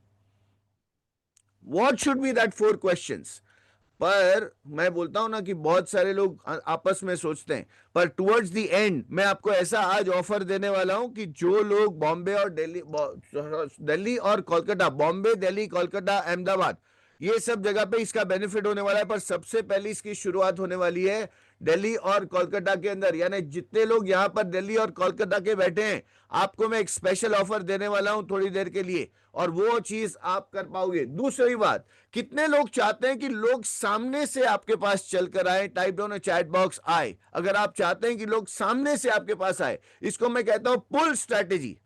What should be that 4 questions? पर मैं बोलता हूं ना कि बहुत सारे लोग आपस में सोचते हैं, पर टुवर्ड्स द एंड मैं आपको ऐसा आज ऑफर देने वाला हूं कि जो लोग बॉम्बे और दिल्ली और कोलकाता, बॉम्बे, दिल्ली, कोलकाता, अहमदाबाद, ये सब जगह पे इसका बेनिफिट होने वाला है। पर सबसे पहले इसकी शुरुआत होने वाली है दिल्ली और कोलकाता के अंदर। यानी जितने लोग यहां पर दिल्ली और कोलकाता के बैठे हैं, आपको मैं एक स्पेशल ऑफर देने वाला हूं थोड़ी देर के लिए, और वो चीज आप कर पाओगे। दूसरी बात, कितने लोग चाहते हैं कि लोग सामने से आपके पास चलकर आए? टाइप डाउन चैट बॉक्स आए। अगर आप चाहते हैं कि लोग सामने से आपके पास आए, इसको मैं कहता हूं पुल स्ट्रैटेजी।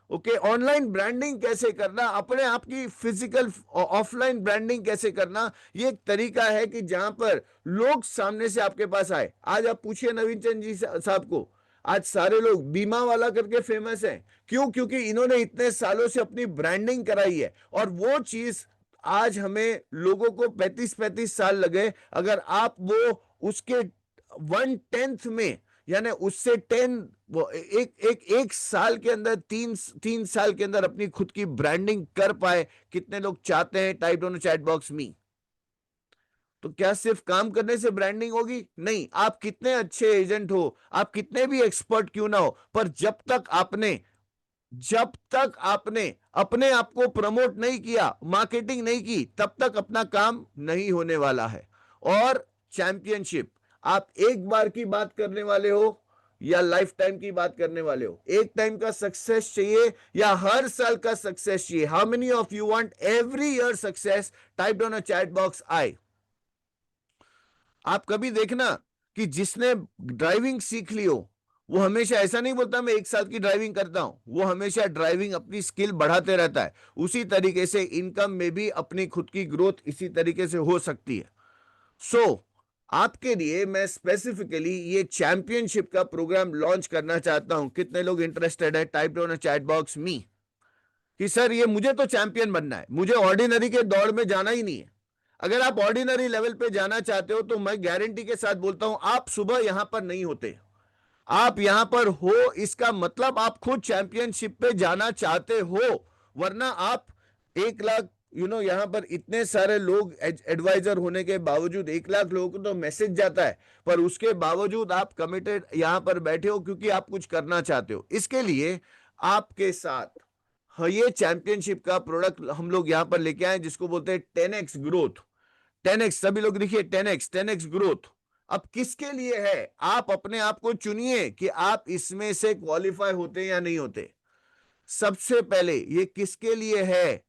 ओके, ऑनलाइन ब्रांडिंग कैसे करना, अपने आप की फिजिकल ऑफलाइन ब्रांडिंग कैसे करना, ये एक तरीका है कि जहां पर लोग सामने से आपके पास आए। आज आप पूछिए नवीन चंद जी साहब को, आज सारे लोग बीमा वाला करके फेमस हैं। क्यों? क्योंकि इन्होंने इतने सालों से अपनी ब्रांडिंग कराई है, और वो चीज आज हमें लोगों को 35-35 साल लगे। अगर आप वो उसके 1/10 में, यानी उससे 10, वो एक साल के अंदर, तीन साल के अंदर अपनी खुद की ब्रांडिंग कर पाए, कितने लोग चाहते हैं? टाइप डाउन चैट बॉक्स मी। तो क्या सिर्फ काम करने से ब्रांडिंग होगी? नहीं। आप कितने अच्छे एजेंट हो, आप कितने भी एक्सपर्ट क्यों ना हो, पर जब तक आपने अपने आप को प्रमोट नहीं किया, मार्केटिंग नहीं की, तब तक अपना काम नहीं होने वाला है। और चैंपियनशिप, आप एक बार की बात करने वाले हो या लाइफ टाइम की बात करने वाले हो? एक टाइम का सक्सेस चाहिए या हर साल का सक्सेस चाहिए? How many of you want every year success? Type down a chat box आई। आप कभी देखना कि जिसने ड्राइविंग सीख ली हो, वो हमेशा ऐसा नहीं बोलता मैं 1 साल की ड्राइविंग करता हूं। वो हमेशा ड्राइविंग अपनी स्किल बढ़ाते रहता है। उसी तरीके से इनकम में भी अपनी खुद की ग्रोथ इसी तरीके से हो सकती है। सो आपके लिए मैं स्पेसिफिकली ये चैंपियनशिप का प्रोग्राम लॉन्च करना चाहता हूं। कितने लोग इंटरेस्टेड है? टाइप डाउन चैट बॉक्स मी कि सर ये मुझे तो चैंपियन बनना है, मुझे ऑर्डिनरी के दौड़ में जाना ही नहीं है। अगर आप ऑर्डिनरी लेवल पे जाना चाहते हो, तो मैं गारंटी के साथ बोलता हूं, आप सुबह यहां पर नहीं होते। आप यहां पर हो, इसका मतलब आप खुद चैंपियनशिप पे जाना चाहते हो। वरना आप 1 लाख, यहां पर इतने सारे लोग एडवाइजर होने के बावजूद 1 लाख लोगों को तो मैसेज जाता है, पर उसके बावजूद आप कमिटेड यहां पर बैठे हो क्योंकि आप कुछ करना चाहते हो। इसके लिए आपके साथ ये चैंपियनशिप का प्रोडक्ट हम लोग यहां पर लेके आए, जिसको बोलते हैं 10x ग्रोथ। 10x, सभी लोग लिखिए 10x ग्रोथ। अब किसके लिए है? आप अपने आप को चुनिए कि आप इसमें से क्वालिफाई होते या नहीं होते। सबसे पहले ये किसके लिए है?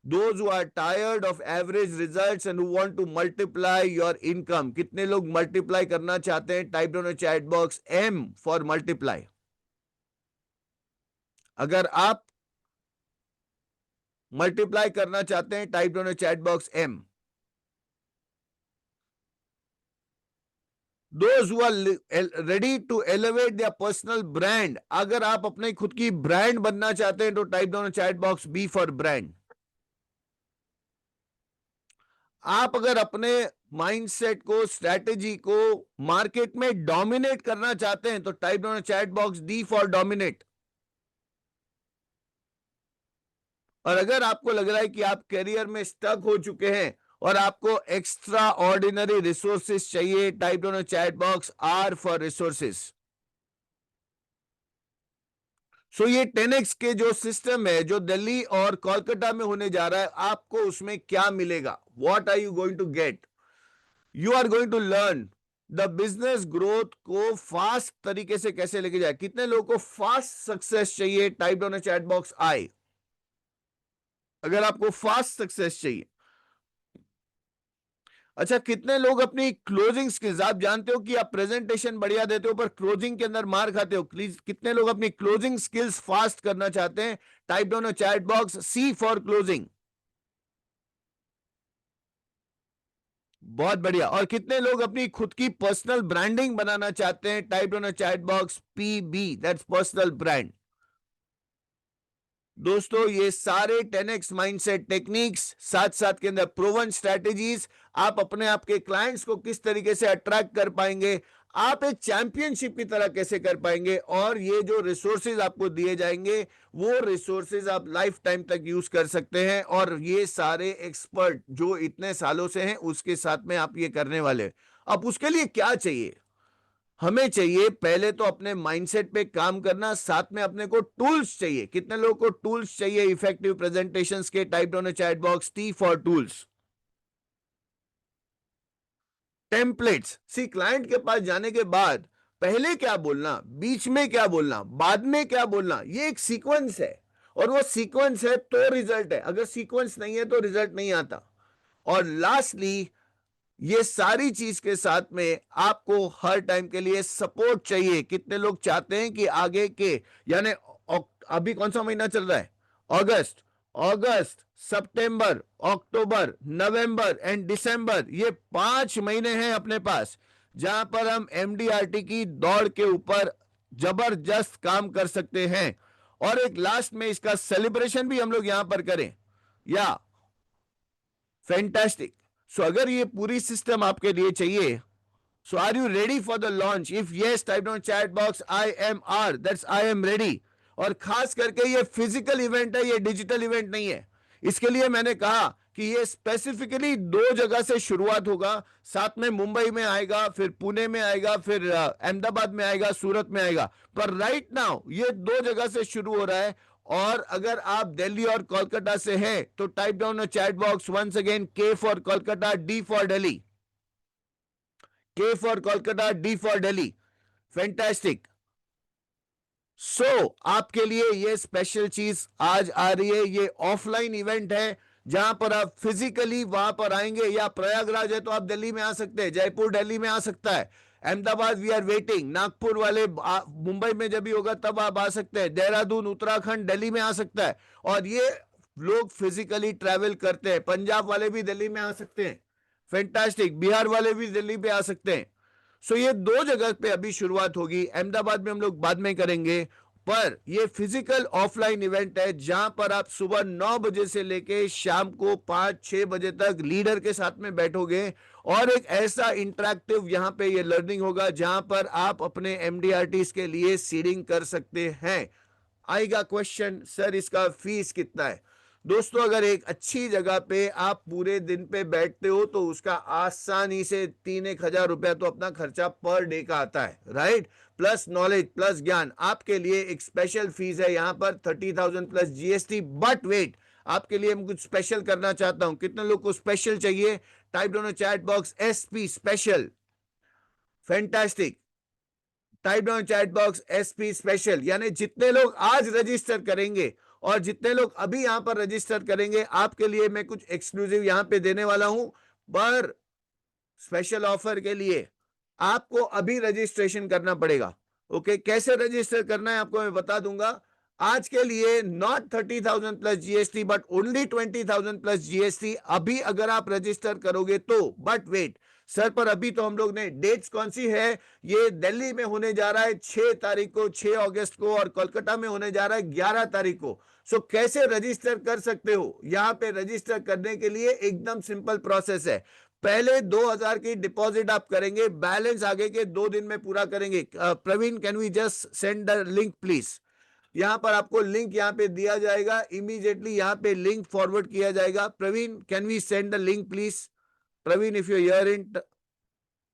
Those who are tired of average results and who want to multiply your income. कितने लोग मल्टीप्लाई करना चाहते हैं? Type down chat box M for multiply. अगर आप मल्टीप्लाई करना चाहते हैं, type down chat box M। Those who are ready to elevate their personal brand, अगर आप अपने खुद की ब्रांड बनना चाहते हैं, तो type down chat box B for brand. आप अगर अपने माइंडसेट को, स्ट्रैटेजी को मार्केट में डोमिनेट करना चाहते हैं, तो type down chat box D for dominate. और अगर आपको लग रहा है कि आप करियर में स्टक हो चुके हैं और आपको एक्स्ट्रा ऑर्डिनरी रिसोर्सेस चाहिए, type down chat box R for resources. So ये 10x के जो सिस्टम है, जो दिल्ली और कोलकाता में होने जा रहा है, आपको उसमें क्या मिलेगा? What are you going to get? You are going to learn the business growth को फास्ट तरीके से कैसे लेके जाए। कितने लोगों को फास्ट सक्सेस चाहिए? Type down chat box I. अगर आपको फास्ट सक्सेस चाहिए। अच्छा, कितने लोग अपनी क्लोजिंग स्किल्स, आप जानते हो कि आप प्रेजेंटेशन बढ़िया देते हो पर क्लोजिंग के अंदर मार खाते हो, कितने लोग अपनी क्लोजिंग स्किल्स फास्ट करना चाहते हैं? Type down chat box C for closing. बहुत बढ़िया। और कितने लोग अपनी खुद की पर्सनल ब्रांडिंग बनाना चाहते हैं? Type down chat box PB, that's personal brand. दोस्तों, ये सारे 10x माइंडसेट टेक्निक्स, साथ साथ के अंदर प्रूवन स्ट्रैटेजीज, आप अपने आप के क्लाइंट्स को किस तरीके से अट्रैक्ट कर पाएंगे, आप एक चैंपियनशिप की तरह कैसे कर पाएंगे, और ये जो रिसोर्सेज आपको दिए जाएंगे वो रिसोर्सेज आप लाइफ टाइम तक यूज कर सकते हैं, और ये सारे एक्सपर्ट जो इतने सालों से हैं उसके साथ में आप ये करने वाले। अब उसके लिए क्या चाहिए? हमें चाहिए पहले तो अपने माइंडसेट पे काम करना, साथ में अपने को टूल्स चाहिए। कितने लोगों को टूल्स चाहिए इफेक्टिव प्रेजेंटेशंस के? Type down chat box T for tools. Templates. C, client के पास जाने के बाद पहले क्या बोलना, बीच में क्या बोलना, बाद में क्या बोलना, ये एक सीक्वेंस है, और वो सीक्वेंस है तो रिजल्ट है। अगर सीक्वेंस नहीं है तो रिजल्ट नहीं आता। और लास्टली, ये सारी चीज के साथ में आपको हर टाइम के लिए सपोर्ट चाहिए। कितने लोग चाहते हैं कि आगे के, यानी अभी कौन सा महीना चल रहा है? अगस्त। अगस्त, सितंबर, अक्टूबर, नवंबर एंड दिसंबर, ये 5 महीने हैं अपने पास जहां पर हम एमडीआरटी की दौड़ के ऊपर जबरदस्त काम कर सकते हैं। और एक लास्ट में इसका सेलिब्रेशन भी हम लोग यहां पर करें, या फैंटास्टिक। सो अगर ये पूरी सिस्टम आपके लिए चाहिए, so are you ready for the launch? If yes, type down chat box I am R, that's I am ready। और खास करके ये फिजिकल इवेंट है, ये डिजिटल इवेंट नहीं है। इसके लिए मैंने कहा कि ये स्पेसिफिकली 2 जगह से शुरुआत होगा, साथ में मुंबई में आएगा, फिर पुणे में आएगा, फिर अहमदाबाद में आएगा, सूरत में आएगा। पर राइट नाउ ये 2 जगह से शुरू हो रहा है। और अगर आप दिल्ली और कोलकाता से हैं तो type down chat box once again, K for Kolkata, D for Delhi. K for Kolkata, D for Delhi। Fantastic. So आपके लिए ये स्पेशल चीज आज आ रही है। ये ऑफलाइन इवेंट है जहां पर आप फिजिकली वहां पर आएंगे, या प्रयागराज है तो आप दिल्ली में आ सकते हैं, जयपुर दिल्ली में आ सकता है, Ahmedabad we are waiting, Nagpur वाले मुंबई में जब भी होगा तब आप आ सकते हैं, देहरादून, उत्तराखंड, दिल्ली में आ सकता है। और ये लोग फिजिकली ट्रैवल करते हैं। पंजाब वाले भी दिल्ली में आ सकते हैं, फैंटास्टिक। बिहार वाले भी दिल्ली पे आ सकते हैं। सो ये 2 जगह पे अभी शुरुआत होगी। अहमदाबाद में हम लोग बाद में करेंगे, पर ये फिजिकल ऑफलाइन इवेंट है जहां पर आप सुबह 9 बजे से लेके शाम को 5-6 बजे तक लीडर के साथ में बैठोगे, और एक ऐसा इंटरेक्टिव यहां पे ये लर्निंग होगा जहां पर आप अपने एमडीआरटीज के लिए सीडिंग कर सकते हैं। आएगा क्वेश्चन, सर इसका फीस कितना है? दोस्तों, अगर एक अच्छी जगह पे आप पूरे दिन पे बैठते हो तो उसका आसानी से 3-1 हजार रुपया तो अपना खर्चा पर डे का आता है, राइट? प्लस नॉलेज, प्लस ज्ञान। आपके लिए एक स्पेशल फीस है यहां पर 30,000 प्लस जीएसटी। बट वेट, आपके लिए हम कुछ स्पेशल करना चाहता हूं। कितने लोग को स्पेशल चाहिए? Type down chat box SP special. Fantastic. Type down chat box SP special, यानी जितने लोग आज रजिस्टर करेंगे और जितने लोग अभी यहां पर रजिस्टर करेंगे, आपके लिए मैं कुछ एक्सक्लूसिव यहां पे देने वाला हूं। पर स्पेशल ऑफर के लिए आपको अभी रजिस्ट्रेशन करना पड़ेगा। ओके, कैसे रजिस्टर करना है आपको मैं बता दूंगा। आज के लिए not 30,000 plus GST but only 20,000 plus GST अभी अगर आप रजिस्टर करोगे तो। बट वेट सर, पर अभी तो हम लोग ने डेट्स कौन सी है? ये दिल्ली में होने जा रहा है 6 तारीख को, 6 अगस्त को, और कोलकाता में होने जा रहा है 11 तारीख को। सो कैसे रजिस्टर कर सकते हो? यहां पे रजिस्टर करने के लिए एकदम सिंपल प्रोसेस है। पहले 2,000 की डिपॉजिट आप करेंगे, बैलेंस आगे के 2 दिन में पूरा करेंगे। Praveen, can we just send the link please? यहां पर आपको लिंक यहां पे दिया जाएगा, इमीडिएटली यहां पे लिंक फॉरवर्ड किया जाएगा। Praveen, can we send the link please? Praveen, if you hear in,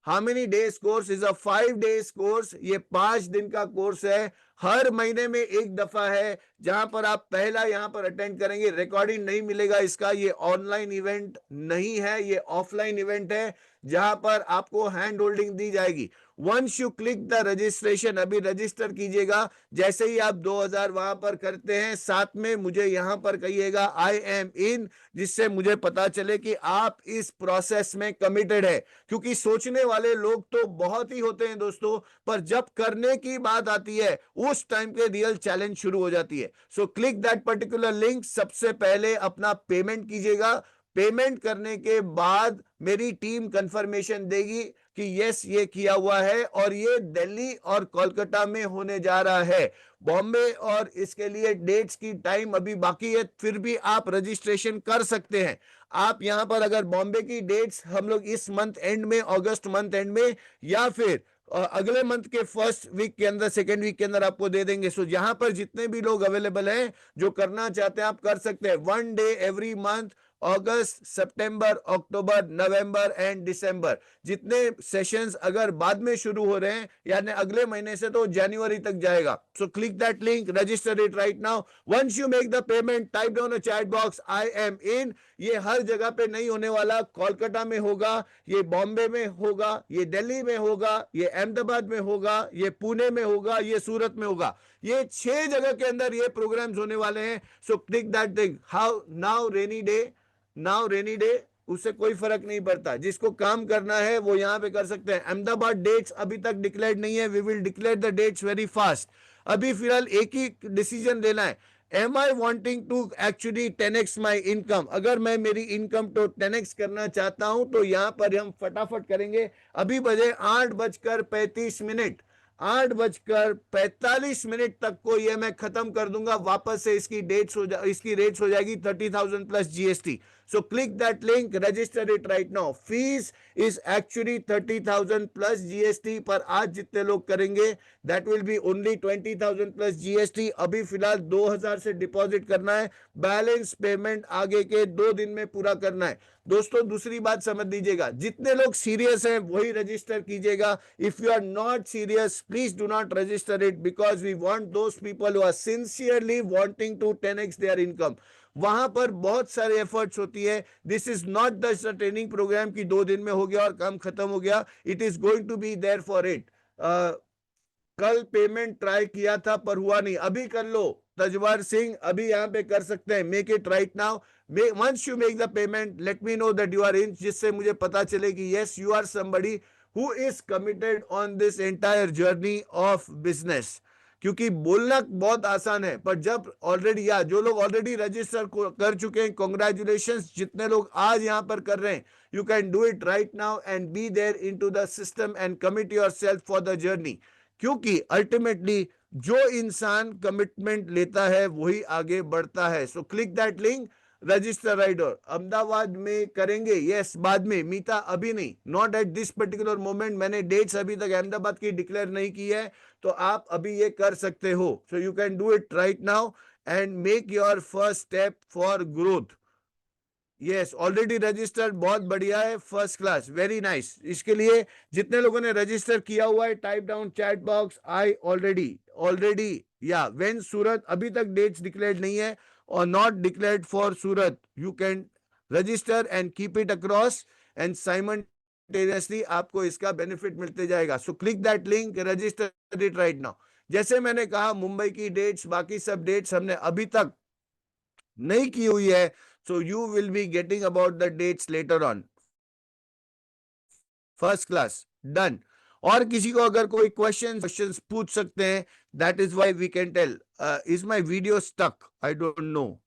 how many days course is a 5 days course? ये 5 दिन का कोर्स है, हर महीने में एक दफा है, जहां पर आप पहला यहां पर अटेंड करेंगे। रिकॉर्डिंग नहीं मिलेगा इसका, ये ऑनलाइन इवेंट नहीं है, ये ऑफलाइन इवेंट है जहां पर आपको हैंड होल्डिंग दी जाएगी। Once you click the registration, अभी रजिस्टर कीजिएगा। जैसे ही आप 2,000 वहां पर करते हैं, साथ में मुझे यहां पर कहिएगा आई एम इन, जिससे मुझे पता चले कि आप इस प्रोसेस में कमिटेड है। क्योंकि सोचने वाले लोग तो बहुत ही होते हैं दोस्तों, पर जब करने की बात आती है उस टाइम पे रियल चैलेंज शुरू हो जाती है। So click that particular link. सबसे पहले अपना पेमेंट कीजिएगा। पेमेंट करने के बाद मेरी टीम कंफर्मेशन देगी कि यस ये किया हुआ है, और ये दिल्ली और कोलकाता में होने जा रहा है। बॉम्बे और इसके लिए डेट्स की टाइम अभी बाकी है, फिर भी आप रजिस्ट्रेशन कर सकते हैं। आप यहां पर अगर बॉम्बे की डेट्स हम लोग इस मंथ एंड में, अगस्त मंथ एंड में, या फिर अगले मंथ के फर्स्ट वीक के अंदर, सेकेंड वीक के अंदर आपको दे देंगे। सो यहाँ पर जितने भी लोग अवेलेबल हैं जो करना चाहते हैं आप कर सकते हैं। 1 day every month, August, September, October, November and December, जितने सेशंस अगर बाद में शुरू हो रहे हैं यानी अगले महीने से, तो जनवरी तक जाएगा। So click that link, register it right now. Once you make the payment, type down a chat box I am in. ये हर जगह पे नहीं होने वाला, कोलकाता में होगा, ये बॉम्बे में होगा, ये दिल्ली में होगा, ये अहमदाबाद में होगा, ये पुणे में होगा, ये सूरत में होगा। ये 6 जगह के अंदर ये प्रोग्राम्स होने वाले हैं। सो click that thing. How now rainy day, now rainy day, उससे कोई फर्क नहीं पड़ता। जिसको काम करना है वो यहाँ पे कर सकते हैं। अहमदाबाद डेट्स अभी तक डिक्लेयर नहीं है, we will declare the dates very fast. अभी फिलहाल एक ही डिसीजन लेना है, am I wanting to actually 10x my income. अगर मैं मेरी इनकम तो 10x करना चाहता हूं तो यहां पर हम फटाफट करेंगे। अभी बजे 8:35, 8:45 तक को ये मैं खत्म कर दूंगा। वापस से इसकी रेट्स हो जाएगी 30,000 plus GST. So click that link, register it right now. Fees is actually 30,000 plus GST, पर आज जितने लोग करेंगे that will be only 20,000 plus GST। अभी फिलहाल 2,000 से डिपॉजिट करना है, बैलेंस पेमेंट आगे के 2 दिन में पूरा करना है। दोस्तों दूसरी बात समझ लीजिएगा, जितने लोग सीरियस हैं वही रजिस्टर कीजिएगा। If you are not serious, please do not register it, because we want those people who are sincerely wanting to 10x their income. वहां पर बहुत सारे एफर्ट्स होती है। This is not the training programme की 2 दिन में हो गया और काम खत्म हो गया। It is going to be there for it. कल पेमेंट ट्राई किया था पर हुआ नहीं, अभी कर लो। तजवार सिंह अभी यहाँ पे कर सकते हैं, make it right now. Once you make the payment, let me know that you are in, जिससे मुझे पता चले कि yes you are somebody who is committed on this entire journey of business. क्योंकि बोलना बहुत आसान है, पर जब ऑलरेडी, या जो लोग ऑलरेडी रजिस्टर कर चुके हैं, कॉन्ग्रेचुलेशंस। जितने लोग आज यहाँ पर कर रहे हैं, you can do it right now and be there into the system and commit yourself for the journey. क्योंकि अल्टीमेटली जो इंसान कमिटमेंट लेता है वही आगे बढ़ता है। So click that link, register rider. Ahmedabad में करेंगे, यस बाद में, मीता अभी नहीं, not at this particular moment. मैंने डेट्स अभी तक अहमदाबाद की डिक्लेयर नहीं की है, तो आप अभी ये कर सकते हो। So you can do it right now and make your first step for growth. Yes already registered, बहुत बढ़िया है, फर्स्ट क्लास, वेरी नाइस। इसके लिए जितने लोगों ने रजिस्टर किया हुआ है, type down chat box I already या व्हेन सूरत, अभी तक डेट्स डिक्लेयर्ड नहीं है और not declared for Surat, you can register and keep it across and simultaneously आपको इसका बेनिफिट मिलते जाएगा। So click that link, register it right now. जैसे मैंने कहा, मुंबई की डेट्स, बाकी सब डेट्स हमने अभी तक नहीं की हुई है। So you will be getting about the dates later on. First class, done. और किसी को अगर कोई questions पूछ सकते हैं, that is why we can tell. Is my video stuck? I don't know.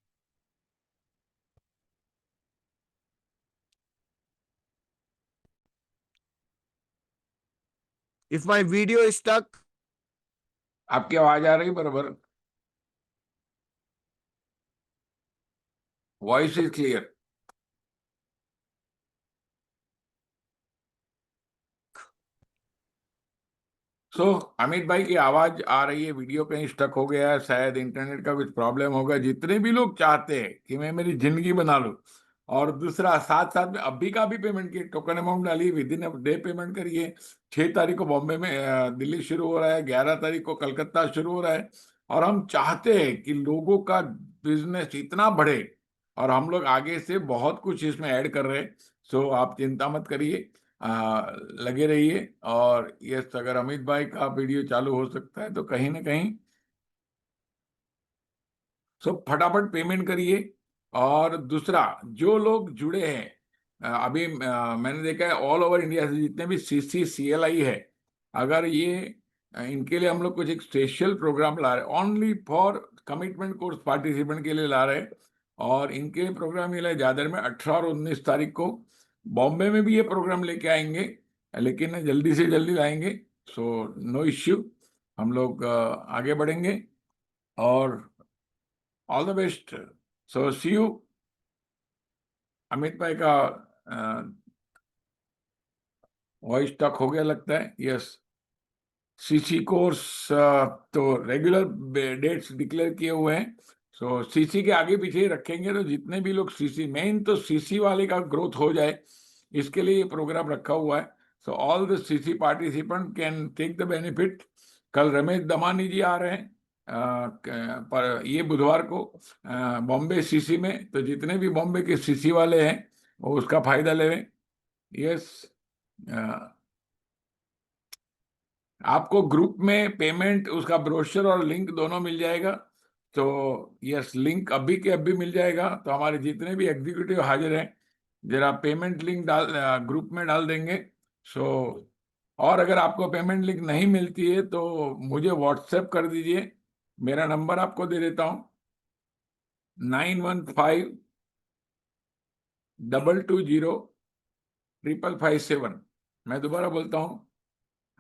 If my video is stuck, आपकी आवाज आ रही बराबर? Voice is clear? So Amit भाई की आवाज आ रही है, वीडियो कहीं स्टक हो गया है, शायद इंटरनेट का कुछ प्रॉब्लम होगा। जितने भी लोग चाहते हैं कि मैं मेरी जिंदगी बना लूं, और दूसरा साथ साथ में अभी का भी पेमेंट किए, टोकन अमाउंट डालिए, विद इन डे पेमेंट करिए। 6 तारीख को बॉम्बे में दिल्ली शुरू हो रहा है, 11 तारीख को कलकत्ता शुरू हो रहा है। और हम चाहते हैं कि लोगों का बिजनेस इतना बढ़े, और हम लोग आगे से बहुत कुछ इसमें ऐड कर रहे हैं। सो आप चिंता मत करिए, लगे रहिए। और यस, अगर अमित भाई का वीडियो चालू हो सकता है तो कहीं ना कहीं सब फटाफट पेमेंट करिए। और दूसरा, जो लोग जुड़े हैं, अभी मैंने देखा है ऑल ओवर इंडिया से जितने भी CCCLI है, अगर ये इनके लिए हम लोग कुछ एक स्पेशल प्रोग्राम ला रहे हैं, only for commitment course participant के लिए ला रहे हैं। और इनके प्रोग्राम ये दादर में 18 और 19 तारीख को, बॉम्बे में भी ये प्रोग्राम लेके आएंगे, लेकिन जल्दी से जल्दी लाएंगे। सो नो इश्यू, हम लोग आगे बढ़ेंगे। और all the best. So see you. Amit भाई का वॉइस स्टक हो गया लगता है। यस, सीसी कोर्स तो रेगुलर डेट्स डिक्लेयर किए हुए हैं। सो सीसी के आगे पीछे ही रखेंगे, तो जितने भी लोग सीसी, मेन तो सीसी वाले का ग्रोथ हो जाए, इसके लिए ये प्रोग्राम रखा हुआ है। So all the CC participant can take the benefit. कल रमेश दमानी जी आ रहे हैं पर ये बुधवार को बॉम्बे सीसी में, तो जितने भी बॉम्बे के सीसी वाले हैं वो उसका फायदा ले लें। यस, आपको ग्रुप में पेमेंट, उसका ब्रोशर और लिंक दोनों मिल जाएगा। तो यस, लिंक अभी के अभी मिल जाएगा। तो हमारे जितने भी एग्जीक्यूटिव हाजिर हैं, जरा पेमेंट लिंक ग्रुप में डाल देंगे। सो और अगर आपको पेमेंट लिंक नहीं मिलती है तो मुझे व्हाट्सएप कर दीजिए। मेरा नंबर आपको दे देता हूँ, 9152205557। मैं दोबारा बोलता हूँ,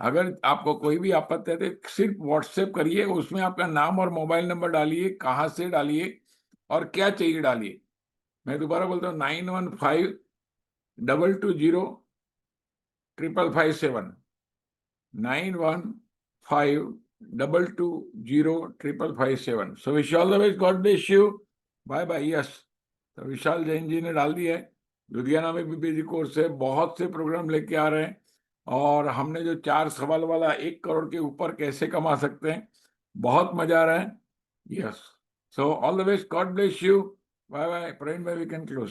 अगर आपको कोई भी आपत्ति है तो सिर्फ व्हाट्सएप करिए, उसमें आपका नाम और मोबाइल नंबर डालिए, कहाँ से डालिए और क्या चाहिए डालिए। मैं दोबारा बोलता हूँ, 9152205557, 9152205557। So wish all the best, God bless you, bye bye. Yes, तो विशाल जैन जी ने डाल दिया है। लुधियाना में भी बेसिक कोर्स है, बहुत से प्रोग्राम लेके आ रहे हैं। और हमने जो 4 सवाल वाला 1 करोड़ के ऊपर कैसे कमा सकते हैं, बहुत मजा आ रहा है। Yes, so all the best, God bless you, bye bye. Praveen भाई, वी कैन क्लोज।